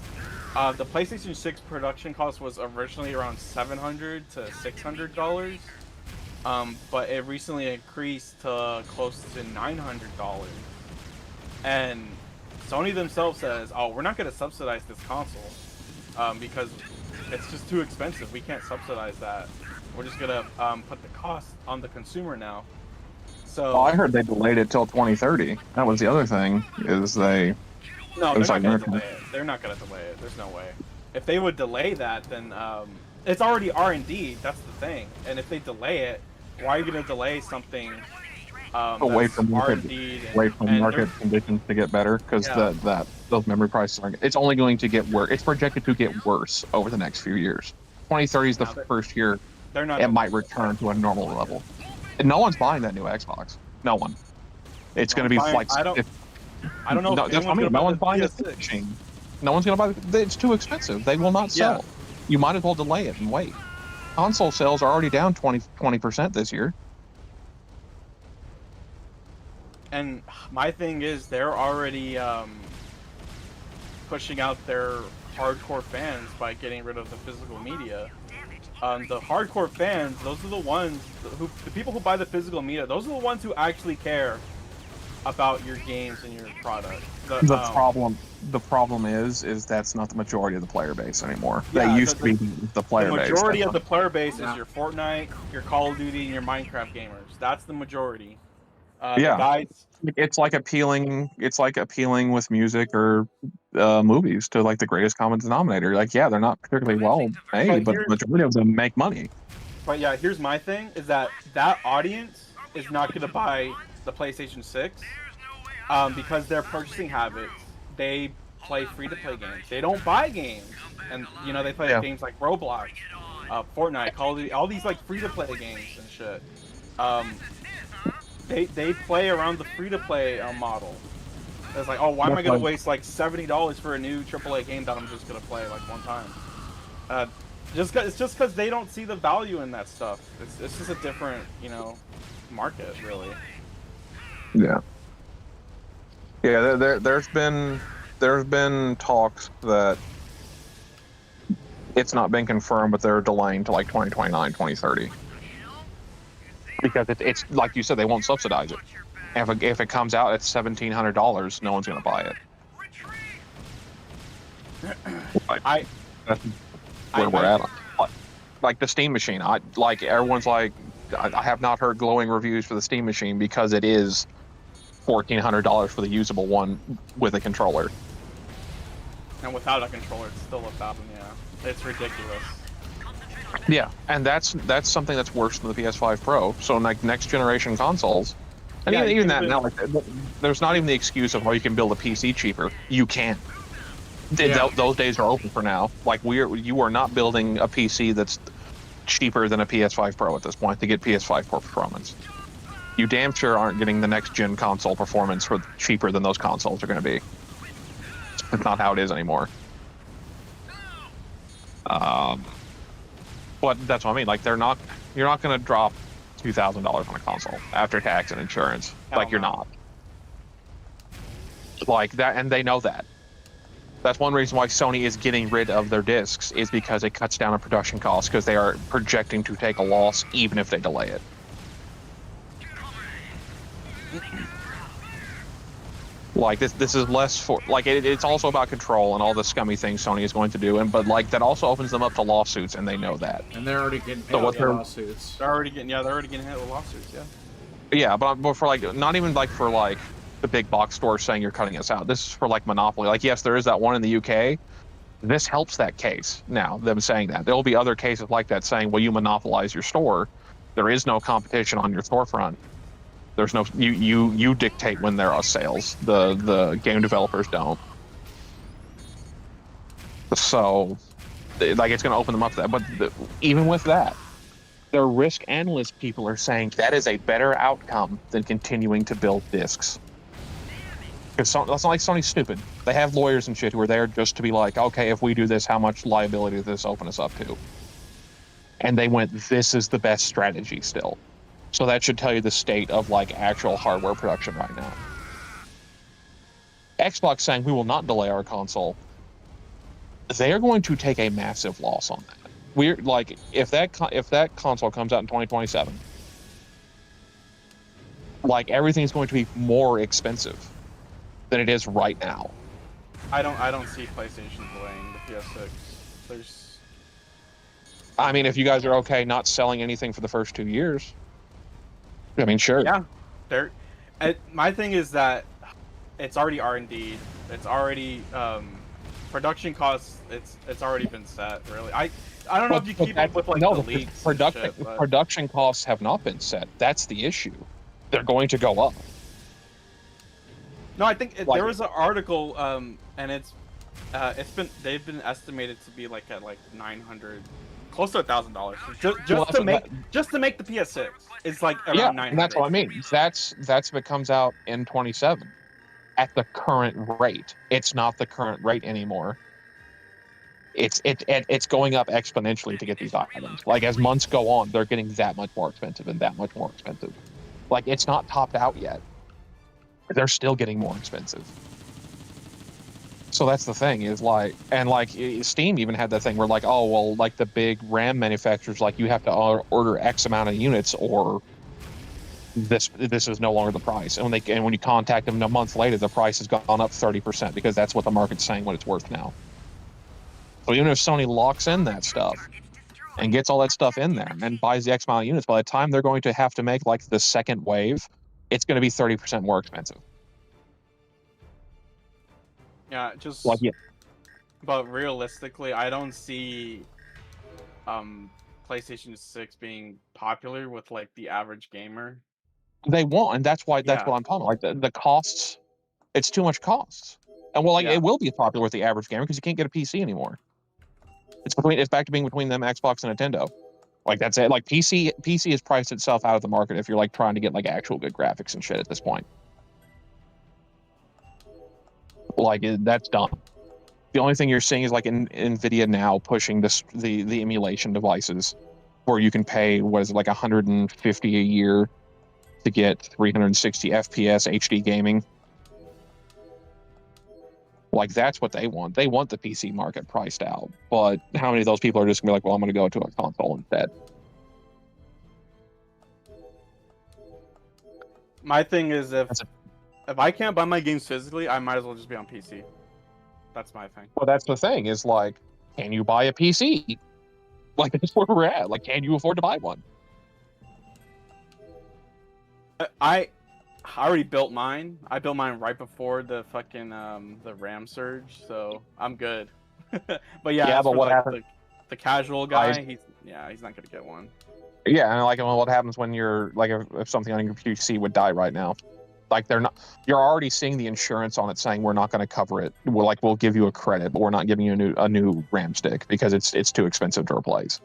B: The PlayStation 6 production cost was originally around $700 to $600. But it recently increased to close to $900. And Sony themselves says, oh, we're not going to subsidize this console because it's just too expensive. We can't subsidize that. We're just going to put the cost on the consumer now. So
H: Well, I heard they delayed it till 2030. That was the other thing, is they...
B: no,
H: it was
B: they're not
H: like
B: going to delay it. They're not going to delay it. There's no way. If they would delay that, then it's already R&D. That's the thing. And if they delay it, why are you going to delay something
H: away
B: that's
H: from market,
B: R&D
H: away from
B: and
H: market conditions to get better, because
B: Yeah.
H: those memory prices are... It's only going to get worse. It's projected to get worse over the next few years. 2030 is the
B: Now they're-
H: first year
B: they're not.
H: it might return to a normal level. And no one's buying that new Xbox. No one. It's going to be
B: buying-
H: like...
B: I don't know.
H: No,
B: if
H: that's what I mean.
B: anyone's
H: No
B: gonna
H: one's
B: buy
H: buying
B: the
H: a Steam
B: PS6.
H: machine. No one's going to buy... It's too expensive. They will not sell. You might as well delay it and wait. Console sales are already down 20% this year.
B: And my thing is, they're already pushing out their hardcore fans by getting rid of the physical media. The hardcore fans, those are the ones the people who buy the physical media. Those are the ones who actually care about your games and your product.
H: The problem is that's not the majority of the player base anymore.
B: Yeah,
H: That used to be the player
B: the
H: base.
B: majority of the player base
A: Yeah.
B: is your Fortnite, your Call of Duty, and your Minecraft gamers. That's the majority.
H: Yeah.
B: The guys.
H: It's like appealing. It's like appealing with music or movies to like the greatest common denominator. Like, yeah, they're not particularly well made, but the majority of them make money.
B: But yeah, here's my thing: is that audience is not going to buy the PlayStation 6 because their purchasing habits. They play free-to-play games. They don't buy games, and they play games like Roblox, Fortnite, Call of Duty, all these like free-to-play games and shit. They play around the free-to-play model. It's like, oh, why am I gonna waste like $70 for a new AAA game that I'm just gonna play like one time? It's just because they don't see the value in that stuff. It's just a different market, really.
H: Yeah. Yeah, there's been talks that it's not been confirmed, but they're delaying to like 2029, 2030. Because it's like you said, they won't subsidize it. And if it comes out at $1,700, no one's going to buy it. That's where we're at. Like the Steam machine, everyone's like, I have not heard glowing reviews for the Steam machine because it is $1,400 for the usable one with a controller.
B: And without a controller, it's still $1,000. Yeah, it's ridiculous.
H: Yeah, and that's something that's worse than the PS5 Pro. So like next generation consoles, and even that now, like, there's not even the excuse of you can build a PC cheaper. You can. Those days are over for now. Like you are not building a PC that's cheaper than a PS5 Pro at this point to get PS5 Pro performance. You damn sure aren't getting the next gen console performance for cheaper than those consoles are going to be. It's not how it is anymore. But that's what I mean. Like you're not going to drop $2,000 on a console after tax and insurance. You're not. Like that, and they know that. That's one reason why Sony is getting rid of their discs, is because it cuts down on production costs, because they are projecting to take a loss even if they delay it. Like this is less for it's also about control and all the scummy things Sony is going to do, but that also opens them up to lawsuits, and they know that.
A: And they're already getting hit with lawsuits.
B: They're already getting hit with lawsuits. Yeah.
H: Yeah, but for not even for the big box stores saying you're cutting us out. This is for monopoly. Yes, there is that one in the UK. This helps that case now. Them saying that there will be other cases like that saying, well, you monopolize your store. There is no competition on your storefront. There's no you dictate when there are sales. The game developers don't. So, like, it's going to open them up to that. But even with that, their risk analyst people are saying that is a better outcome than continuing to build discs. Because that's not like Sony's stupid. They have lawyers and shit who are there just to be like, okay, if we do this, how much liability does this open us up to? And they went, this is the best strategy still. So that should tell you the state of like actual hardware production right now. Xbox saying we will not delay our console. They are going to take a massive loss on that. We're like, if that console comes out in 2027, like everything's going to be more expensive than it is right now.
B: I don't see PlayStation delaying the PS6. There's.
H: I mean, if you guys are okay not selling anything for the first 2 years, I mean, sure.
B: Yeah, my thing is that it's already R&D. It's already production costs. It's already been set. Really, I don't know if you keep up with like the leaks.
H: Production costs have not been set. That's the issue. They're going to go up.
B: No, I think there was an article, and they've been estimated to be like at like $900, close to $1,000 just to make the PS6. It's like around $900.
H: And that's what I mean. That's if it comes out in 27 at the current rate. It's not the current rate anymore. It's going up exponentially to get these items. Like as months go on, they're getting that much more expensive and that much more expensive. Like it's not topped out yet. They're still getting more expensive. So that's the thing is like, and like Steam even had that thing where like, oh, well, like the big RAM manufacturers, like you have to order X amount of units or this is no longer the price. And when you contact them a month later, the price has gone up 30% because that's what the market's saying what it's worth now. So even if Sony locks in that stuff and gets all that stuff in there and buys the X amount of units, by the time they're going to have to make like the second wave, it's going to be 30% more expensive.
B: Yeah, just
H: like
B: but realistically, I don't see PlayStation 6 being popular with like the average gamer.
H: They won't, and that's what I'm talking about. Like the costs, it's too much costs. And well, like it will be popular with the average gamer because you can't get a PC anymore. It's back to being between them, Xbox and Nintendo. Like that's it. Like PC has priced itself out of the market if you're like trying to get like actual good graphics and shit at this point. Like that's done. The only thing you're seeing is like Nvidia now pushing the emulation devices, where you can pay what is it, like $150 a year to get 360 FPS HD gaming. Like that's what they want. They want the PC market priced out. But how many of those people are just gonna be like, well, I'm gonna go to a console instead?
B: My thing is if I can't buy my games physically, I might as well just be on PC. That's my thing.
H: Well, that's the thing is like, can you buy a PC? Like that's where we're at. Like, can you afford to buy one?
B: I already built mine. I built mine right before the fucking the RAM surge, so I'm good. But yeah,
H: but what happened?
B: The casual guy, he's not gonna get one.
H: Yeah, and like what happens when you're like if something on your PC would die right now? Like you're already seeing the insurance on it saying we're not going to cover it. We'll give you a credit, but we're not giving you a new RAM stick because it's too expensive to replace.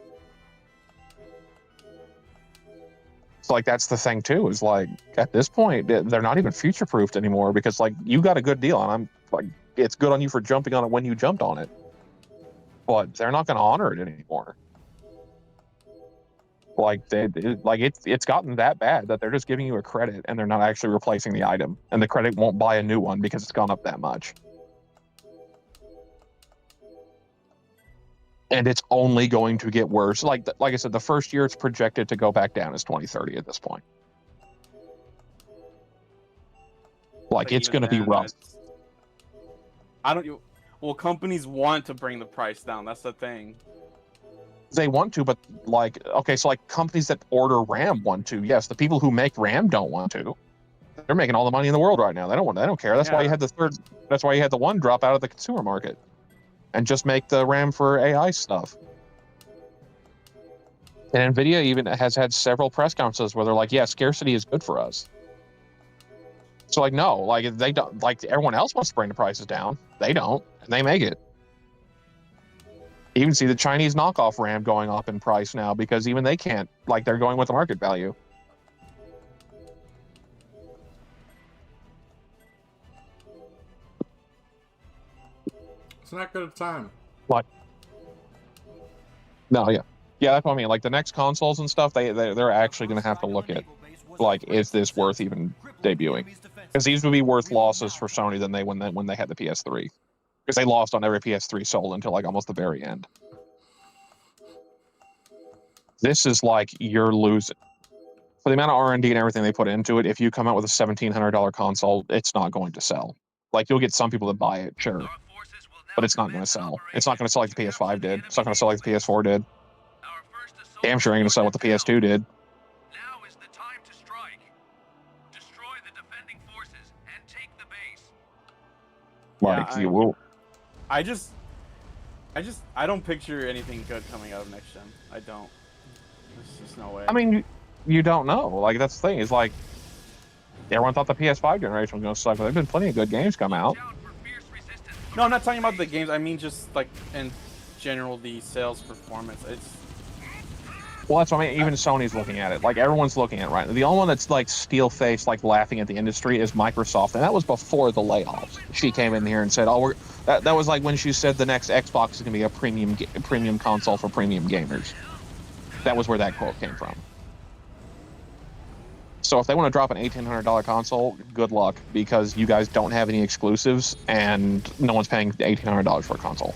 H: So like that's the thing too, is like at this point they're not even future proofed anymore because like you got a good deal and I'm like it's good on you for jumping on it when you jumped on it. But they're not going to honor it anymore. Like it's gotten that bad that they're just giving you a credit and they're not actually replacing the item, and the credit won't buy a new one because it's gone up that much. And it's only going to get worse. Like I said, the first year it's projected to go back down is 2030 at this point. Like it's going to be rough.
B: Well, companies want to bring the price down. That's the thing.
H: They want to, but like, okay, so like companies that order RAM want to. Yes, the people who make RAM don't want to. They're making all the money in the world right now. They don't care. That's why you had that's why you had the one drop out of the consumer market and just make the RAM for AI stuff. And Nvidia even has had several press conferences where they're like, "Yeah, scarcity is good for us." So like, no, like they don't, like everyone else wants to bring the prices down. They don't, and they make it. You even see the Chinese knockoff RAM going up in price now because even they can't, like they're going with the market value.
A: It's not good at time.
H: What? No, yeah, that's what I mean. Like the next consoles and stuff, they're actually going to have to look at, like, is this worth even debuting? Because these would be worth losses for Sony than when they had the PS3, because they lost on every PS3 sold until like almost the very end. This is like you're losing for the amount of R&D and everything they put into it. If you come out with a $1,700 console, it's not going to sell. Like you'll get some people that buy it, sure, but it's not going to sell. It's not going to sell like the PS5 did. It's not going to sell like the PS4 did. Damn sure ain't going to sell what the PS2 did.
G: Now is the time to strike. Destroy the defending forces and take the base.
H: Like
B: Yeah,
H: you will.
B: I don't picture anything good coming out of next gen. I don't. There's just no way.
H: I mean, you don't know. Like that's the thing. Is like everyone thought the PS5 generation was going to suck, but there've been plenty of good games come out.
B: No, I'm not talking about the games. I mean just like in general the sales performance. It's
H: Well, that's what I mean. Even Sony's looking at it. Like everyone's looking at it right now. The only one that's like steel-faced, like laughing at the industry, is Microsoft, and that was before the layoffs. She came in here and said, "Oh, that was like when she said the next Xbox is going to be a premium console for premium gamers." That was where that quote came from. So if they want to drop an $1,800 console, good luck, because you guys don't have any exclusives, and no one's paying $1,800 for a console.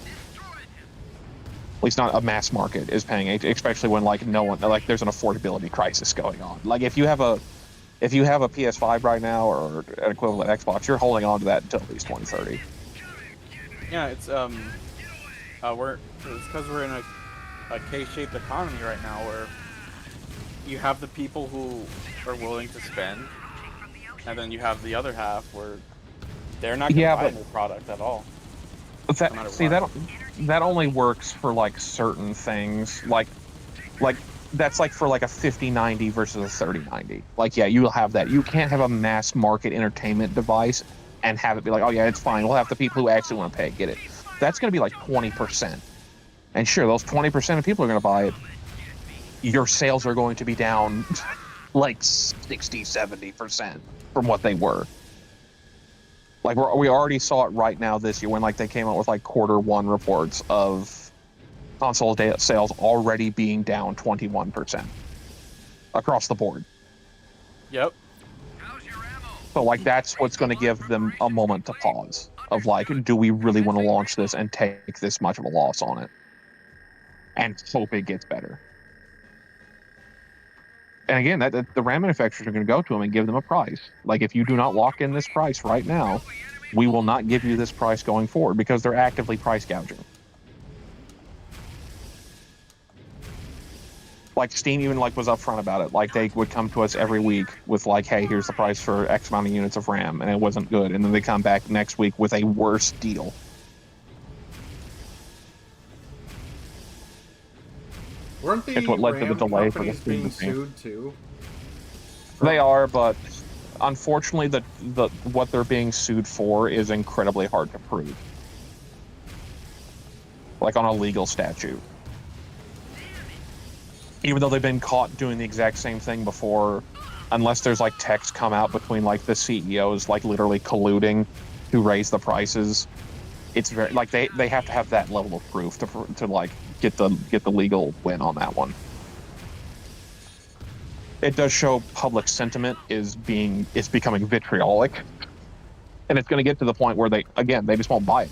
H: At least not a mass market is paying, especially when like no one, like there's an affordability crisis going on. Like if you have a PS5 right now or an equivalent Xbox, you're holding on to that until at least 2030.
B: yeah, it's because we're in a K-shaped economy right now where you have the people who are willing to spend, and then you have the other half where they're not going to buy the product at all.
H: That only works for like certain things, like that's like for like a 5090 versus a 3090. Like yeah, you'll have that. You can't have a mass market entertainment device and have it be like, oh yeah, it's fine. We'll have the people who actually want to pay get it. That's going to be like 20%, and sure, those 20% of people are going to buy it. Your sales are going to be down like 60-70% from what they were. Like we already saw it right now this year when like they came out with like Q1 reports of console sales already being down 21% across the board.
B: Yep.
H: So like that's what's going to give them a moment to pause of like, do we really want to launch this and take this much of a loss on it and hope it gets better? And again, that the RAM manufacturers are going to go to them and give them a price. Like, if you do not lock in this price right now, we will not give you this price going forward, because they're actively price gouging. Like Steam even like was upfront about it. Like they would come to us every week with like, hey, here's the price for X amount of units of RAM, and it wasn't good. And then they come back next week with a worse deal.
A: Weren't the
H: It's what led to the
A: RAM
H: delay for the
A: companies being
H: Steam thing.
A: sued too?
H: They are, but unfortunately, the what they're being sued for is incredibly hard to prove. Like on a legal statute. Even though they've been caught doing the exact same thing before, unless there's like text come out between like the CEOs like literally colluding to raise the prices, it's very like they have to have that level of proof to like get the legal win on that one. It does show public sentiment is becoming vitriolic, and it's going to get to the point where they just won't buy it.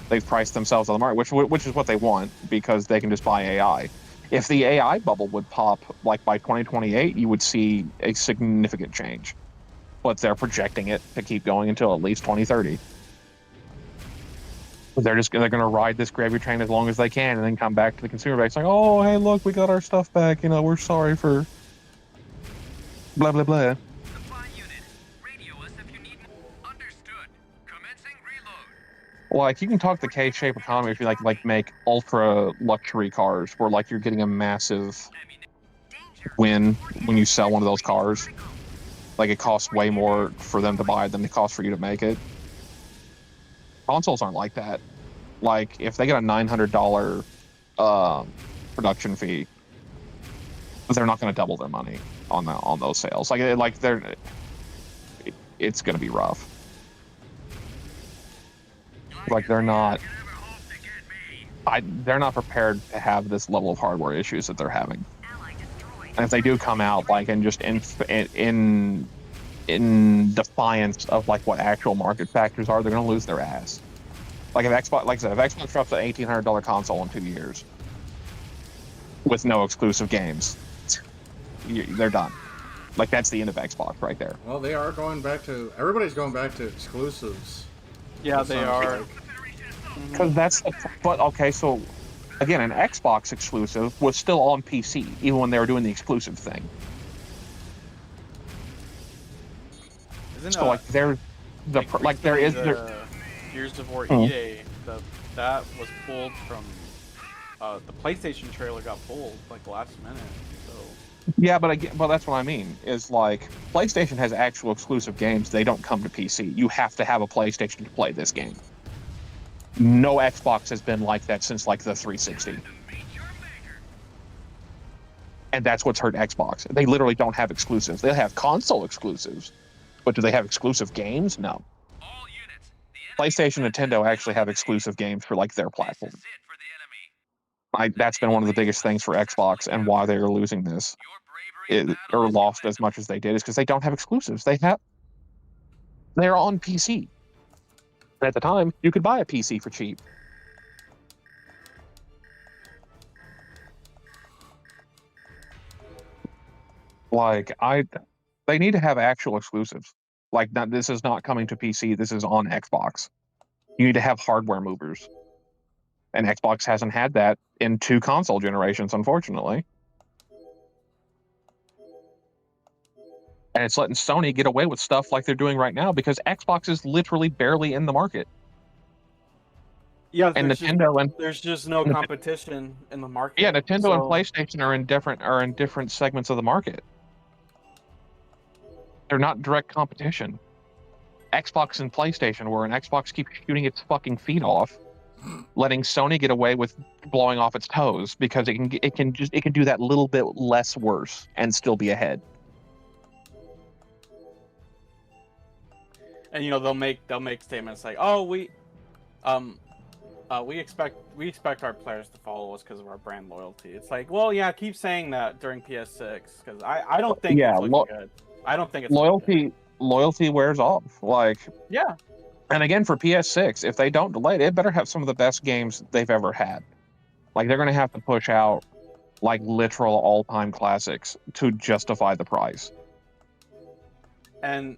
H: They've priced themselves on the market, which is what they want, because they can just buy AI. If the AI bubble would pop like by 2028, you would see a significant change, but they're projecting it to keep going until at least 2030. They're going to ride this gravy train as long as they can, and then come back to the consumer base like, oh, hey, look, we got our stuff back. You know, we're sorry for blah blah blah.
G: Supply unit, radio us if you need. Understood. Commencing reload.
H: Like you can talk the K-shape economy if you like make ultra luxury cars where like you're getting a massive win when you sell one of those cars. Like it costs way more for them to buy than it costs for you to make it. Consoles aren't like that. Like if they get a $900 production fee, they're not going to double their money on those sales. It's going to be rough. Like they're not prepared to have this level of hardware issues that they're having. And if they do come out like and just in defiance of like what actual market factors are, they're going to lose their ass. Like if Xbox, like I said, if Xbox drops an $1,800 console in 2 years with no exclusive games, they're done. Like that's the end of Xbox right there.
A: Well, they are going back to. Everybody's going back to exclusives.
B: Yeah,
A: It
B: they
A: sounds
B: are.
A: like.
H: Because but okay, so again, an Xbox exclusive was still on PC even when they were doing the exclusive thing.
B: Isn't
H: So like there's there is
B: Gears of War EA that was pulled from the PlayStation trailer got pulled like last minute. So
H: yeah, but again, well that's what I mean is like PlayStation has actual exclusive games. They don't come to PC. You have to have a PlayStation to play this game. No Xbox has been like that since like the 360. And that's what's hurt Xbox. They literally don't have exclusives. They have console exclusives. But do they have exclusive games? No. PlayStation and Nintendo actually have exclusive games for like their platform. That's been one of the biggest things for Xbox and why they are losing this or lost as much as they did is because they don't have exclusives. They're on PC. At the time, you could buy a PC for cheap. Like they need to have actual exclusives. Like this is not coming to PC. This is on Xbox. You need to have hardware movers, and Xbox hasn't had that in 2 console generations, unfortunately. And it's letting Sony get away with stuff like they're doing right now because Xbox is literally barely in the market.
B: yeah,
H: And
B: there's just no competition in the market.
H: Yeah, Nintendo
B: so,
H: and PlayStation are in different segments of the market. They're not direct competition. Xbox and PlayStation were, and Xbox keeps shooting its fucking feet off, letting Sony get away with blowing off its toes because it can do that little bit less worse and still be ahead.
B: And they'll make statements like, "Oh, we expect our players to follow us because of our brand loyalty." It's like, well, yeah, keep saying that during PS6 because I don't think it's looking good. I don't think it's
H: loyalty wears off. Like
B: yeah.
H: And again, for PS6, if they don't delay it, it better have some of the best games they've ever had. Like they're going to have to push out like literal all-time classics to justify the price.
B: And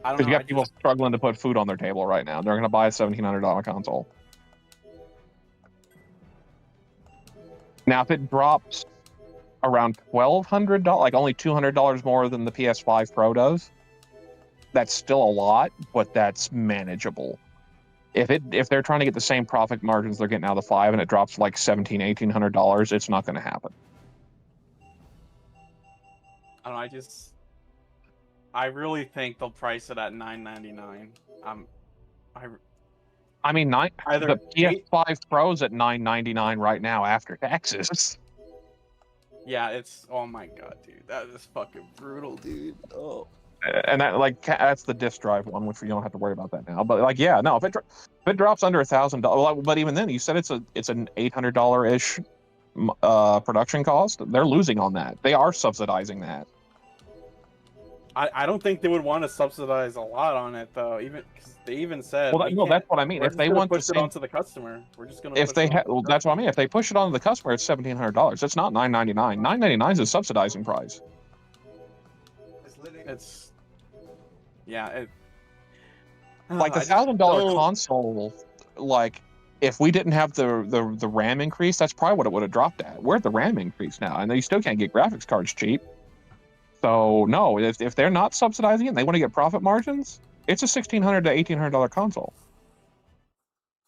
B: I don't know.
H: Because you got people struggling to put food on their table right now. They're going to buy a $1,700 console. Now, if it drops around $1,200, like only $200 more than the PS5 Pro does, that's still a lot, but that's manageable. If they're trying to get the same profit margins they're getting out of the 5 and it drops like $1,700-$1,800, it's not going to happen.
B: I don't know. I really think they'll price it at $999.
H: I mean, the PS5 Pro's at $999 right now after taxes.
B: Yeah, it's oh my god, dude, that is fucking brutal, dude. Oh.
H: And that's the disk drive one, which you don't have to worry about that now. But like, yeah, no, if it drops under $1,000, but even then, you said it's an $800-ish production cost. They're losing on that. They are subsidizing that.
B: I don't think they would want to subsidize a lot on it though. Even because they even said,
H: well, that's what I mean. If they want
B: to push it onto the customer, we're just gonna.
H: That's what I mean. If they push it onto the customer, it's $1,700. It's not $999. $999 is a subsidizing price.
B: It's yeah.
H: Like the $1,000 console, like if we didn't have the RAM increase, that's probably what it would have dropped at. We're at the RAM increase now, and you still can't get graphics cards cheap. So no, if they're not subsidizing it and they want to get profit margins, it's a $1,600 to $1,800 console.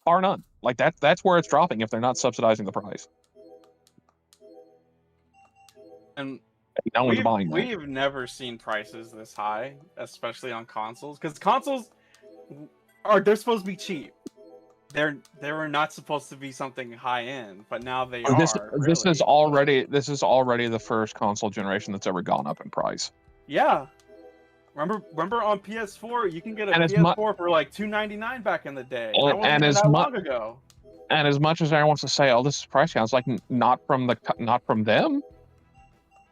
H: bar none. Like that's where it's dropping if they're not subsidizing the price.
B: And
H: No one's buying that.
B: we've never seen prices this high, especially on consoles, because consoles they're supposed to be cheap. They were not supposed to be something high end, but now they are.
H: This is
B: really.
H: already the first console generation that's ever gone up in price.
B: Yeah. Remember on PS4, you can get a
H: And
B: PS4 for like $299 back in the day.
H: And-
B: That wasn't
H: and
B: even
H: as
B: that
H: mu-
B: long ago.
H: And as much as everyone wants to say, "Oh, this is price gouging," it's like not from them,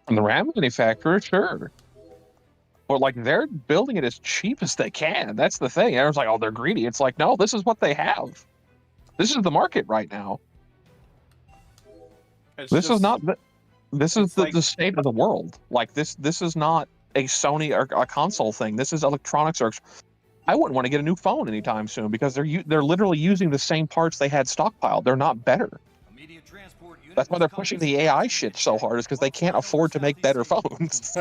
H: from the RAM manufacturer, sure. But like they're building it as cheap as they can. That's the thing. Everyone's like, "Oh, they're greedy." It's like, no, this is what they have. This is the market right now. This is the state of the world. Like this is not a Sony or a console thing. This is electronics. Or I wouldn't want to get a new phone anytime soon because they're literally using the same parts they had stockpiled. They're not better. That's why they're pushing the AI shit so hard, is because they can't afford to make better phones.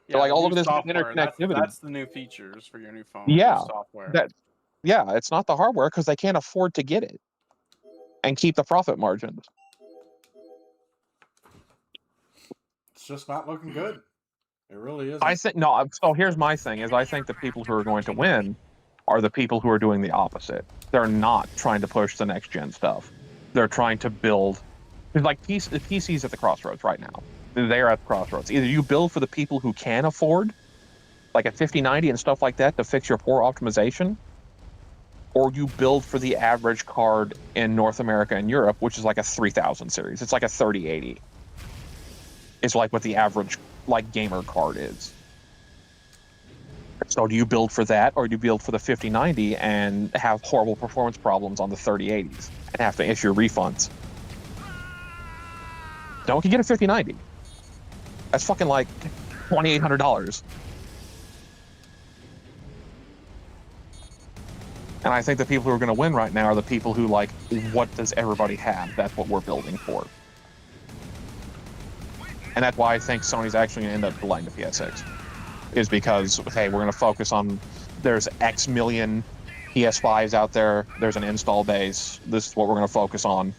B: Yeah,
H: like all
B: new
H: of this
B: software,
H: interconnectivity.
B: That's the new features for your new phone.
H: Yeah,
B: new software.
H: It's not the hardware because they can't afford to get it and keep the profit margins.
A: It's just not looking good. It really is.
H: I think no. So here's my thing: is I think the people who are going to win are the people who are doing the opposite. They're not trying to push the next gen stuff. They're trying to build. Like the PC's at the crossroads right now. They're at the crossroads. Either you build for the people who can afford, like a 5090 and stuff like that, to fix your poor optimization, or you build for the average card in North America and Europe, which is like a 3000 series. It's like a 3080. It's like what the average like gamer card is. So do you build for that, or do you build for the 5090 and have horrible performance problems on the 3080s and have to issue refunds? Don't you get a 5090? That's fucking like $2,800. And I think the people who are going to win right now are the people who like, what does everybody have? That's what we're building for. And that's why I think Sony's actually going to end up delaying the PS6. Is because, hey, we're going to focus on, there's X million PS5s out there. There's an install base. This is what we're going to focus on.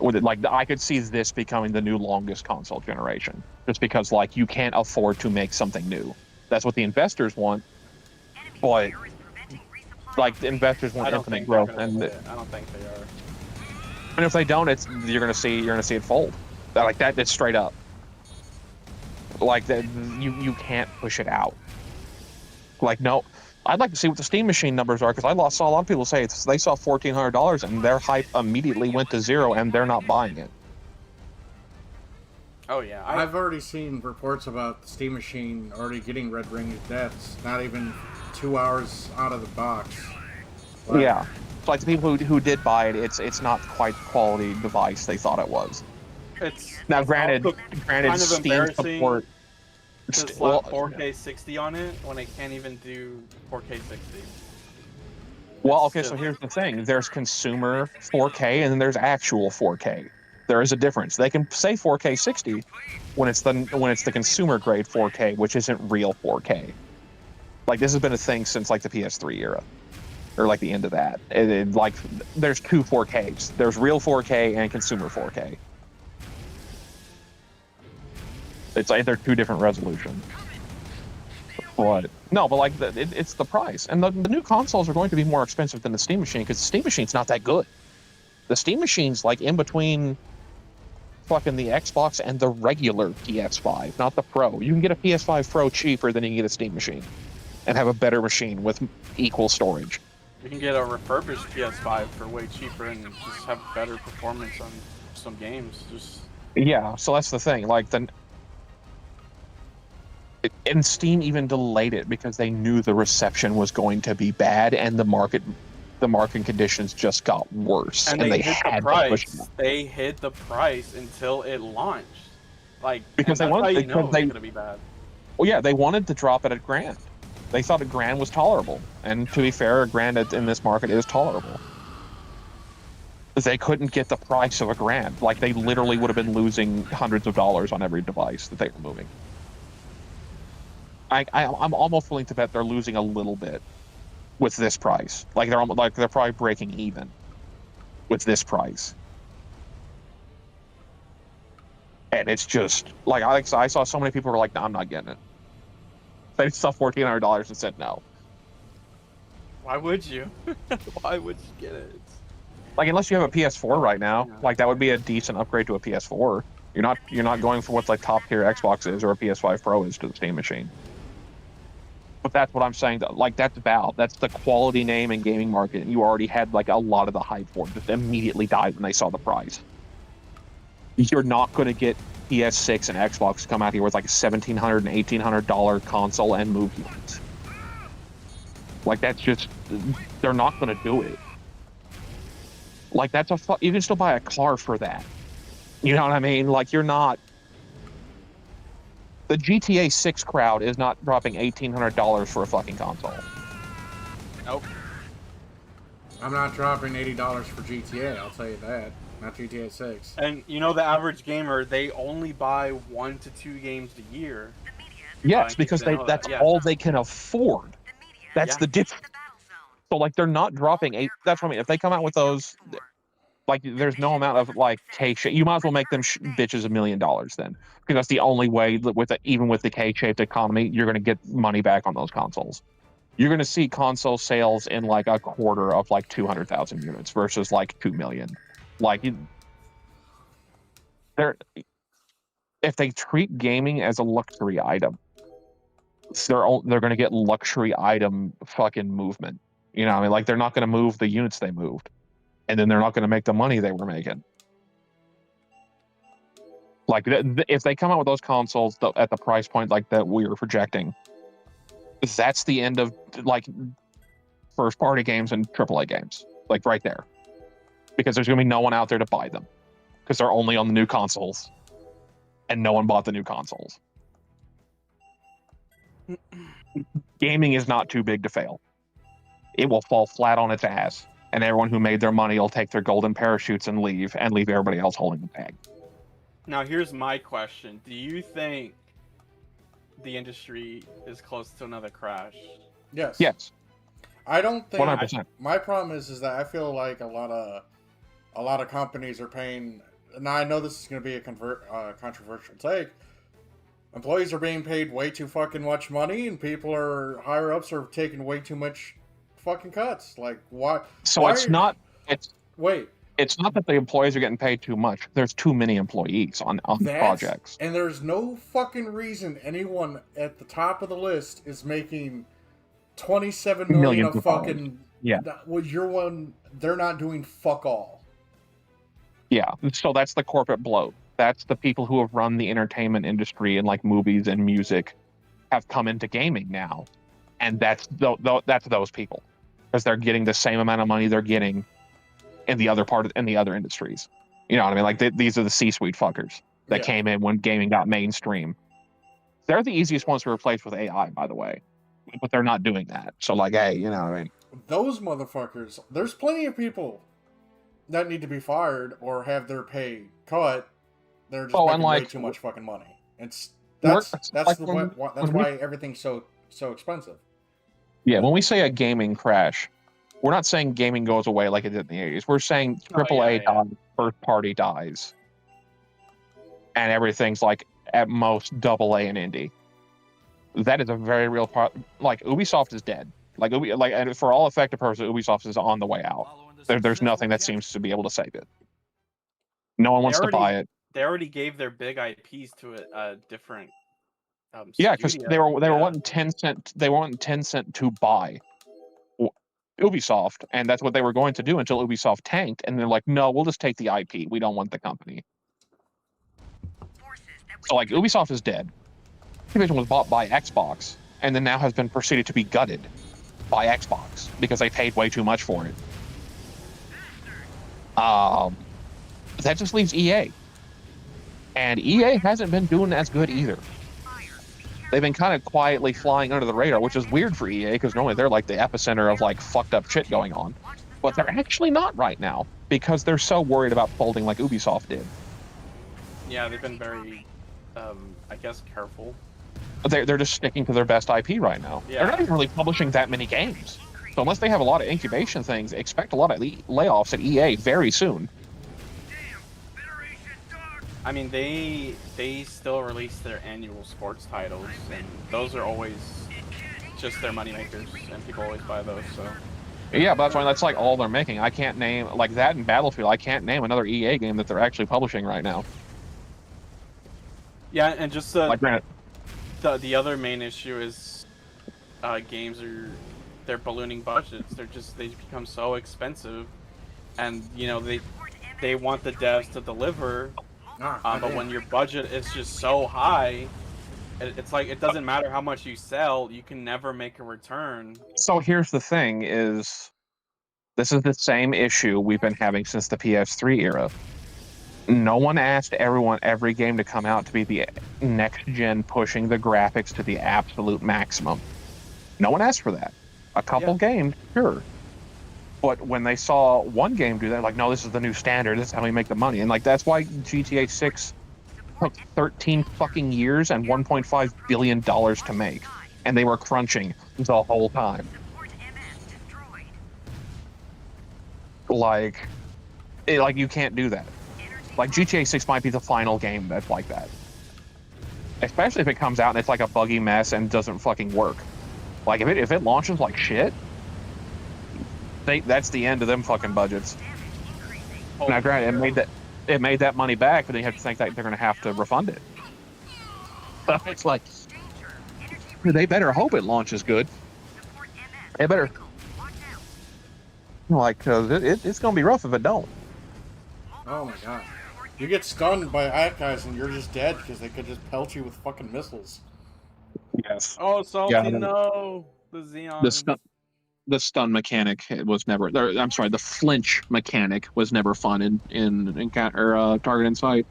H: With it, like, I could see this becoming the new longest console generation. Just because, like, you can't afford to make something new. That's what the investors want. But, like, the investors want infinite growth. And
B: I don't think they are.
H: And if they don't, you're gonna see it fold. Like that, it's straight up. Like that, you can't push it out. Like no, I'd like to see what the Steam Machine numbers are, because I saw a lot of people say they saw $1,400 and their hype immediately went to zero and they're not buying it.
B: Oh yeah,
A: I've already seen reports about the Steam Machine already getting Red Ring deaths, not even 2 hours out of the box. Wow.
H: Yeah, so like the people who did buy it, it's not quite the quality device they thought it was.
B: It's
H: Now, granted,
B: kind of
H: Steam
B: embarrassing
H: support.
B: to slap 4K 60 on it when it can't even do 4K 60.
H: Well, okay, so here's the thing. There's consumer 4K and then there's actual 4K. There is a difference. They can say 4K 60 when it's the consumer grade 4K, which isn't real 4K. Like, this has been a thing since like the PS3 era, or like the end of that. Like, there's two 4Ks. There's real 4K and consumer 4K. It's like they're two different resolutions. But like it's the price, and the new consoles are going to be more expensive than the Steam Machine, because the Steam Machine's not that good. The Steam Machine's like in between fucking the Xbox and the regular PS5, not the Pro. You can get a PS5 Pro cheaper than you can get a Steam Machine, and have a better machine with equal storage.
B: You can get a refurbished PS5 for way cheaper and just have better performance on some games.
H: Yeah, so that's the thing. Like and Steam even delayed it because they knew the reception was going to be bad, and the market conditions just got worse,
B: and they hid the price.
H: To push it.
B: They hid the price until it launched, like,
H: because
B: they wanted it's going to be bad.
H: Well, yeah, they wanted to drop it at $1,000. They thought $1,000 was tolerable, and to be fair, $1,000 in this market is tolerable. They couldn't get the price of $1,000. Like, they literally would have been losing hundreds of dollars on every device that they were moving. I'm almost willing to bet they're losing a little bit with this price. Like they're probably breaking even with this price. And it's just like I saw so many people were like, "No, I'm not getting it." They saw $1,400 and said no.
B: Why would you? Why would you get it?
H: Like unless you have a PS4 right now, like that would be a decent upgrade to a PS4. You're not going for what's like top tier Xbox is or a PS5 Pro is to the Steam machine. But that's what I'm saying. Like that's Valve. That's the quality name in gaming market. And you already had like a lot of the hype for it just immediately died when they saw the price. You're not going to get PS6 and Xbox come out here with like a $1,700 and $1,800 console and movie units. Like that's just they're not going to do it. Like that's you can still buy a car for that. You know what I mean? Like you're not. The GTA 6 crowd is not dropping $1,800 for a fucking console.
B: Nope.
A: I'm not dropping $80 for GTA, I'll tell you that. Not GTA 6.
B: And you know the average gamer, they only buy 1 to 2 games a year.
H: Yes, because that's all they can afford. That's the difference. So like they're not dropping eight. That's what I mean. If they come out with those, like there's no amount of like K-shape. You might as well make them bitches $1 million then, because that's the only way with even with the K-shaped economy, you're going to get money back on those consoles. You're going to see console sales in like a quarter of like 200,000 units versus like 2 million. Like if they treat gaming as a luxury item, they're going to get luxury item fucking movement. You know what I mean? Like they're not going to move the units they moved, and then they're not going to make the money they were making. Like if they come out with those consoles at the price point like that we were projecting, that's the end of like first party games and AAA games, like right there, because there's going to be no one out there to buy them because they're only on the new consoles, and no one bought the new consoles. Gaming is not too big to fail. It will fall flat on its ass, and everyone who made their money will take their golden parachutes and leave everybody else holding the bag.
B: Now here's my question. Do you think the industry is close to another crash?
A: Yes.
H: Yes.
A: I don't think
H: 100%.
A: My problem is that I feel like a lot of companies are paying. Now I know this is going to be a controversial take. Employees are being paid way too fucking much money, and people are higher ups are taking way too much fucking cuts. Like what?
H: So it's not that the employees are getting paid too much. There's too many employees on projects,
A: and there's no fucking reason anyone at the top of the list is making 27 million of fucking.
H: Yeah.
A: Well, they're not doing fuck all.
H: Yeah. So that's the corporate bloat. That's the people who have run the entertainment industry and like movies and music have come into gaming now, and that's those people, because they're getting the same amount of money they're getting in the other industries. You know what I mean? Like these are the C-suite fuckers that came in when gaming got mainstream. They're the easiest ones to replace with AI, by the way, but they're not doing that. So like, hey, you know what I mean? Those
A: motherfuckers. There's plenty of people that need to be fired or have their pay cut. They're just making way too much fucking money. That's why everything's so expensive.
H: Yeah, when we say a gaming crash, we're not saying gaming goes away like it did in the 80s. We're saying AAA dies, first party dies, and everything's like at most AA and indie. That is a very real part. Like Ubisoft is dead. And for all effective purposes, Ubisoft is on the way out. There's nothing that seems to be able to save it. No one wants to buy it.
B: They already gave their big IPs to a different.
H: Yeah, because they were wanting Tencent. They wanted Tencent to buy Ubisoft, and that's what they were going to do until Ubisoft tanked. And they're like, "No, we'll just take the IP. We don't want the company." So like, Ubisoft is dead. Activision was bought by Xbox, and then now has been proceeded to be gutted by Xbox because they paid way too much for it. That just leaves EA. And EA hasn't been doing as good either. They've been kind of quietly flying under the radar, which is weird for EA because normally they're like the epicenter of like fucked up shit going on. But they're actually not right now because they're so worried about folding like Ubisoft did.
B: Yeah, they've been very, I guess, careful.
H: They're just sticking to their best IP right now.
B: Yeah.
H: They're not even really publishing that many games. So unless they have a lot of incubation things, expect a lot of layoffs at EA very soon.
B: I mean, they still release their annual sports titles, and those are always just their moneymakers, and people always buy those. So
H: Yeah, but that's like all they're making. I can't name like that in Battlefield. I can't name another EA game that they're actually publishing right now.
B: yeah, and just
H: Like granted,
B: the other main issue is games they're ballooning budgets. They become so expensive, and they want the devs to deliver, but when your budget is just so high, it's like it doesn't matter how much you sell, you can never make a return.
H: so here's the thing: is this is the same issue we've been having since the PS3 era. No one asked every game to come out to be the next gen, pushing the graphics to the absolute maximum. No one asked for that. A couple games, sure. But when they saw one game do that, like, no, this is the new standard. This is how we make the money. And like that's why GTA 6 took 13 fucking years and $1.5 billion to make. And they were crunching the whole time. Like you can't do that. Like GTA 6 might be the final game that's like that. Especially if it comes out and it's like a buggy mess and doesn't fucking work. Like if it launches like shit, that's the end of them fucking budgets. Now granted, it made that money back, but then you have to think that they're gonna have to refund it. But it's like they better hope it launches good. They better, like, cause it's gonna be rough if it don't.
A: Oh my god. You get stunned by hat guys and you're just dead because they could just pelt you with fucking missiles.
H: Yes.
B: Oh, Salty,
H: Yeah.
B: No! The Xeon.
H: The stun mechanic was never. I'm sorry, the flinch mechanic was never fun in target and sight.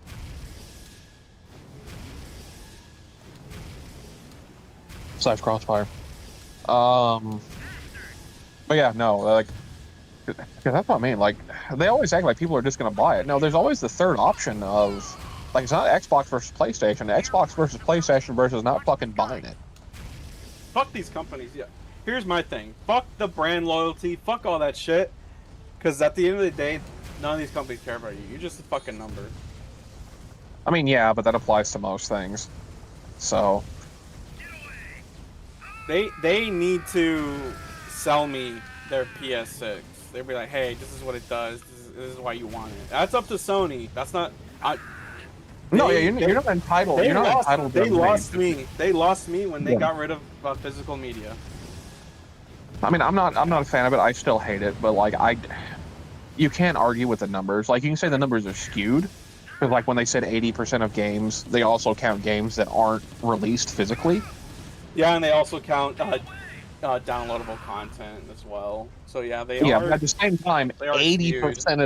H: Slash crossfire. But yeah, no, like, because that's what I mean. Like, they always act like people are just gonna buy it. No, there's always the third option of, like, it's not Xbox versus PlayStation. Xbox versus PlayStation versus not fucking buying it.
B: Fuck these companies, yeah. Here's my thing. Fuck the brand loyalty. Fuck all that shit. Because at the end of the day, none of these companies care about you. You're just a fucking number.
H: I mean, yeah, but that applies to most things. So
B: they need to sell me their PS6. They'd be like, hey, this is what it does. This is why you want it. That's up to Sony. That's not...
H: you're not entitled. You're not entitled.
B: They lost me. They lost me when they got rid of physical media.
H: I mean, I'm not a fan of it. I still hate it, but like you can't argue with the numbers. Like you can say the numbers are skewed, because like when they said 80% of games, they also count games that aren't released physically.
B: Yeah, and they also count downloadable content as well. So yeah, they are.
H: Yeah, but at the same time, 80%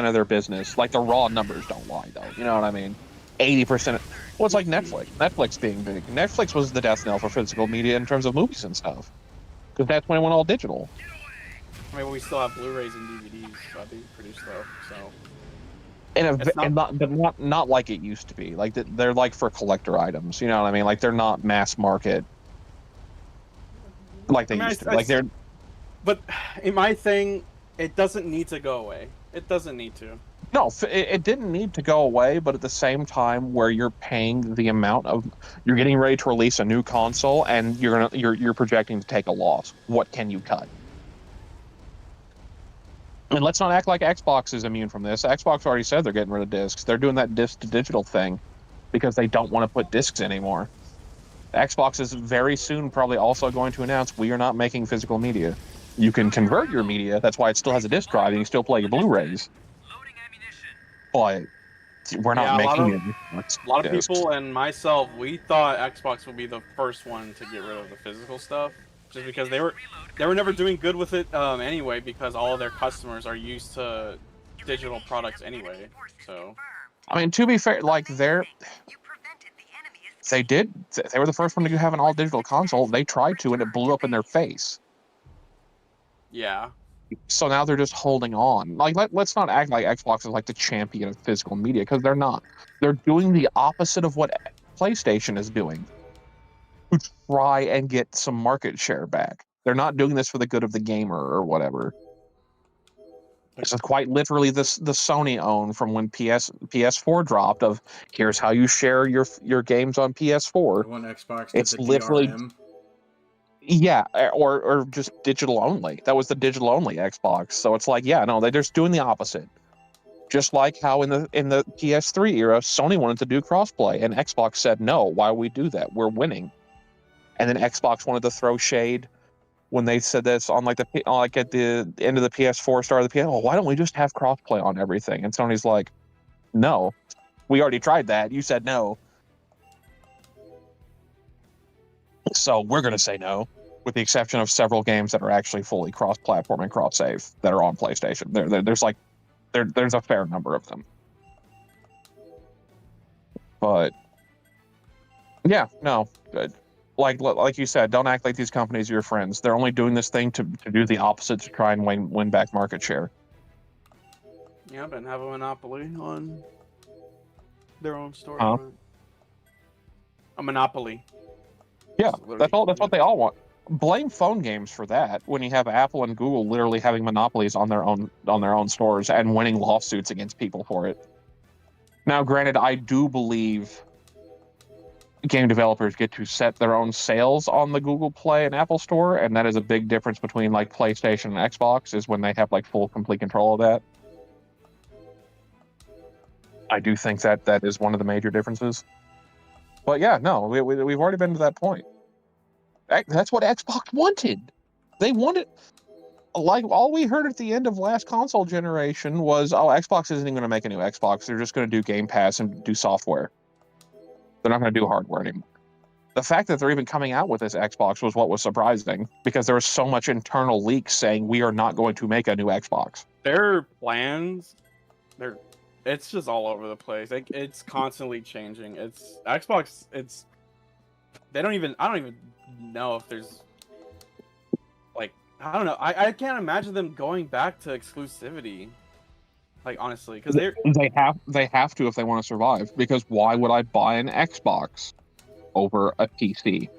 H: of their business, like the raw numbers don't lie though. You know what I mean? 80%. Well, it's like Netflix. Netflix being big. Netflix was the death knell for physical media in terms of movies and stuff. Because that's when it went all digital.
B: I mean, we still have Blu-rays and DVDs being produced though, so.
H: And not like it used to be. Like they're like for collector items. You know what I mean? Like they're not mass market. Like they used to be. Like they're.
B: But in my thing, it doesn't need to go away. It doesn't need to.
H: No, it didn't need to go away, but at the same time, where you're paying the amount of, you're getting ready to release a new console, and you're projecting to take a loss. What can you cut? And let's not act like Xbox is immune from this. Xbox already said they're getting rid of discs. They're doing that disc to digital thing because they don't want to put discs anymore. Xbox is very soon probably also going to announce we are not making physical media. You can convert your media. That's why it still has a disc drive, and you can still play your Blu-rays. But we're not making it.
B: A lot of people and myself, we thought Xbox would be the first one to get rid of the physical stuff, just because they were never doing good with it anyway, because all of their customers are used to digital products anyway. So,
H: I mean, to be fair, like they were the first one to have an all digital console. They tried to, and it blew up in their face.
B: Yeah.
H: So now they're just holding on. Like, let's not act like Xbox is like the champion of physical media, because they're not. They're doing the opposite of what PlayStation is doing to try and get some market share back. They're not doing this for the good of the gamer or whatever. This is quite literally the Sony own from when PS4 dropped. Of here's how you share your games on PS4.
A: When Xbox did
H: It's
A: the
H: literally
A: DRM.
H: Yeah, or just digital only. That was the digital only Xbox. So it's like, yeah, no, they're just doing the opposite. Just like how in the PS3 era, Sony wanted to do crossplay, and Xbox said no. Why would we do that? We're winning. And then Xbox wanted to throw shade when they said this on like at the end of the PS4, start of the PS. Oh, why don't we just have crossplay on everything? And Sony's like, no, we already tried that. You said no. So we're going to say no, with the exception of several games that are actually fully cross-platform and cross-save that are on PlayStation. There's a fair number of them. But yeah, no, like you said, don't act like these companies are your friends. They're only doing this thing to do the opposite, to try and win back market share.
I: Yeah, but have a monopoly on their own store.
H: Huh?
I: A monopoly.
H: Yeah, that's what they all want. Blame phone games for that, when you have Apple and Google literally having monopolies on their own stores and winning lawsuits against people for it. Now, granted, I do believe game developers get to set their own sales on the Google Play and Apple Store, and that is a big difference between like PlayStation and Xbox, is when they have like full, complete control of that. I do think that is one of the major differences. But yeah, no, we've already been to that point. That's what Xbox wanted. They wanted, like, all we heard at the end of last console generation was, oh, Xbox isn't even going to make a new Xbox. They're just going to do Game Pass and do software. They're not going to do hardware anymore. The fact that they're even coming out with this Xbox was what was surprising, because there was so much internal leaks saying we are not going to make a new Xbox.
I: Their plans, it's just all over the place. It's constantly changing. It's Xbox. I don't even know if there's, like, I don't know. I can't imagine them going back to exclusivity. Like, honestly, because
H: they have to if they want to survive. Because why would I buy an Xbox over a PC?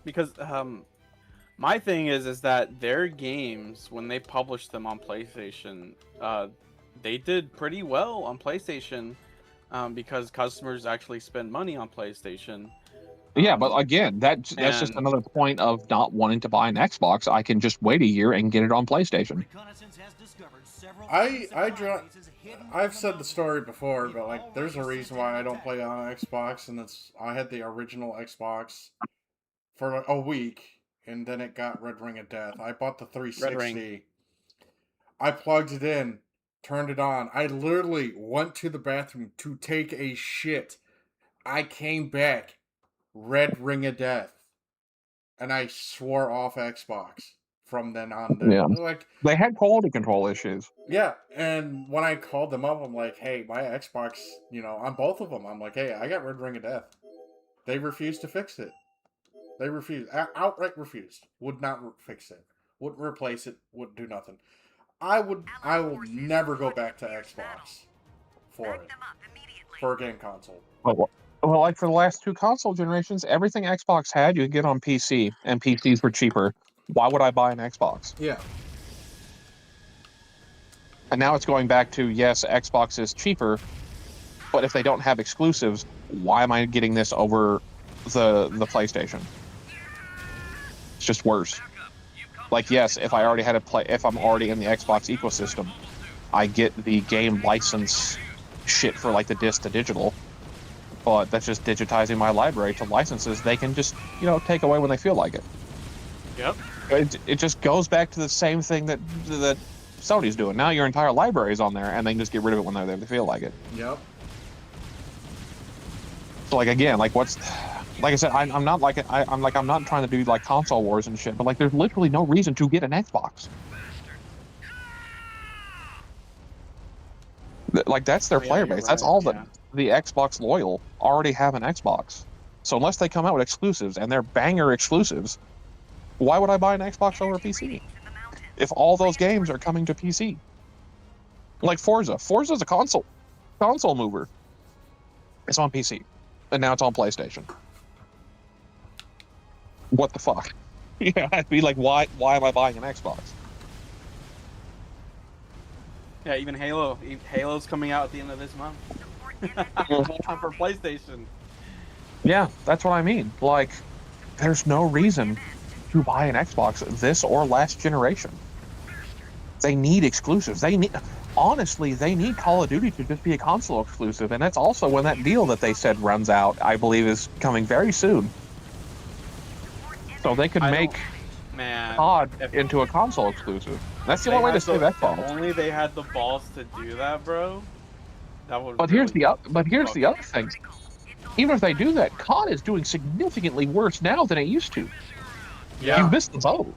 I: Because my thing is that their games, when they published them on PlayStation, they did pretty well on PlayStation, because customers actually spend money on PlayStation.
H: Yeah, but again, that's just another point of not wanting to buy an Xbox. I can just wait a year and get it on PlayStation.
A: I've said the story before, but like, there's a reason why I don't play on Xbox, and I had the original Xbox for like a week, and then it got Red Ring of Death. I bought the 360. I plugged it in, turned it on. I literally went to the bathroom to take a shit. I came back, Red Ring of Death, and I swore off Xbox from then on.
H: Yeah,
A: like,
H: they had quality control issues.
A: Yeah, and when I called them up, I'm like, hey, my Xbox, on both of them, I'm like, hey, I got Red Ring of Death. They refused to fix it. They refused. Outright refused. Would not fix it. Wouldn't replace it. Wouldn't do nothing. I will never go back to Xbox for it. For a game console.
H: Well, like for the last two console generations, everything Xbox had you could get on PC, and PCs were cheaper. Why would I buy an Xbox?
A: Yeah.
H: And now it's going back to, yes, Xbox is cheaper, but if they don't have exclusives, why am I getting this over the PlayStation? It's just worse. Like, yes, if I'm already in the Xbox ecosystem, I get the game license shit for like the disc to digital, but that's just digitizing my library to licenses they can just, take away when they feel like it.
I: Yep.
H: It just goes back to the same thing that Sony's doing. Now your entire library is on there, and they can just get rid of it when they feel like it.
A: Yep.
H: So like, again, like, like I said, I'm not trying to do like console wars and shit, but like, there's literally no reason to get an Xbox. Like, that's their player base. Right. That's all the Xbox loyal already have an Xbox. So unless they come out with exclusives, and they're banger exclusives, why would I buy an Xbox over a PC? If all those games are coming to PC. Like Forza's a console mover. It's on PC, and now it's on PlayStation. what the fuck? Yeah, I'd be like, why am I buying an Xbox?
I: Yeah, even Halo. Halo's coming out at the end of this month. For PlayStation.
H: Yeah, that's what I mean. Like, there's no reason to buy an Xbox this or last generation. They need exclusives. They need, honestly, they need Call of Duty to just be a console exclusive, and that's also when that deal that they said runs out, I believe, is coming very soon. So they could make COD into a console exclusive. That's the only way to save Xbox.
I: If only they had the balls to do that, bro. That would.
H: But here's the other thing. Even if they do that, COD is doing significantly worse now than it used to.
I: Yeah.
H: You missed the boat.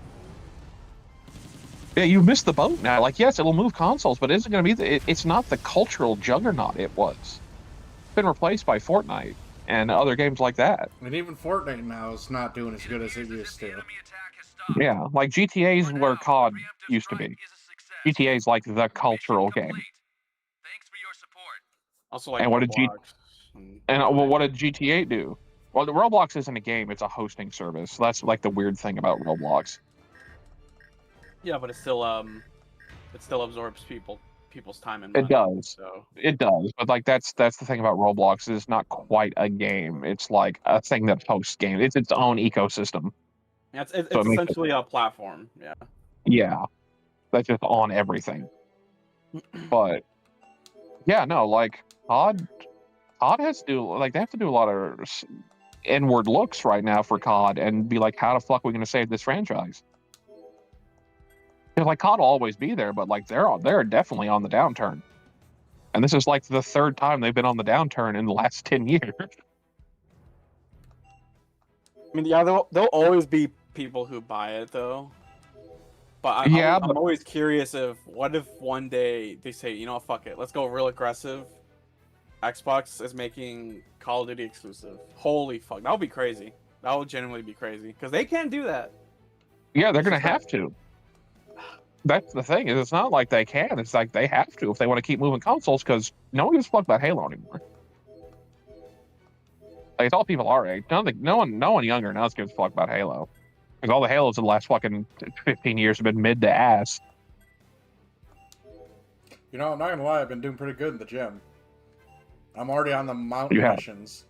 H: Yeah, you missed the boat now. Like, yes, it'll move consoles, but it's going to be it's not the cultural juggernaut it was. It's been replaced by Fortnite and other games like that.
A: And even Fortnite now is not doing as good as it used to.
H: Yeah, like GTA's where COD used to be. GTA's like the cultural game.
I: Also, like,
H: And what
I: Roblox
H: did GTA do? Well, the Roblox isn't a game; it's a hosting service. So that's like the weird thing about Roblox.
I: Yeah, but it still absorbs people's time and money.
H: It does.
I: So
H: It does, but like that's the thing about Roblox. It's not quite a game. It's like a thing that hosts games. It's its own ecosystem.
I: yeah, it's
H: So it makes
I: essentially a platform. Yeah.
H: Yeah, that's just on everything. But yeah, no, like COD has to do like they have to do a lot of inward looks right now for COD and be like, how the fuck are we going to save this franchise? Because like COD will always be there, but like they're definitely on the downturn, and this is like the third time they've been on the downturn in the last 10 years.
I: I mean, yeah, there'll always be people who buy it though. But I'm always curious what if one day they say, you know, fuck it, let's go real aggressive. Xbox is making Call of Duty exclusive. Holy fuck, that would be crazy. That would genuinely be crazy because they can't do that.
H: Yeah, they're gonna have to. That's the thing, is it's not like they can. It's like they have to if they want to keep moving consoles, because no one gives a fuck about Halo anymore. Like, it's all people our age. No one younger than us gives a fuck about Halo. Because all the Halos in the last fucking 15 years have been mid to ass.
A: You know, I'm not gonna lie, I've been doing pretty good in the gym. I'm already on the mountain missions.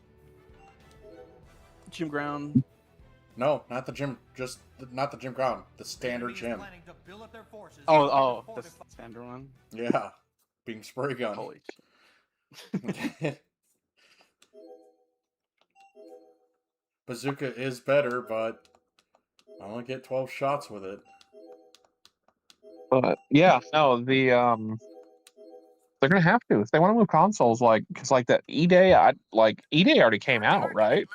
I: Gym ground.
A: No, not the gym. Not the gym ground. The standard gym.
I: Oh, the standard one.
A: Yeah, being spray gun.
I: Holy
A: shit. Bazooka is better, but I only get 12 shots with it.
H: But yeah, no, they're gonna have to if they want to move consoles. Like, because like that E-Day, E-Day already came out, right?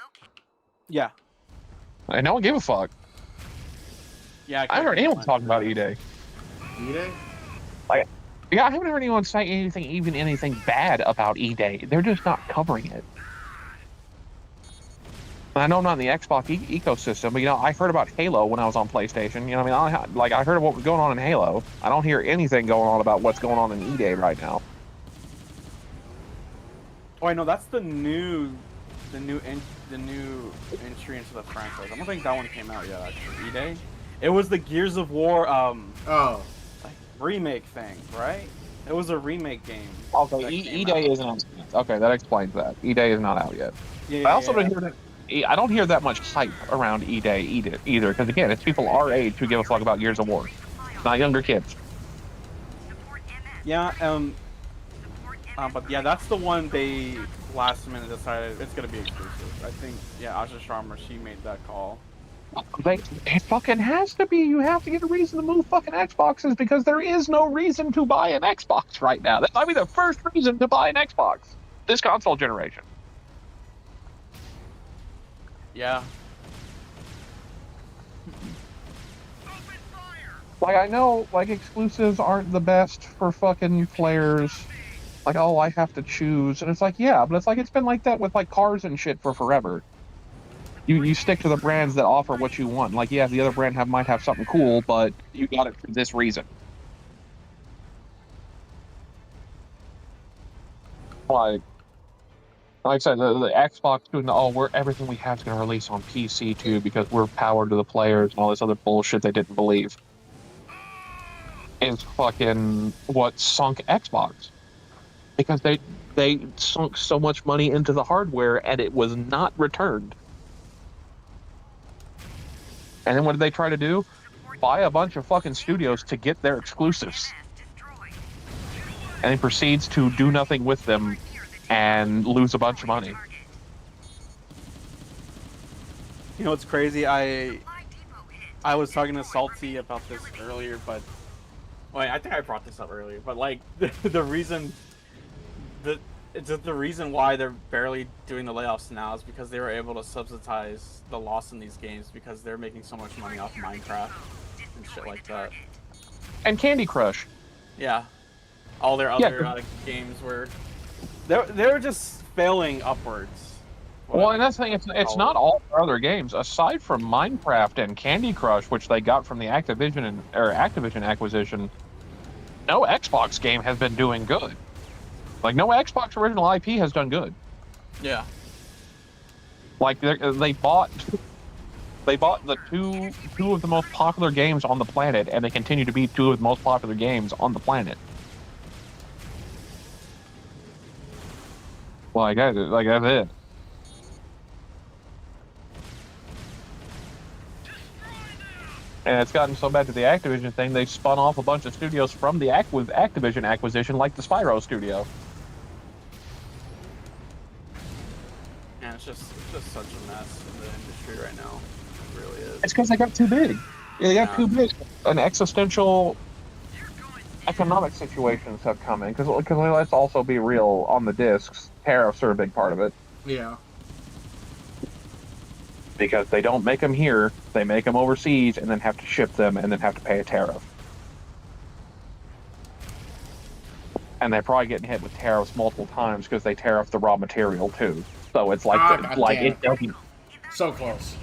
I: Yeah.
H: And no one gave a fuck.
I: Yeah,
H: I haven't heard anyone talking about E-Day.
A: E-Day?
H: Like, yeah, I haven't heard anyone say anything bad about E-Day. They're just not covering it. I know I'm not in the Xbox ecosystem, but you know, I heard about Halo when I was on PlayStation. You know what I mean? I heard of what was going on in Halo. I don't hear anything going on about what's going on in E-Day right now.
I: Oh, I know that's the new entry into the franchise. I don't think that one came out yet. Actually, E-Day. It was the Gears of War like remake thing, right? It was a remake game.
H: Okay, E-Day isn't out yet. Okay, that explains that. E-Day is not out yet.
I: Yeah,
H: I also don't hear that. I don't hear that much hype around E-Day either, because again, it's people our age who give a fuck about Gears of War, not younger kids.
I: Yeah, but yeah, that's the one they last minute decided it's gonna be exclusive. I think, yeah, Asha Sharma, she made that call.
H: It fucking has to be. You have to get a reason to move fucking Xboxes, because there is no reason to buy an Xbox right now. That might be the first reason to buy an Xbox this console generation.
I: Yeah.
H: Like, I know, like, exclusives aren't the best for fucking players. Like, oh, I have to choose. And it's like, yeah, but it's like, it's been like that with, like, cars and shit for forever. You stick to the brands that offer what you want. Like, yeah, the other brand might have something cool, but you got it for this reason. Like, Like I said, the Xbox doing everything we have is going to release on PC too because we're powered to the players and all this other bullshit they didn't believe is fucking what sunk Xbox because they sunk so much money into the hardware and it was not returned. And then what did they try to do? Buy a bunch of fucking studios to get their exclusives. And he proceeds to do nothing with them and lose a bunch of money.
I: You know what's crazy? I was talking to Salty about this earlier, but I think I brought this up earlier. But like the reason the reason why they're barely doing the layoffs now is because they were able to subsidize the loss in these games because they're making so much money off Minecraft and shit like that.
H: And Candy Crush.
I: Yeah, all their other games were they were just failing upwards.
H: Well, and that's the thing, it's not all their other games. Aside from Minecraft and Candy Crush, which they got from the Activision acquisition, no Xbox game has been doing good. Like, no Xbox original IP has done good.
I: Yeah.
H: Like, they bought the two of the most popular games on the planet, and they continue to be two of the most popular games on the planet. Like that's it. And it's gotten so bad to the Activision thing, they spun off a bunch of studios from the Activision acquisition, like the Spyro studio.
I: Yeah, it's just such a mess in the industry right now. It really is.
H: It's because they got too big. Yeah, they got too big. An existential economic situations have come in. Because let's also be real, on the discs, tariffs are a big part of it.
A: Yeah.
H: Because they don't make them here, they make them overseas, and then have to ship them, and then have to pay a tariff. And they're probably getting hit with tariffs multiple times because they tariff the raw material too. So it's like it doesn't.
A: So close.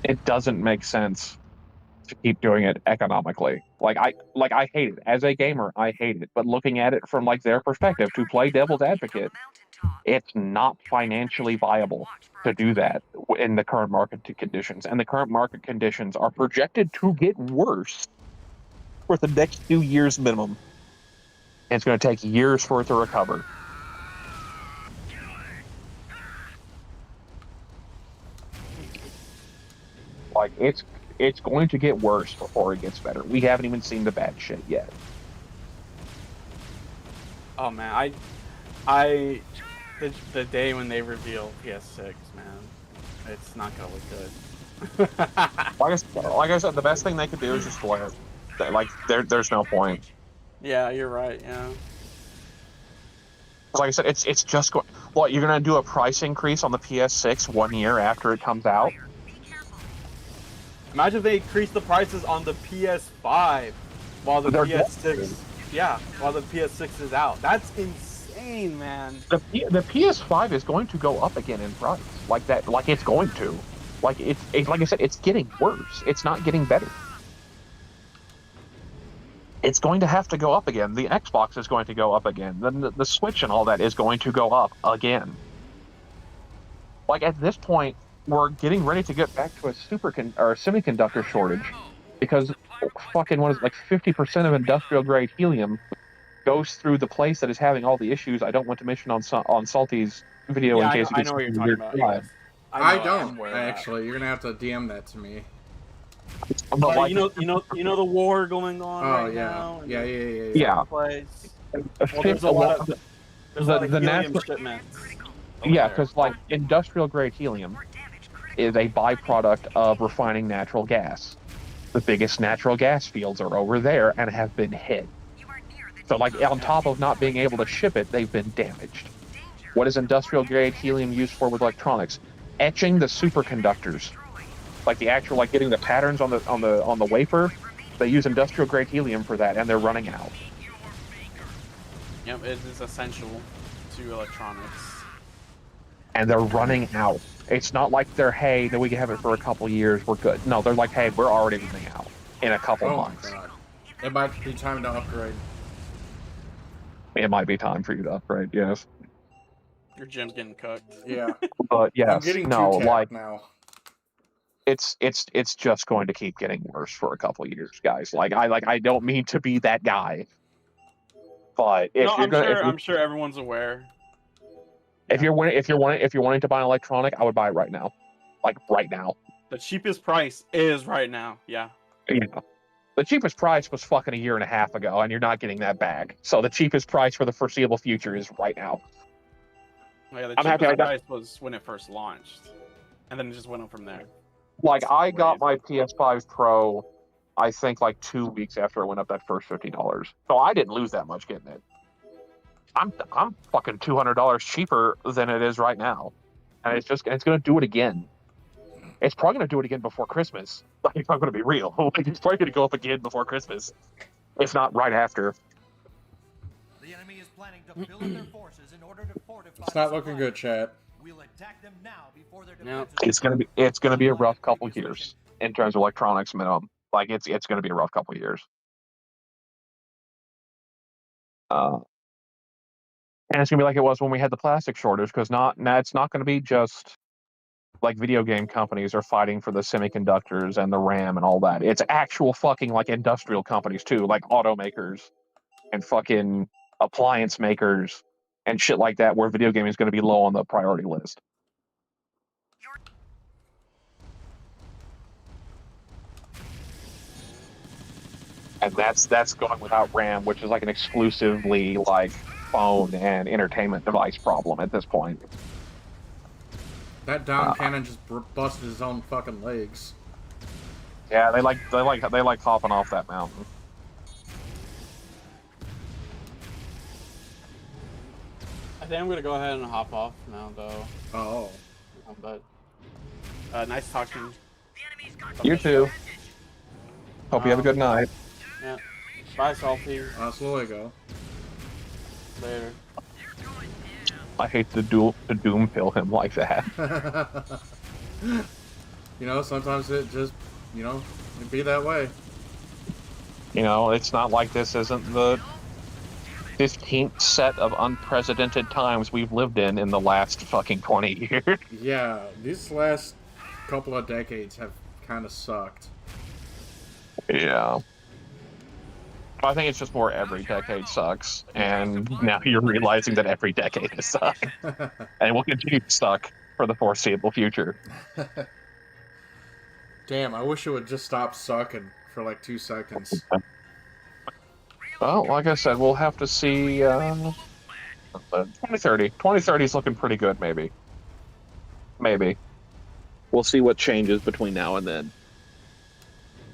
H: It doesn't make sense to keep doing it economically. Like I hate it as a gamer. I hate it. But looking at it from like their perspective, to play devil's advocate, it's not financially viable to do that in the current market conditions. And the current market conditions are projected to get worse for the next 2 years minimum. And it's going to take years for it to recover. Like, it's going to get worse before it gets better. We haven't even seen the bad shit yet.
I: Oh man, the day when they reveal PS6, man, it's not gonna look good.
H: like I said, the best thing they could do is just delay it. Like, there's no point.
I: Yeah, you're right. Yeah.
H: Like I said, it's just going. What, you're gonna do a price increase on the PS6 1 year after it comes out?
I: Imagine if they increase the prices on the PS5 while the PS6. Yeah, while the PS6 is out. That's insane, man.
H: The PS5 is going to go up again in price. Like that. Like it's going to. Like it's like I said, it's getting worse. It's not getting better. It's going to have to go up again. The Xbox is going to go up again. Then the Switch and all that is going to go up again. Like at this point, we're getting ready to get back to a semiconductor shortage because fucking 50% of industrial grade helium goes through the place that is having all the issues. I don't want to mention on Salty's video in case
I: I know what you're talking about. Yes.
A: I don't actually. You're gonna have to DM that to me.
I: But like, you know the war going on now.
H: Yeah.
I: Place. Well, there's a lot of helium shipments.
H: Yeah, because like industrial grade helium is a byproduct of refining natural gas. The biggest natural gas fields are over there and have been hit. So like on top of not being able to ship it, they've been damaged. What is industrial grade helium used for with electronics? Etching the superconductors. Like the actual, like getting the patterns on the wafer, they use industrial grade helium for that, and they're running out.
I: Yep, it is essential to electronics.
H: And they're running out. It's not like they're, hey, that we can have it for a couple years, we're good. No, they're like, hey, we're already running out in a couple months.
A: My God. It might be time to upgrade.
H: It might be time for you to upgrade, yes.
I: Your gym's getting cooked.
A: Yeah.
H: But
A: I'm
H: yes,
A: getting
H: no,
A: too tapped
H: like
A: now.
H: it's just going to keep getting worse for a couple years, guys. I don't mean to be that guy, but if
I: No,
H: you're gonna
I: I'm sure everyone's aware.
H: if you're wanting to buy an electronic, I would buy it right now, like right now.
I: The cheapest price is right now. Yeah.
H: You know, the cheapest price was fucking a year and a half ago, and you're not getting that back. So the cheapest price for the foreseeable future is right now.
I: Oh, yeah, the
H: I'm happy
I: cheapest
H: I got.
I: price was when it first launched, and then it just went up from there.
H: Like I got
I: Crazy.
H: my PS5 Pro, I think like 2 weeks after it went up that first $50. So I didn't lose that much getting it. I'm fucking $200 cheaper than it is right now, and it's gonna do it again. It's probably gonna do it again before Christmas. Like if I'm gonna be real, like it's probably gonna go up again before Christmas, if not right after.
E: The enemy is planning to build their forces in order to fortify.
A: It's not looking good, chat.
E: We'll attack them now before their
I: Yep.
E: defenses.
H: It's gonna be a rough couple years in terms of electronics minimum. Like it's gonna be a rough couple years. And it's gonna be like it was when we had the plastic shortage, because it's not gonna be just like video game companies are fighting for the semiconductors and the RAM and all that. It's actual fucking like industrial companies too, like automakers and fucking appliance makers and shit like that, where video gaming is gonna be low on the priority list. And that's going without RAM, which is like an exclusively like phone and entertainment device problem at this point.
A: That down cannon just busted his own fucking legs.
H: Yeah, they like hopping off that mountain.
I: I think I'm gonna go ahead and hop off now, though.
A: Oh.
I: But nice talking.
H: You too. Hope you have a good night.
I: Yeah. Bye, Salty.
A: Luego.
I: Later.
H: I hate to doom pill him like that.
A: You know, sometimes it just, you know, it be that way.
H: You know, it's not like this isn't the 15th set of unprecedented times we've lived in the last fucking 20 years.
A: Yeah, these last couple of decades have kind of sucked.
H: Yeah. I think it's just more every decade sucks, and now you're realizing that every decade has sucked, and will continue to suck for the foreseeable future.
A: Damn, I wish it would just stop sucking for like 2 seconds.
H: Well, like I said, we'll have to see. 2030. 2030 is looking pretty good, maybe. Maybe. We'll see what changes between now and then.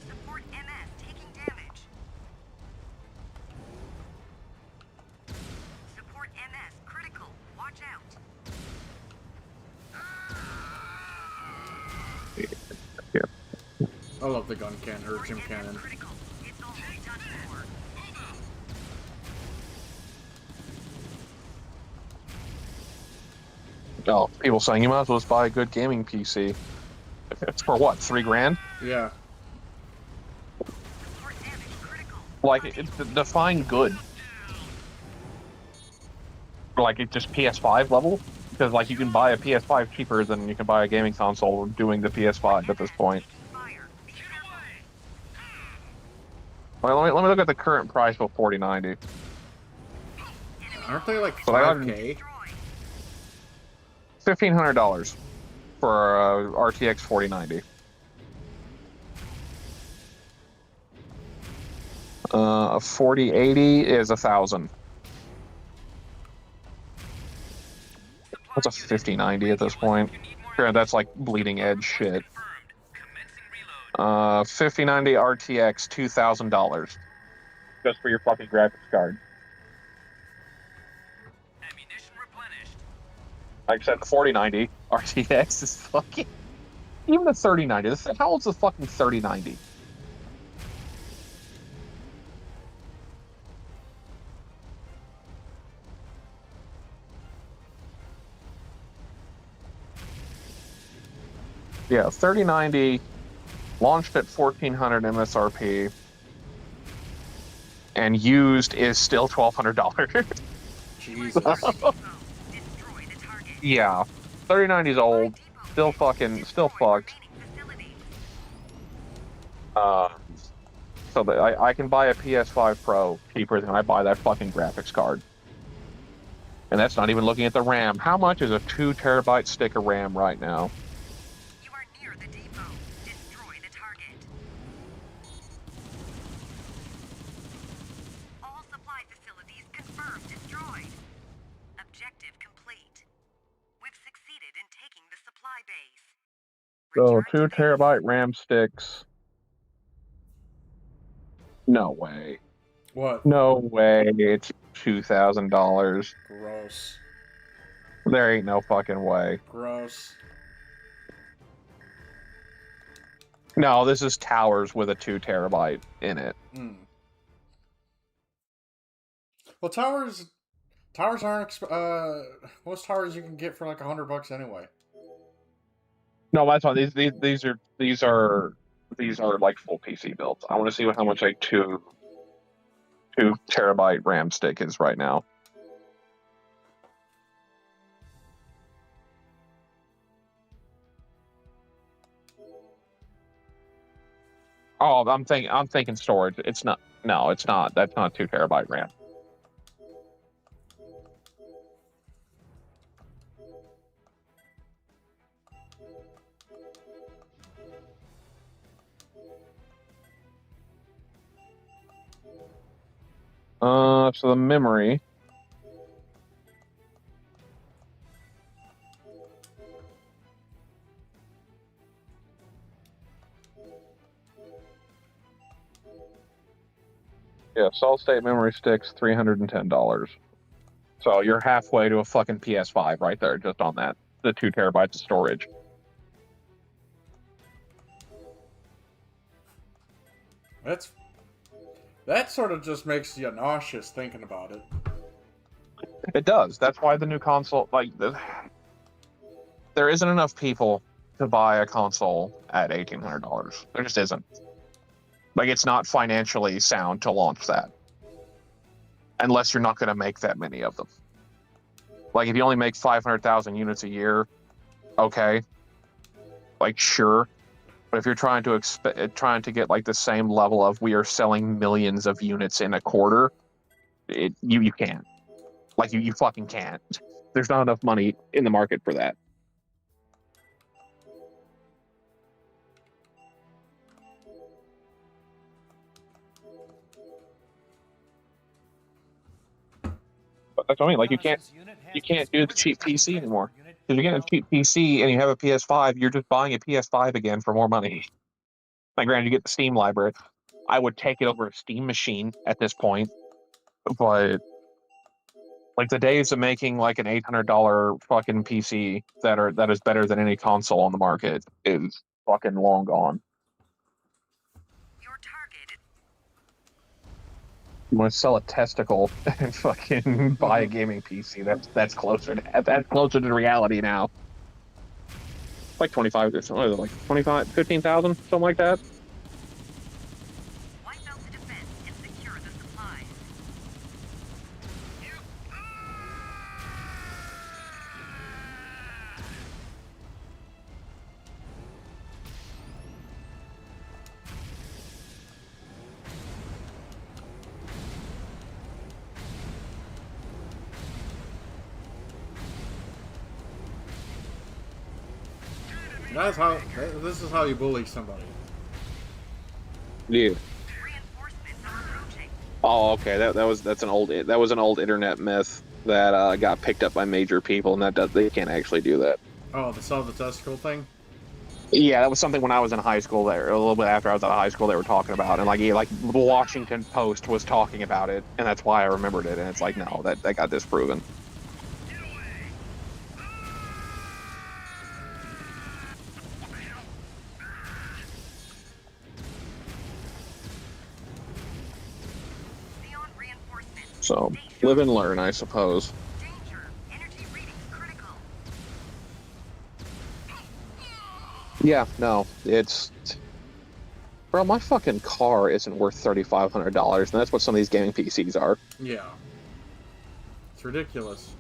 F: Support MS taking damage. Support MS critical. Watch out.
A: I love the gun cannon, or gym cannon.
F: Critical. It's already done for.
H: Oh, people saying you might as well just buy a good gaming PC. It's for what, $3,000?
A: Yeah.
F: Support damage critical.
H: Like, define good. Like, it's just PS5 level? Because, like, you can buy a PS5 cheaper than you can buy a gaming console doing the PS5 at this point.
F: Fire. Be careful.
H: Well, let me look at the current price for 4090.
A: Aren't they like
H: So I got-
A: 5K?
H: $1,500 for a RTX 4090. A 4080 is $1,000. What's a 5090 at this point? Sure, that's like bleeding edge shit. 5090 RTX, $2,000. Just for your fucking graphics card.
G: Ammunition replenished.
H: Like I said, the 4090 RTX is fucking... Even the 3090. How old's the fucking 3090? Yeah, 3090 launched at $1,400 MSRP, and used is still $1,200.
A: Jesus.
F: Destroy the target.
H: Yeah, 3090 is old, still fucked. So that I can buy a PS5 Pro cheaper than I buy that fucking graphics card. And that's not even looking at the RAM. How much is a 2 terabyte stick of RAM right now?
F: You are near the depot. Destroy the target. All supply facilities confirmed destroyed. Objective complete. We've succeeded in taking the supply base.
H: So
F: Return
H: 2
F: to base.
H: terabyte RAM sticks. No way.
A: What?
H: No way. It's $2,000.
A: Gross.
H: There ain't no fucking way.
A: Gross.
H: No, this is towers with a 2 terabyte in it.
A: Well, towers aren't most towers you can get for like $100 anyway.
H: No, that's fine. These are like full PC builds. I want to see how much a 2 terabyte RAM stick is right now. Oh, I'm thinking storage. It's not. No, it's not. That's not 2 terabyte RAM. So the memory. Yeah, solid state memory sticks, $310. So you're halfway to a fucking PS5 right there, just on that. The 2 terabytes of storage.
A: That sort of just makes you nauseous thinking about it.
H: It does. That's why the new console, there isn't enough people to buy a console at $1,800. There just isn't. Like, it's not financially sound to launch that. Unless you're not going to make that many of them. Like, if you only make 500,000 units a year, okay. Like, sure. But if you're trying to get like the same level of we are selling millions of units in a quarter, you can't. Like, you fucking can't. There's not enough money in the market for that. But that's what I mean. Like, you can't do the cheap PC anymore. If you're getting a cheap PC and you have a PS5, you're just buying a PS5 again for more money. Like, granted, you get the Steam library. I would take it over a Steam machine at this point, but like the days of making like an $800 fucking PC that is better than any console on the market is fucking long gone.
F: Your target.
H: You want to sell a testicle and fucking buy a gaming PC? That's closer to reality now. Like 25, what is it, like 25, 15,000, something like that.
F: Wipe out the defense and secure the supplies.
A: This is how you bully somebody.
H: Yeah.
F: Reinforcements are approaching.
H: Oh, okay. That was an old internet myth that got picked up by major people, and they can't actually do that.
A: Oh, the sell the testicle thing?
H: Yeah, that was something when I was in high school. There, a little bit after I was out of high school, they were talking about, and like the Washington Post was talking about it, and that's why I remembered it. And it's like, no, that got disproven. So, live and learn, I suppose.
F: Danger. Energy readings critical.
H: Yeah, no, it's... Bro, my fucking car isn't worth $3,500, and that's what some of these gaming PCs are.
A: Yeah. It's ridiculous.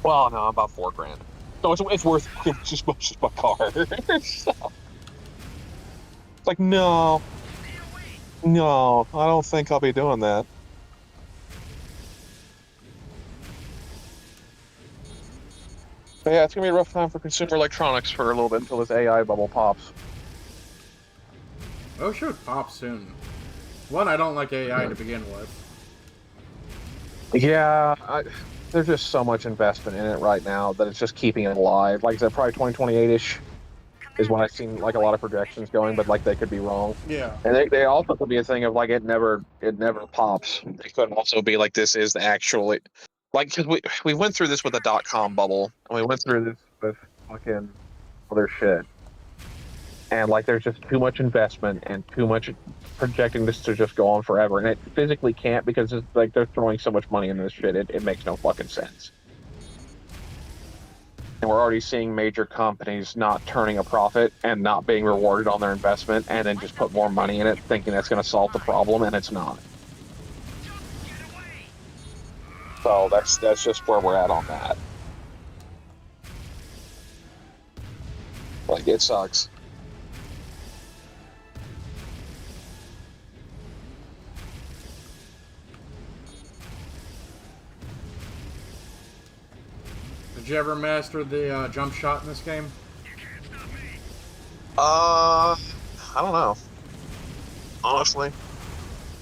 H: Well, no, about $4,000. So it's worth just as much as my car. So, it's like, no, I don't think I'll be doing that. But yeah, it's gonna be a rough time for consumer electronics for a little bit until this AI bubble pops.
A: Oh, it should pop soon. One, I don't like AI to begin with.
H: Yeah, there's just so much investment in it right now that it's just keeping it alive. Like I said, probably 2028-ish is when I've seen like a lot of projections going, but like they could be wrong.
A: Yeah.
H: And they also could be a thing of like it never pops. It could also be like this is the actual like because we went through this with the .com bubble and we went through this with fucking other shit. And like there's just too much investment and too much projecting this to just go on forever, and it physically can't because it's like they're throwing so much money into this shit. It makes no fucking sense. And we're already seeing major companies not turning a profit and not being rewarded on their investment, and then just put more money in it, thinking that's going to solve the problem, and it's not. So that's just where we're at on that. Like it sucks.
A: Did you ever master the jump shot in this game?
H: I don't know. Honestly,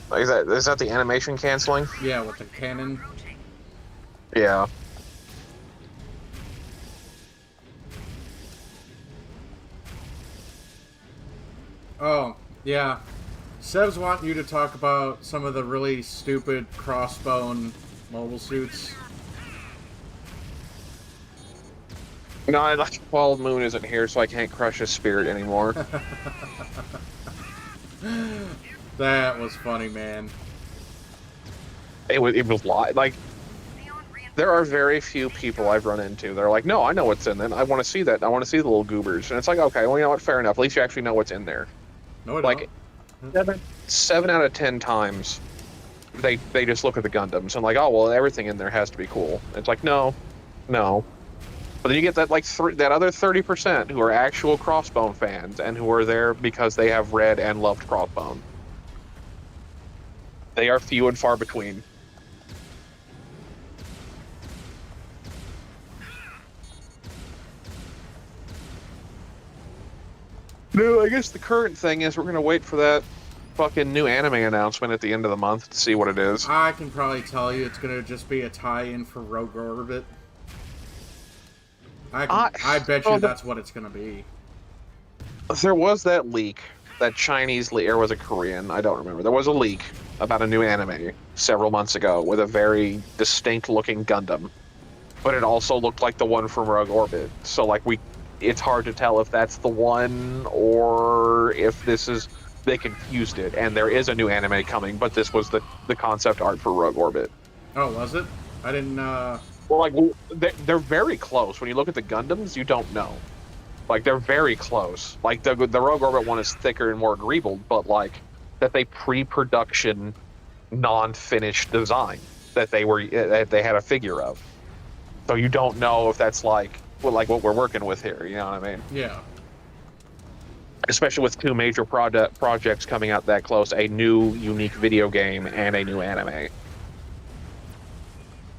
H: like, is that the animation canceling?
A: Yeah, with the cannon.
H: Yeah.
A: Oh, yeah. Seb's wanting you to talk about some of the really stupid crossbone mobile suits.
H: No, like Wild Moon isn't here, so I can't crush his spirit anymore.
A: That was funny, man.
H: It was like there are very few people I've run into that are like, no, I know what's in there. I want to see that. I want to see the little goobers. And it's like, okay, well, you know what? Fair enough. At least you actually know what's in there.
A: No, I
H: like
A: don't.
H: 7 out of 10 times, they just look at the Gundams and like, oh well, everything in there has to be cool. It's like, no. But then you get that like that other 30% who are actual Crossbone fans and who are there because they have read and loved Crossbone. They are few and far between. No, I guess the current thing is we're gonna wait for that fucking new anime announcement at the end of the month to see what it is.
A: I can probably tell you it's gonna just be a tie-in for Rogue Orbit. I bet you that's what it's gonna be.
H: There was that leak, that Chinese leak, or was it Korean? I don't remember. There was a leak about a new anime several months ago with a very distinct-looking Gundam, but it also looked like the one from Rogue Orbit. So like it's hard to tell if that's the one or if this is they confused it. And there is a new anime coming, but this was the concept art for Rogue Orbit.
A: Oh, was it? I didn't.
H: Well, like they're very close. When you look at the Gundams, you don't know. Like they're very close. Like the Rogue Orbit one is thicker and more greebled, but like that's a pre-production, non-finished design that they had a figure of. So you don't know if that's like what we're working with here. You know what I mean?
A: Yeah.
H: Especially with two major projects coming out that close, a new unique video game and a new anime.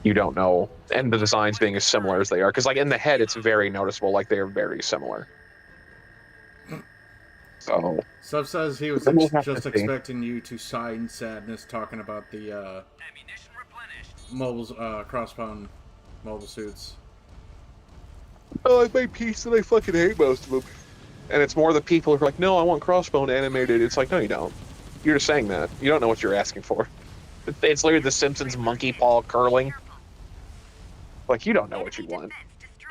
H: You don't know, and the designs being as similar as they are, because like in the head, it's very noticeable. Like they are very similar. So
A: Sub says he was just expecting you to sigh in sadness talking about the mobiles, crossbone mobile suits.
H: Oh, I made peace and I fucking hate most of them. And it's more the people who are like, no, I want Crossbone animated. It's like, no, you don't. You're just saying that. You don't know what you're asking for. It's literally the Simpsons monkey paw curling. Like, you don't know what you want.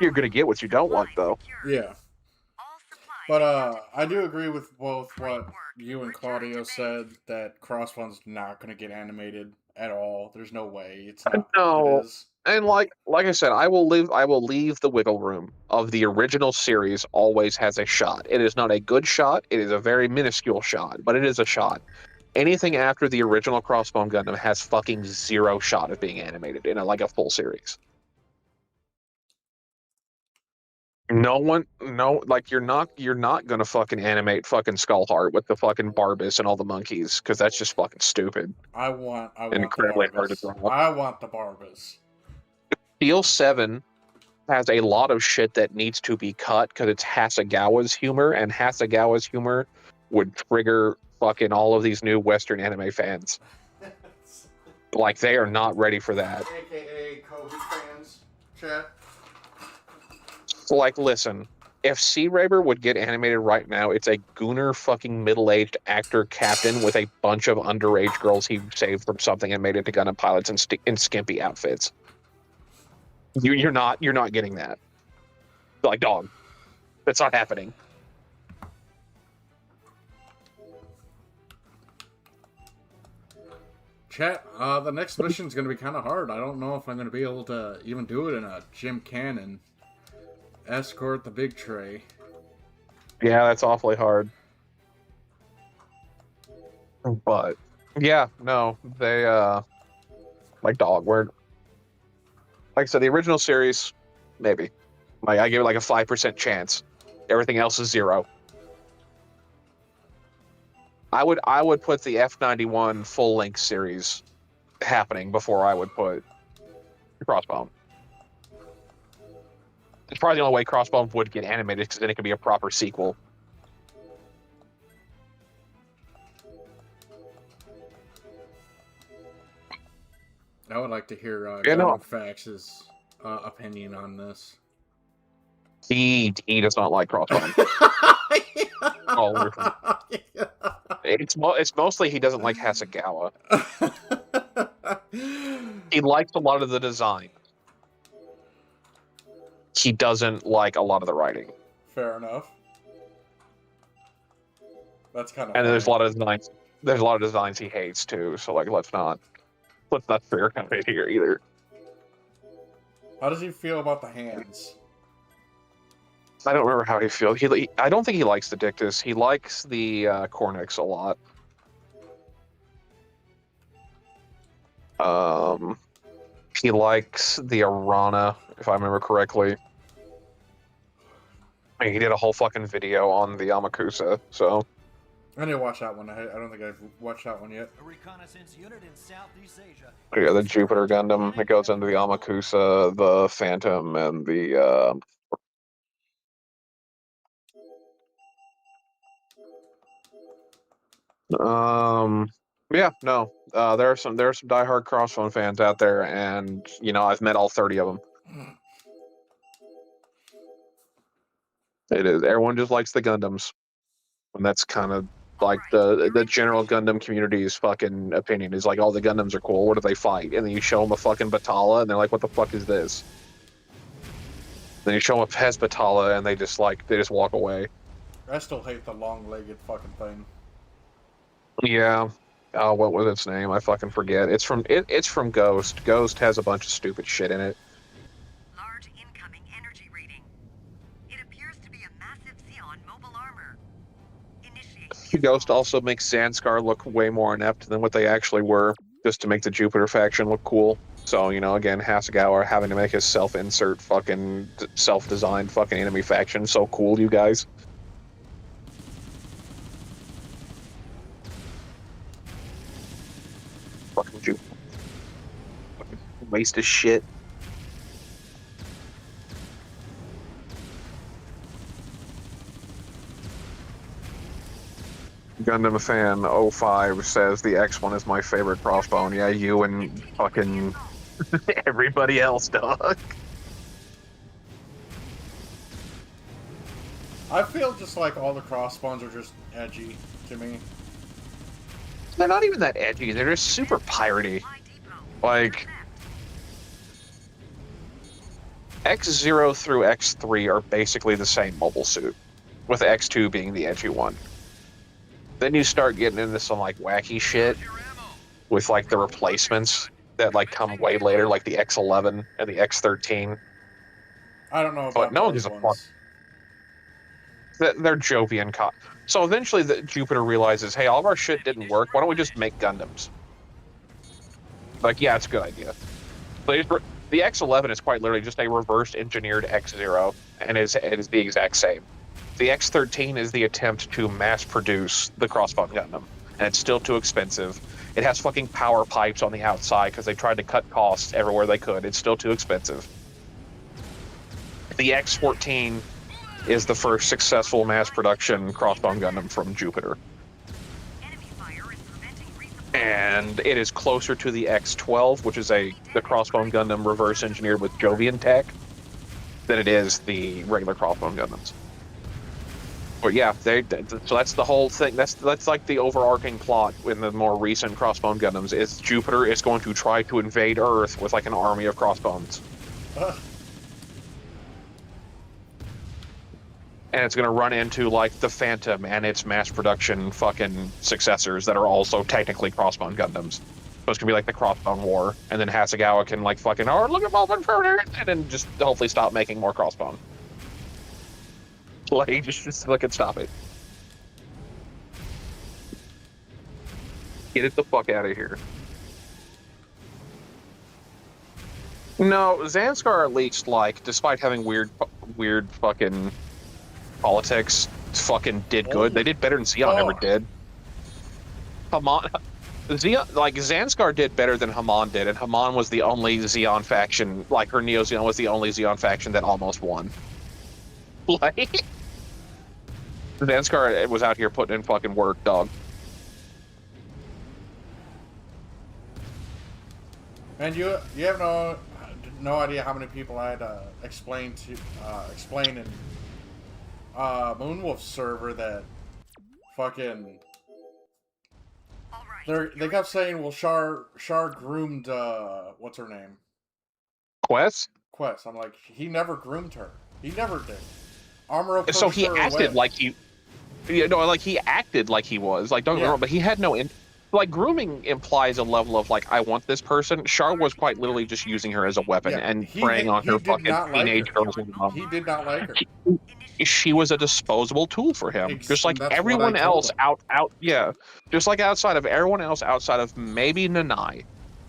H: You're gonna get what you don't want, though.
A: Yeah. But I do agree with both what you and Claudio said, that Crossbone's not going to get animated at all. There's no way. It's not.
H: No.
A: It is.
H: And like I said, I will leave the wiggle room of the original series always has a shot. It is not a good shot. It is a very minuscule shot, but it is a shot. Anything after the original Crossbone Gundam has fucking zero shot of being animated in a full series. Like you're not gonna fucking animate fucking Skullheart with the fucking Barbus and all the monkeys because that's just fucking stupid
A: I want
H: and
A: the
H: incredibly hard to
A: Barbas.
H: draw.
A: I want the Barbas.
H: Steel 7 has a lot of shit that needs to be cut because it's Hasegawa's humor, and Hasegawa's humor would trigger fucking all of these new Western anime fans. Like they are not ready for that.
A: AKA Kobe fans, chat.
H: So, like, listen, if Sea Raver would get animated right now, it's a gooner fucking middle-aged actor captain with a bunch of underage girls he saved from something and made into Gundam pilots in skimpy outfits. You're not getting that. Like, dog, that's not happening.
A: Chat, the next mission's gonna be kind of hard. I don't know if I'm gonna be able to even do it in a gym cannon. Escort the big tray.
H: Yeah, that's awfully hard. But yeah, no, they like dog. We're like I said, the original series, maybe. Like I give it like a 5% chance. Everything else is 0. I would put the F91 full length series happening before I would put Crossbone. It's probably the only way Crossbone would get animated because then it could be a proper sequel.
A: I would like to hear Fax's opinion on this.
H: He does not like Crossbone. It's mostly he doesn't like Hasegawa. He likes a lot of the design. He doesn't like a lot of the writing.
A: Fair enough. That's kind of.
H: And there's a lot of designs. There's a lot of designs he hates too. So like, let's not sugarcoat here either.
A: How does he feel about the hands?
H: I don't remember how he feels. I don't think he likes the Dictus. He likes the Cornix a lot. He likes the Arana, if I remember correctly. I mean, he did a whole fucking video on the Amakusa, so.
A: I need to watch that one. I don't think I've watched that one yet.
E: A reconnaissance unit in Southeast Asia.
H: Yeah, the Jupiter Gundam. It goes into the Amakusa, the Phantom, and the yeah, no. There are some diehard Crossbone fans out there, and you know I've met all 30 of them. It is. Everyone just likes the Gundams, and that's kind of like the general Gundam community's fucking opinion is like, all the Gundams are cool. What do they fight? And then you show them a fucking Batala, and they're like, "What the fuck is this?" Then you show them a Pez Batala, and they just walk away.
A: I still hate the long-legged fucking thing.
H: Yeah. What was its name? I fucking forget. It's from Ghost. Ghost has a bunch of stupid shit in it.
F: Large incoming energy reading. It appears to be a massive Xeon mobile armor. Initiate.
H: Ghost also makes Zanskar look way more inept than what they actually were, just to make the Jupiter faction look cool. So, you know, again, Hasegawa having to make his self-insert fucking self-designed fucking enemy faction so cool, you guys. Fucking Jupiter. Fucking waste of shit. Gundam fan 05 says the X1 is my favorite Crossbone. Yeah, you and fucking everybody else, dog.
A: I feel just like all the Crossbones are just edgy to me.
H: They're not even that edgy. They're just super piratey. Like, X0 through X3 are basically the same mobile suit, with X2 being the edgy one. Then you start getting into some like wacky shit with like the replacements that like come way later, like the X11 and the X13.
A: I don't know about
H: But no one
A: those
H: gives a fuck.
A: ones.
H: They're Jovian cop. So eventually Jupiter realizes, hey, all of our shit didn't work. Why don't we just make Gundams? Like, yeah, it's a good idea. The X11 is quite literally just a reverse engineered X0, and it is the exact same. The X13 is the attempt to mass produce the Crossbone Gundam, and it's still too expensive. It has fucking power pipes on the outside because they tried to cut costs everywhere they could. It's still too expensive. The X14 is the first successful mass production Crossbone Gundam from Jupiter.
F: Enemy fire is preventing resupply.
H: And it is closer to the X12, which is the Crossbone Gundam reverse engineered with Jovian tech, than it is the regular Crossbone Gundams. But yeah, so that's the whole thing. That's like the overarching plot in the more recent Crossbone Gundams is Jupiter is going to try to invade Earth with like an army of crossbones. And it's going to run into like the Phantom and its mass production fucking successors that are also technically Crossbone Gundams. So it's going to be like the Crossbone War, and then Hasegawa can like fucking, oh, look at Moment Further, and then just hopefully stop making more Crossbone. Like, just look and stop it. Get it the fuck out of here. No, Zanskar at least, like, despite having weird fucking politics, fucking did good. They did better than Zeon ever did. Haman, Zanskar did better than Haman did, and Haman was the only Zeon faction, like her Neo Zeon was the only Zeon faction that almost won. Like, Zanskar was out here putting in fucking work, dog.
A: And you have no idea how many people I had to explain in Moonwolf's server that fucking they kept saying, well, Char groomed what's her name?
H: Quest.
A: I'm like, he never groomed her. He never did. Amuro pushed
H: so he
A: her
H: acted
A: away.
H: like he, like he acted like he was. Like, don't get me wrong, but he had no. Like, grooming implies a level of like, I want this person. Char was quite literally just using her as a weapon and preying on her fucking teenage girls.
A: He did not like her.
H: She was a disposable tool for him, just like
A: That's
H: everyone
A: what I told
H: else
A: him.
H: just like outside of everyone else outside of maybe Nanai.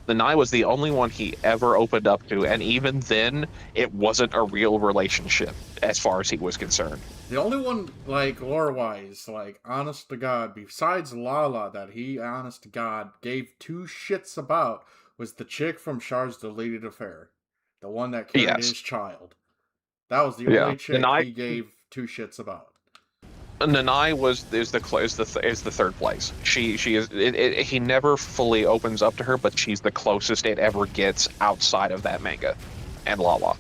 H: Nanai was the only one he ever opened up to, and even then, it wasn't a real relationship as far as he was concerned.
A: The only one, like, lore-wise, like, honest to God, besides Lala, that he, honest to God, gave two shits about, was the chick from Char's deleted affair. The one that carried his child. That was the only chick he gave two shits about.
H: Nanai is the third place. She is. He never fully opens up to her, but she's the closest it ever gets outside of that manga, and Lala.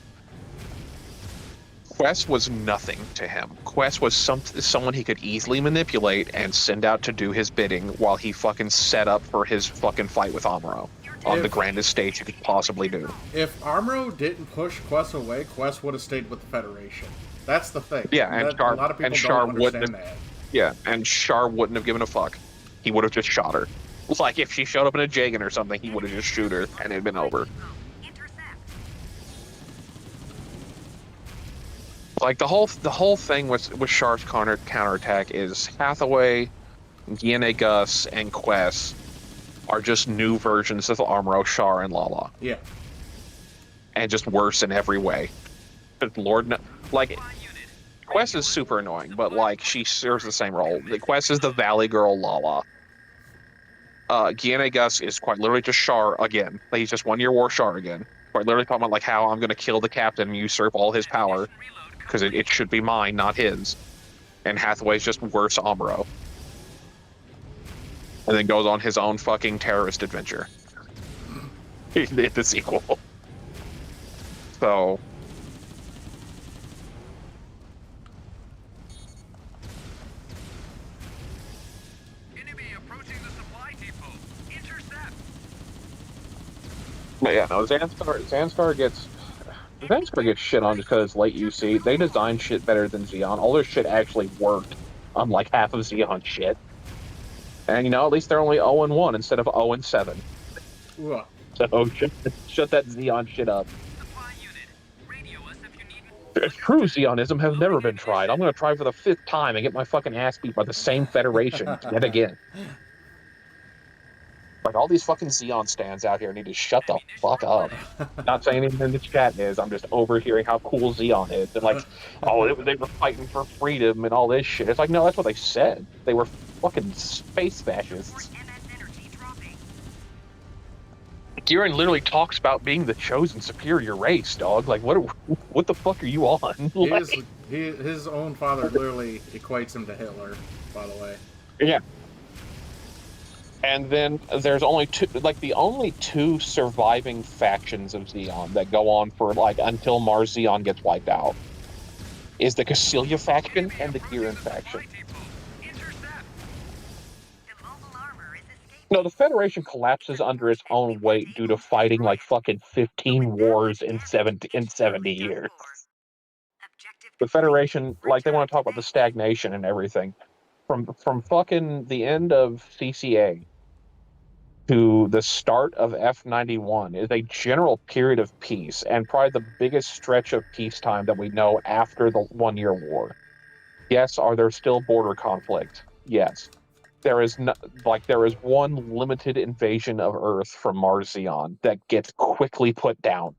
H: Quest was nothing to him. Quest was someone he could easily manipulate and send out to do his bidding while he fucking set up for his fucking fight with Amuro on the grandest stage you could possibly do.
A: If Amuro didn't push Quest away, Quest would have stayed with the Federation. That's the thing.
H: Yeah, and
A: a lot of people don't understand that.
H: Yeah, and Char wouldn't have given a fuck. He would have just shot her. Like, if she showed up in a Jagan or something, he would have just shoot her, and it'd been over. Like, the whole thing with Char's counterattack is Hathaway, Giene Gus, and Quest are just new versions of Amuro, Char, and Lala.
A: Yeah.
H: And just worse in every way. Lord, like, Quest is super annoying, but like, she serves the same role. The Quest is the Valley Girl Lala. Giene Gus is quite literally just Char again. Like, he's just 1 year war Char again. Quite literally talking about like how I'm gonna kill the captain and usurp all his power because it should be mine, not his. And Hathaway's just worse Amuro. And then goes on his own fucking terrorist adventure. The sequel. So. But yeah, no, Zanskar gets shit on just because it's late UC. They design shit better than Zeon. All their shit actually worked, unlike half of Zeon shit. And, you know, at least they're only 0-1 instead of 0-7.
A: Ugh.
H: So shut that Zeon shit up. True Zeonism has never been tried. I'm going to try for the 5th time and get my fucking ass beat by the same Federation yet again. Like, all these fucking Xeon stands out here need to shut the fuck up. Not saying anything in the chat is, I'm just overhearing how cool Xeon is. And like, oh, they were fighting for freedom and all this shit. It's like, no, that's what they said. They were fucking space fascists. Kieran literally talks about being the chosen superior race, dog. Like, what the fuck are you on? Like,
A: His own father literally equates him to Hitler, by the way.
H: yeah. And then there's only two, like the only two surviving factions of Xeon that go on for like until Mars Xeon gets wiped out is the Cassilia faction and the Kieran faction. No, the Federation collapses under its own weight due to fighting like fucking 15 wars in 70 years. The Federation, like, they want to talk about the stagnation and everything. From fucking the end of CCA to the start of F91 is a general period of peace, and probably the biggest stretch of peacetime that we know after the 1 Year War. Yes, are there still border conflicts? Yes. There is one limited invasion of Earth from Mars Xeon that gets quickly put down.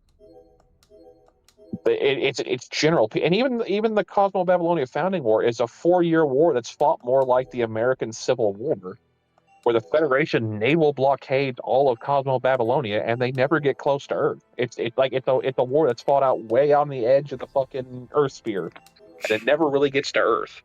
H: It's general, and even the Cosmo Babylonia Founding War is a 4-year war that's fought more like the American Civil War, where the Federation naval blockades all of Cosmo Babylonia, and they never get close to Earth. It's a war that's fought out way on the edge of the fucking Earth sphere, and it never really gets to Earth.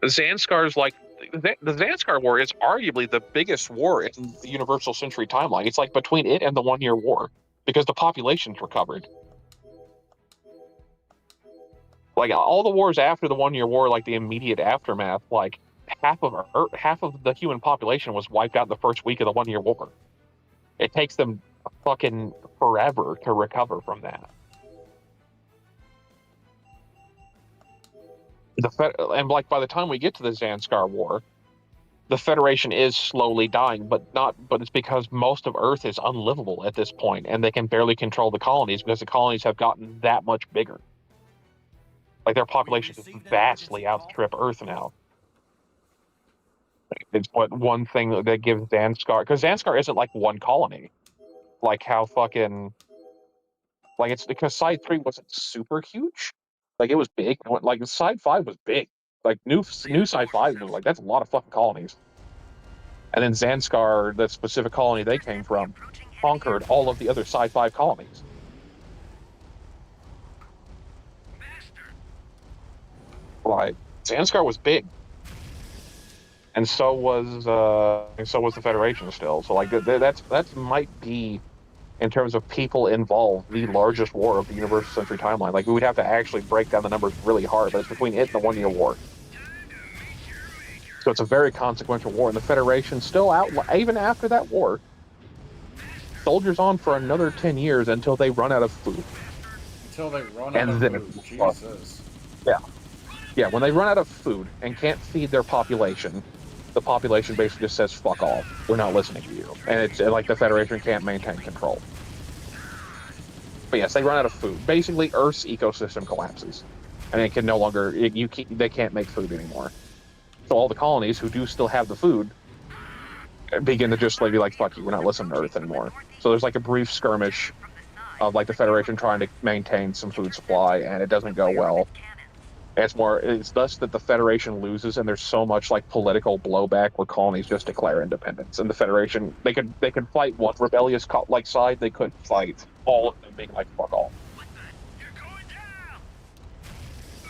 H: Zanskar's like the Zanskar War is arguably the biggest war in the Universal Century timeline. It's like between it and the 1 Year War because the population's recovered. Like all the wars after the 1 Year War, like the immediate aftermath, like half of the human population was wiped out in the first week of the 1 Year War. It takes them fucking forever to recover from that. And like by the time we get to the Zanskar War, the Federation is slowly dying, but it's because most of Earth is unlivable at this point, and they can barely control the colonies because the colonies have gotten that much bigger. Like their population is vastly outstrip Earth now. It's what one thing that gives Zanskar, because Zanskar isn't like one colony, like how fucking, like it's because Side 3 wasn't super huge. Like it was big. Like Side 5 was big. Like new Side 5 was like, that's a lot of fucking colonies. And then Zanskar, the specific colony they came from, conquered all of the other Side 5 colonies. Like Zanskar was big, and so was the Federation still. So like that might be, in terms of people involved, the largest war of the Universal Century timeline. Like we would have to actually break down the numbers really hard, but it's between it and the 1 Year War. So it's a very consequential war, and the Federation still out even after that war. Soldiers on for another 10 years until they run out of food.
A: Until they run out of food. Jesus.
H: Yeah, when they run out of food and can't feed their population, the population basically just says, fuck off. We're not listening to you. And it's like the Federation can't maintain control. But yes, they run out of food. Basically, Earth's ecosystem collapses. And it can no longer, they can't make food anymore. So all the colonies who do still have the food begin to just be like, fuck you, we're not listening to Earth anymore. So there's like a brief skirmish of like the Federation trying to maintain some food supply, and it doesn't go well. It's thus that the Federation loses, and there's so much like political blowback where colonies just declare independence, and the Federation they could fight one rebellious side, they couldn't fight all of them being like fuck off.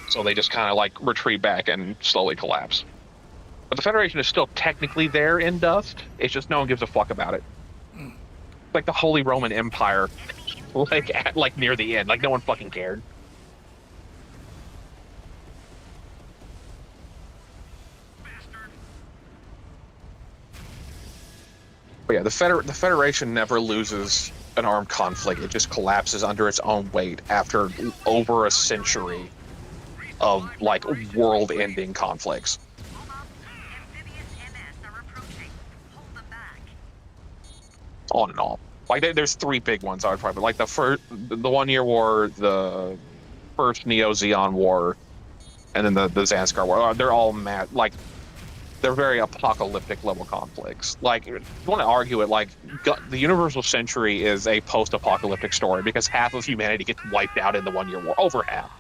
H: So they just kind of like retreat back and slowly collapse. But the Federation is still technically there in dust. It's just no one gives a fuck about it. Like the Holy Roman Empire, like near the end, like no one fucking cared. But yeah, the Federation never loses an armed conflict. It just collapses under its own weight after over a century of like world-ending conflicts. On and on. Like there's three big ones I would probably like the 1 Year War, the first Neo-Zeon War, and then the Zanskar War. They're all mad. Like they're very apocalyptic level conflicts. Like, if you want to argue it, like, the Universal Century is a post-apocalyptic story because half of humanity gets wiped out in the 1 year war. Over half.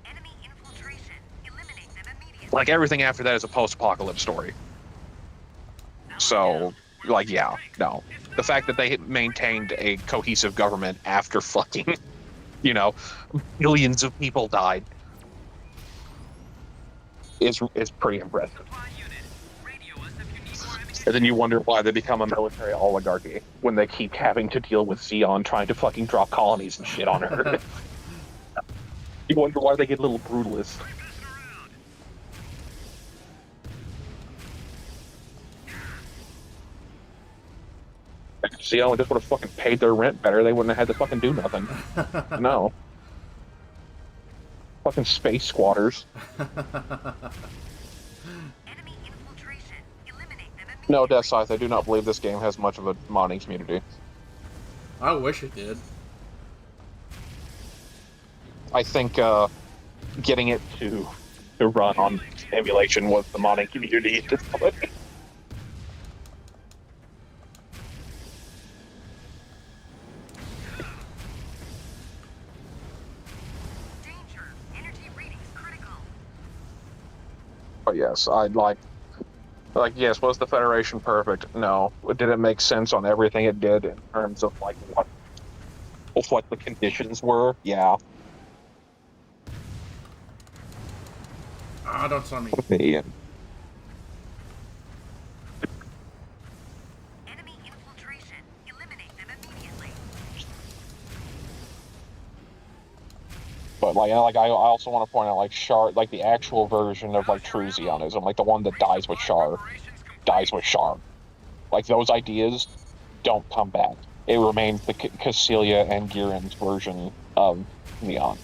F: Enemy infiltration. Eliminate them immediately.
H: Like, everything after that is a post-apocalypse story. So, like, yeah, no. The fact that they maintained a cohesive government after fucking, you know, millions of people died is pretty impressive.
G: Supply unit. Radio us if you need more ammunition.
H: And then you wonder why they become a military oligarchy when they keep having to deal with Xeon trying to fucking drop colonies and shit on Earth. You wonder why they get a little brutalist. Xeon just would have fucking paid their rent better, they wouldn't have had to fucking do nothing. No. Fucking space squatters.
F: Enemy infiltration. Eliminate them immediately.
H: No, Death Scythe, I do not believe this game has much of a modding community.
A: I wish it did.
H: I think getting it to run on emulation was the modding community at this point.
F: Danger. Energy readings critical.
H: But yes, I'd like, yes, was the Federation perfect? No. Did it make sense on everything it did in terms of, like, what the conditions were? Yeah.
A: Ah, don't tell me.
H: Yeah.
F: Enemy infiltration. Eliminate them immediately.
H: But I also want to point out, like, Char, like the actual version of, like, true Xeonism, like the one that dies with Char. Like, those ideas don't come back. It remains the Cassilia and Giran's version of Xeon.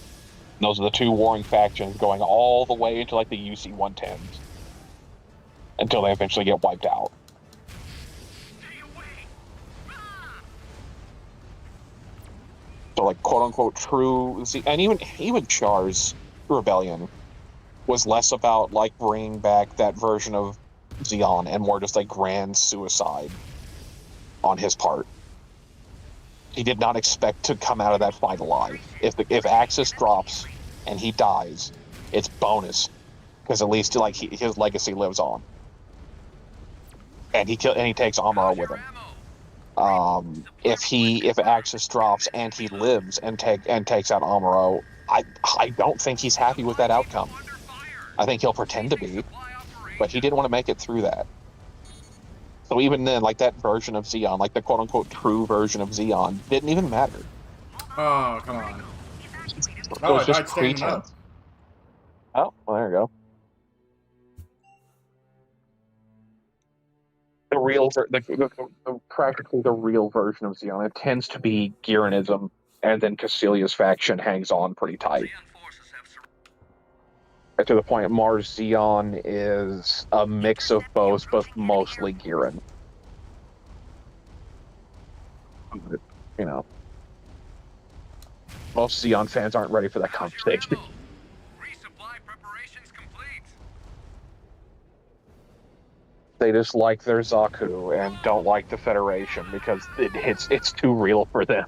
H: Those are the two warring factions going all the way into, like, the UC-110s. Until they eventually get wiped out. So, like, quote-unquote true... And even Char's rebellion was less about, like, bringing back that version of Xeon and more just, like, grand suicide on his part. He did not expect to come out of that fight alive. If Axis drops and he dies, it's bonus. Because at least, like, his legacy lives on. And he takes Amuro with him. If Axis drops and he lives and takes out Amuro, I don't think he's happy with that outcome. I think he'll pretend to be, but he didn't want to make it through that. So even then, like, that version of Xeon, like the quote-unquote true version of Xeon, didn't even matter.
A: Oh, come on.
H: It
A: Oh,
H: was
A: I
H: just
A: died standing up.
H: pretense. Oh, well, there you go. The real, practically the real version of Xeon, it tends to be Giranism, and then Cassilia's faction hangs on pretty tight. And to the point, Mars Xeon is a mix of both, but mostly Giran. You know, most Xeon fans aren't ready for that conversation.
G: Resupply preparations complete.
H: They just like their Zaku and don't like the Federation because it's too real for them.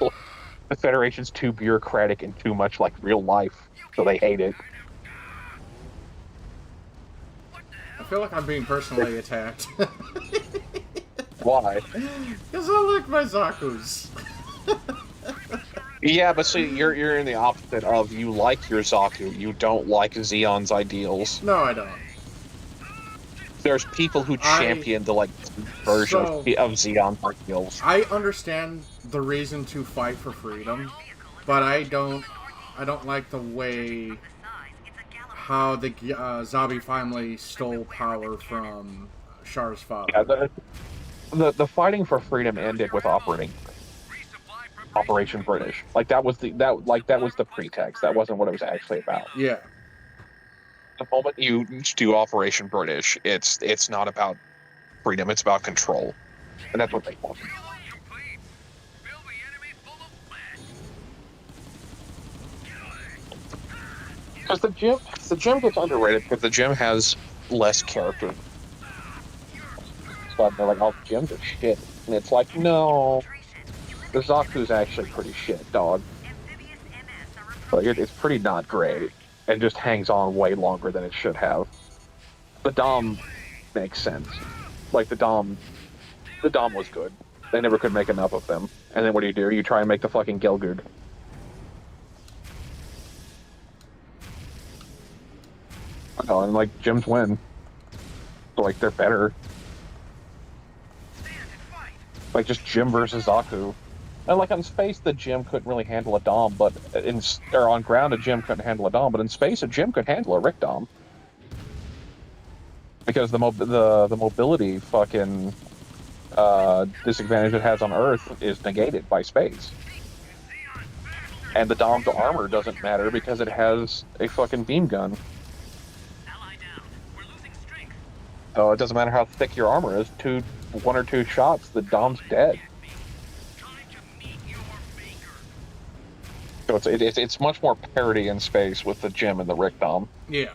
H: The Federation's too bureaucratic and too much like real life, so they hate it.
A: I feel like I'm being personally attacked.
H: Why?
A: Because I like my Zakus.
H: Yeah, but see, you're in the opposite of you like your Zaku, you don't like Xeon's ideals.
A: No, I don't.
H: There's people who champion the, like, version of Xeon's ideals.
A: I understand the reason to fight for freedom, but I don't like the way how the Zabi family stole power from Char's father.
H: Yeah, the fighting for freedom ended with Operation British. Like that was the pretext. That wasn't what it was actually about.
A: Yeah.
H: The moment you do Operation British, it's not about freedom, it's about control. And that's what they want. Because the gym gets underrated because the gym has less character. So they're like, oh, gyms are shit. And it's like, no, the Zaku's actually pretty shit, dog.
F: Amphibious MS are
H: Like,
F: approaching.
H: it's pretty not great. It just hangs on way longer than it should have. The Dom makes sense. Like, the Dom was good. They never could make enough of them. And then what do? You try and make the fucking Gelgood. Oh, and like gyms win. So, like, they're better. Like, just Jim versus Zaku. And like on space, the Jim couldn't really handle a Dom, but or on ground, a Jim couldn't handle a Dom, but in space, a Jim could handle a Rick Dom. Because the mobility fucking disadvantage it has on Earth is negated by space. And the Dom's armor doesn't matter because it has a fucking beam gun. So it doesn't matter how thick your armor is. One or two shots, the Dom's dead. So it's much more parity in space with the Jim and the Rick Dom.
A: Yeah.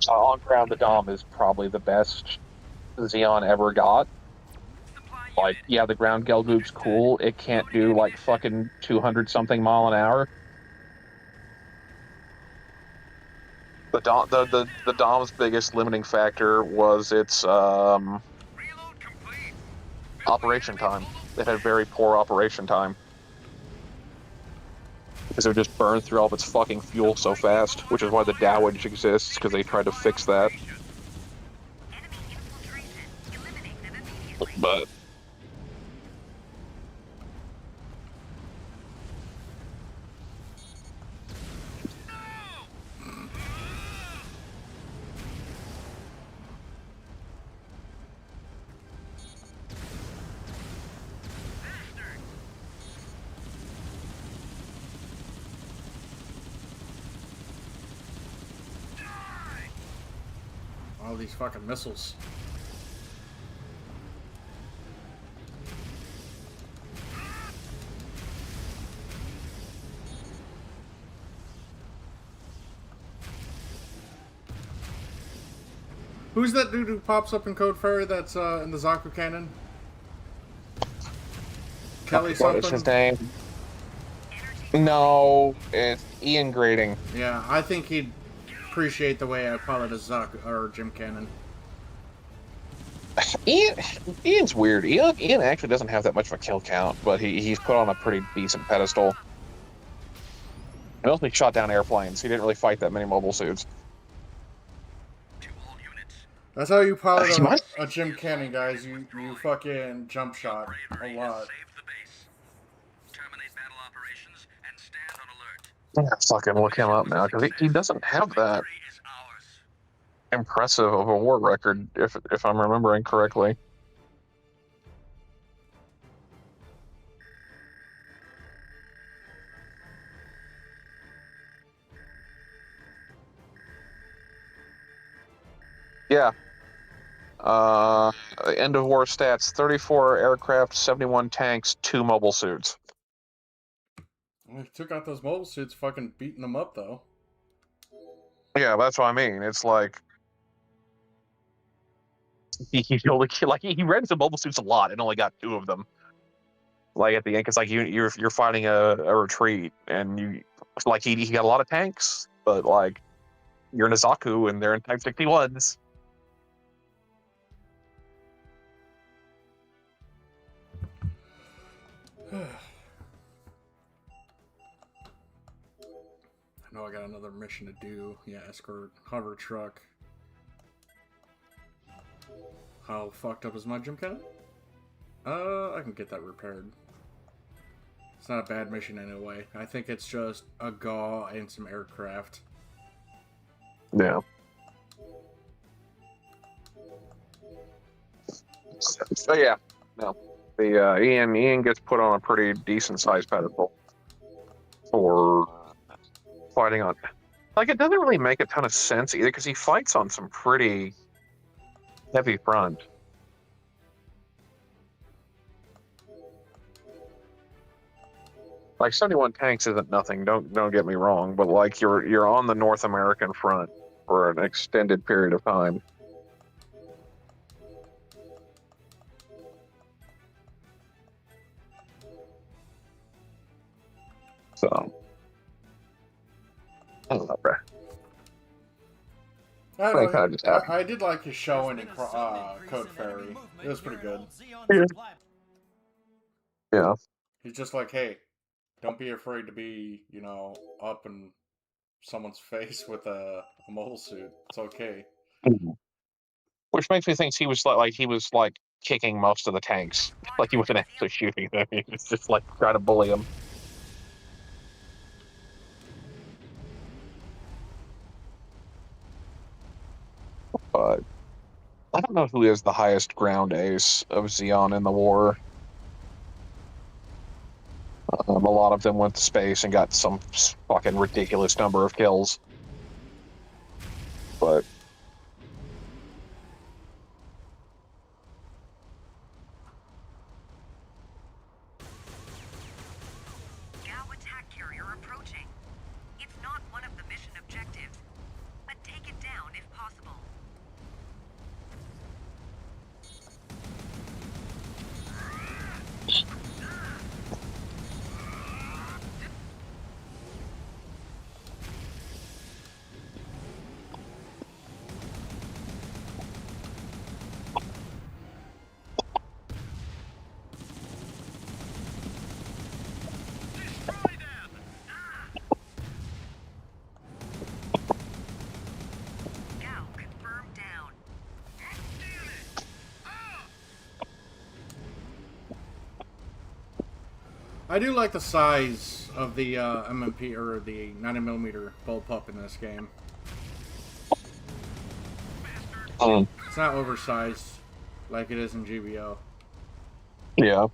H: On ground, the Dom is probably the best Xeon ever got. Like, yeah, the ground Gelgoop's cool. It can't do like fucking 200-something mile an hour. The Dom's biggest limiting factor was its operation time. It had very poor operation time. Because it would just burn through all of its fucking fuel so fast, which is why the dowage exists, because they tried to fix that. But
A: all these fucking missiles. Who's that dude who pops up in Code Fairy that's in the Zaku cannon? Kelly something?
H: what is his name? No, it's Ian Grading.
A: Yeah, I think he'd appreciate the way I pilot a Zaku or Jim Cannon.
H: Ian's weird. Ian actually doesn't have that much of a kill count, but he's put on a pretty decent pedestal. And also he shot down airplanes. He didn't really fight that many mobile suits.
A: That's how you pilot a Jim Cannon, guys. You fucking jump shot a lot.
H: I'm gonna fucking look him up now, because he doesn't have that impressive of a war record, if I'm remembering correctly. Yeah. End of war stats: 34 aircraft, 71 tanks, 2 mobile suits.
A: We took out those mobile suits, fucking beating them up though.
H: Yeah, that's what I mean. It's like he only he ran some mobile suits a lot and only got 2 of them. Like at the end, because like you're fighting a retreat, and he got a lot of tanks, but like you're in a Zaku and they're in Type 61s.
A: I know I got another mission to do. Yeah, escort hover truck. How fucked up is my Jim Cannon? I can get that repaired. It's not a bad mission anyway. I think it's just a GAW and some aircraft.
H: Yeah. So yeah, no. The Ian gets put on a pretty decent sized pedestal for fighting on. Like, it doesn't really make a ton of sense either, because he fights on some pretty heavy front. Like 71 tanks isn't nothing. Don't get me wrong, but like you're on the North American front for an extended period of time. So I don't know, bro.
A: I,
H: They kinda just happened.
A: I did like his showing in Code Fairy. It was pretty good.
H: Yeah.
A: He's just like, hey, don't be afraid to be, you know, up in someone's face with a mobile suit. It's okay.
H: Which makes me think he was like kicking most of the tanks, like he wasn't actually shooting them. He was just like trying to bully them. But I don't know who is the highest ground ace of Xeon in the war. A lot of them went to space and got some fucking ridiculous number of kills. But
F: GAO attack carrier approaching. It's not one of the mission objectives, but take it down if possible. GAO confirmed down.
A: I do like the size of the MMP or the 90mm bullpup in this game. It's not oversized like it is in GBO.
H: yeah.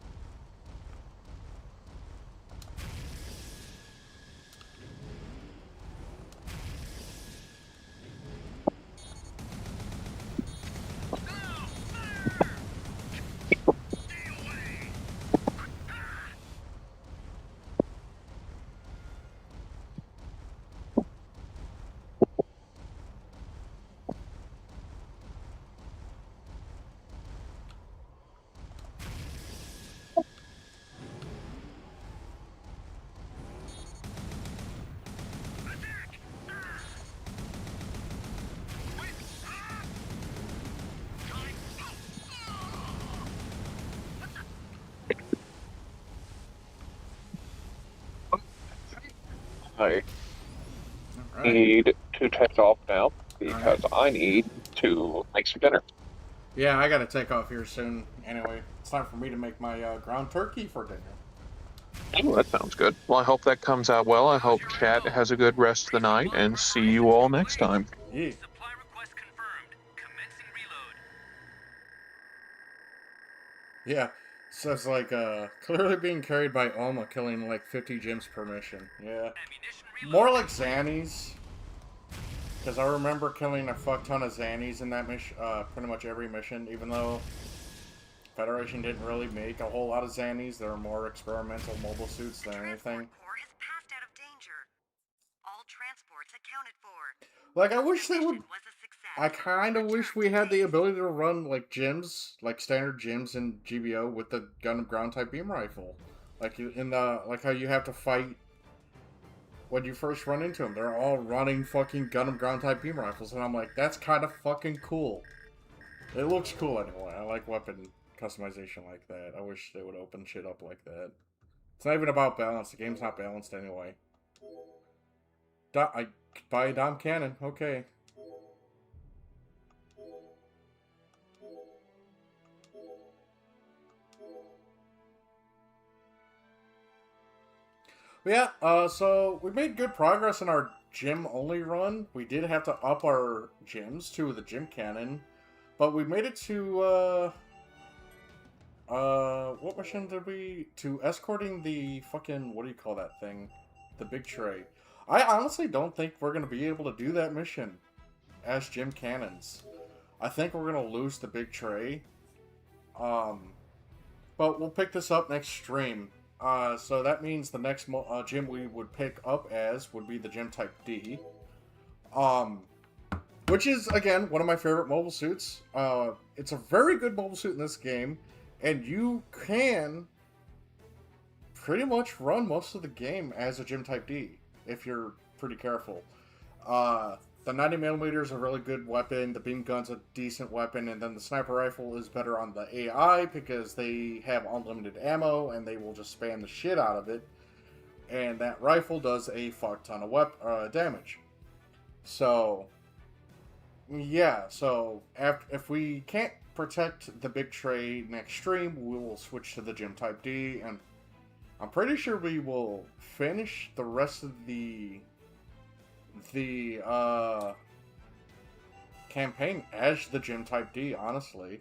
H: I
A: Alright.
H: need to take off now because I need to make some dinner.
A: Yeah, I gotta take off here soon. Anyway, it's time for me to make my ground turkey for dinner.
H: Oh, that sounds good. Well, I hope that comes out well. I hope chat has a good rest of the night, and see you all next time.
A: Yeah.
G: Supply request confirmed. Commencing reload.
A: Yeah. So it's like, clearly being carried by Alma, killing like 50 gems per mission. Yeah.
G: Ammunition reload.
A: More like Xannies. Because I remember killing a fuck ton of Xannies in that mission, pretty much every mission, even though Federation didn't really make a whole lot of Xannies. They were more experimental mobile suits than anything.
F: Corps has passed out of danger. All transports accounted for.
A: Like, I wish they would...
F: Mission was a success.
A: I kind of wish we had the ability to run, like, gyms, like standard gyms in GBO with the Gundam ground type beam rifle. Like, in the, like how you have to fight when you first run into them. They're all running fucking Gundam ground type beam rifles, and I'm like, that's kind of fucking cool. It looks cool anyway. I like weapon customization like that. I wish they would open shit up like that. It's not even about balance. The game's not balanced anyway. I buy a Dom Cannon. Okay. Yeah, so we made good progress in our gym-only run. We did have to up our gyms to the gym cannon, but we made it to, what mission did we... To escorting the fucking... What do you call that thing? The big tray. I honestly don't think we're going to be able to do that mission as gym cannons. I think we're going to lose the big tray. But we'll pick this up next stream. So that means the next gym we would pick up as would be the gym type D. Which is, again, one of my favorite mobile suits. It's a very good mobile suit in this game, and you can pretty much run most of the game as a gym type D, if you're pretty careful. The 90mm is a really good weapon, the beam gun's a decent weapon, and then the sniper rifle is better on the AI because they have unlimited ammo, and they will just spam the shit out of it. And that rifle does a fuck ton of damage. So... yeah, so if we can't protect the big tray next stream, we will switch to the gym type D, and I'm pretty sure we will finish the rest of the campaign as the gym type D, honestly.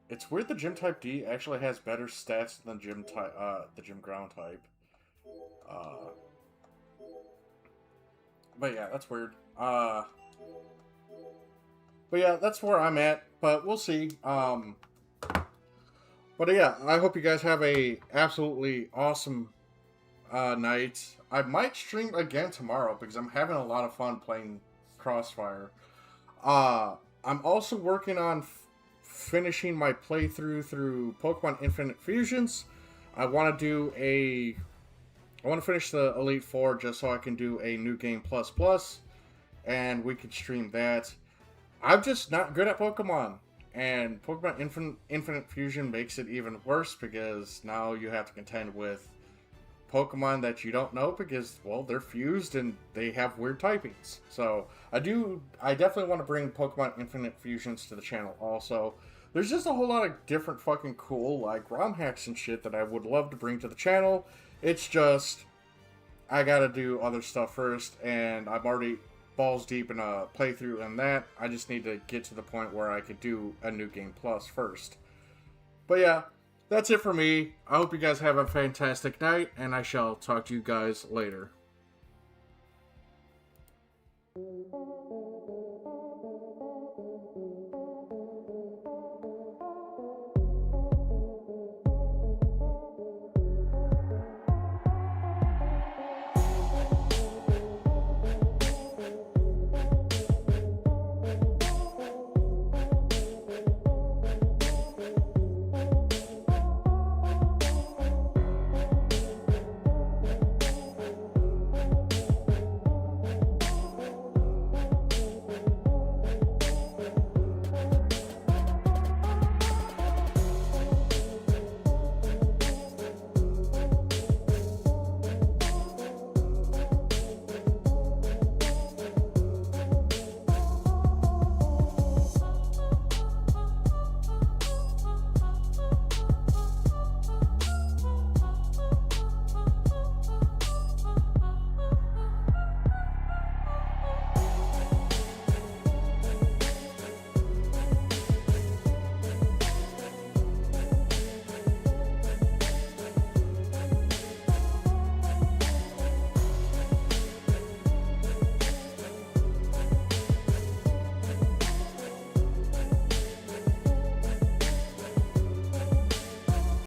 A: It's weird the gym type D actually has better stats than the gym ground type. But yeah, that's weird. But yeah, that's where I'm at. But we'll see. But yeah, I hope you guys have a absolutely awesome night. I might stream again tomorrow because I'm having a lot of fun playing Crossfire. I'm also working on finishing my playthrough through Pokemon Infinite Fusions. I want to finish the Elite Four just so I can do a New Game Plus Plus, and we can stream that. I'm just not good at Pokemon, and Pokemon Infinite Fusion makes it even worse because now you have to contend with Pokemon that you don't know because, well, they're fused and they have weird typings. So I definitely want to bring Pokemon Infinite Fusions to the channel also. There's just a whole lot of different fucking cool, like, ROM hacks and shit that I would love to bring to the channel. It's just, I gotta do other stuff first, and I'm already balls deep in a playthrough and that. I just need to get to the point where I could do a New Game Plus first. But yeah, that's it for me. I hope you guys have a fantastic night, and I shall talk to you guys later.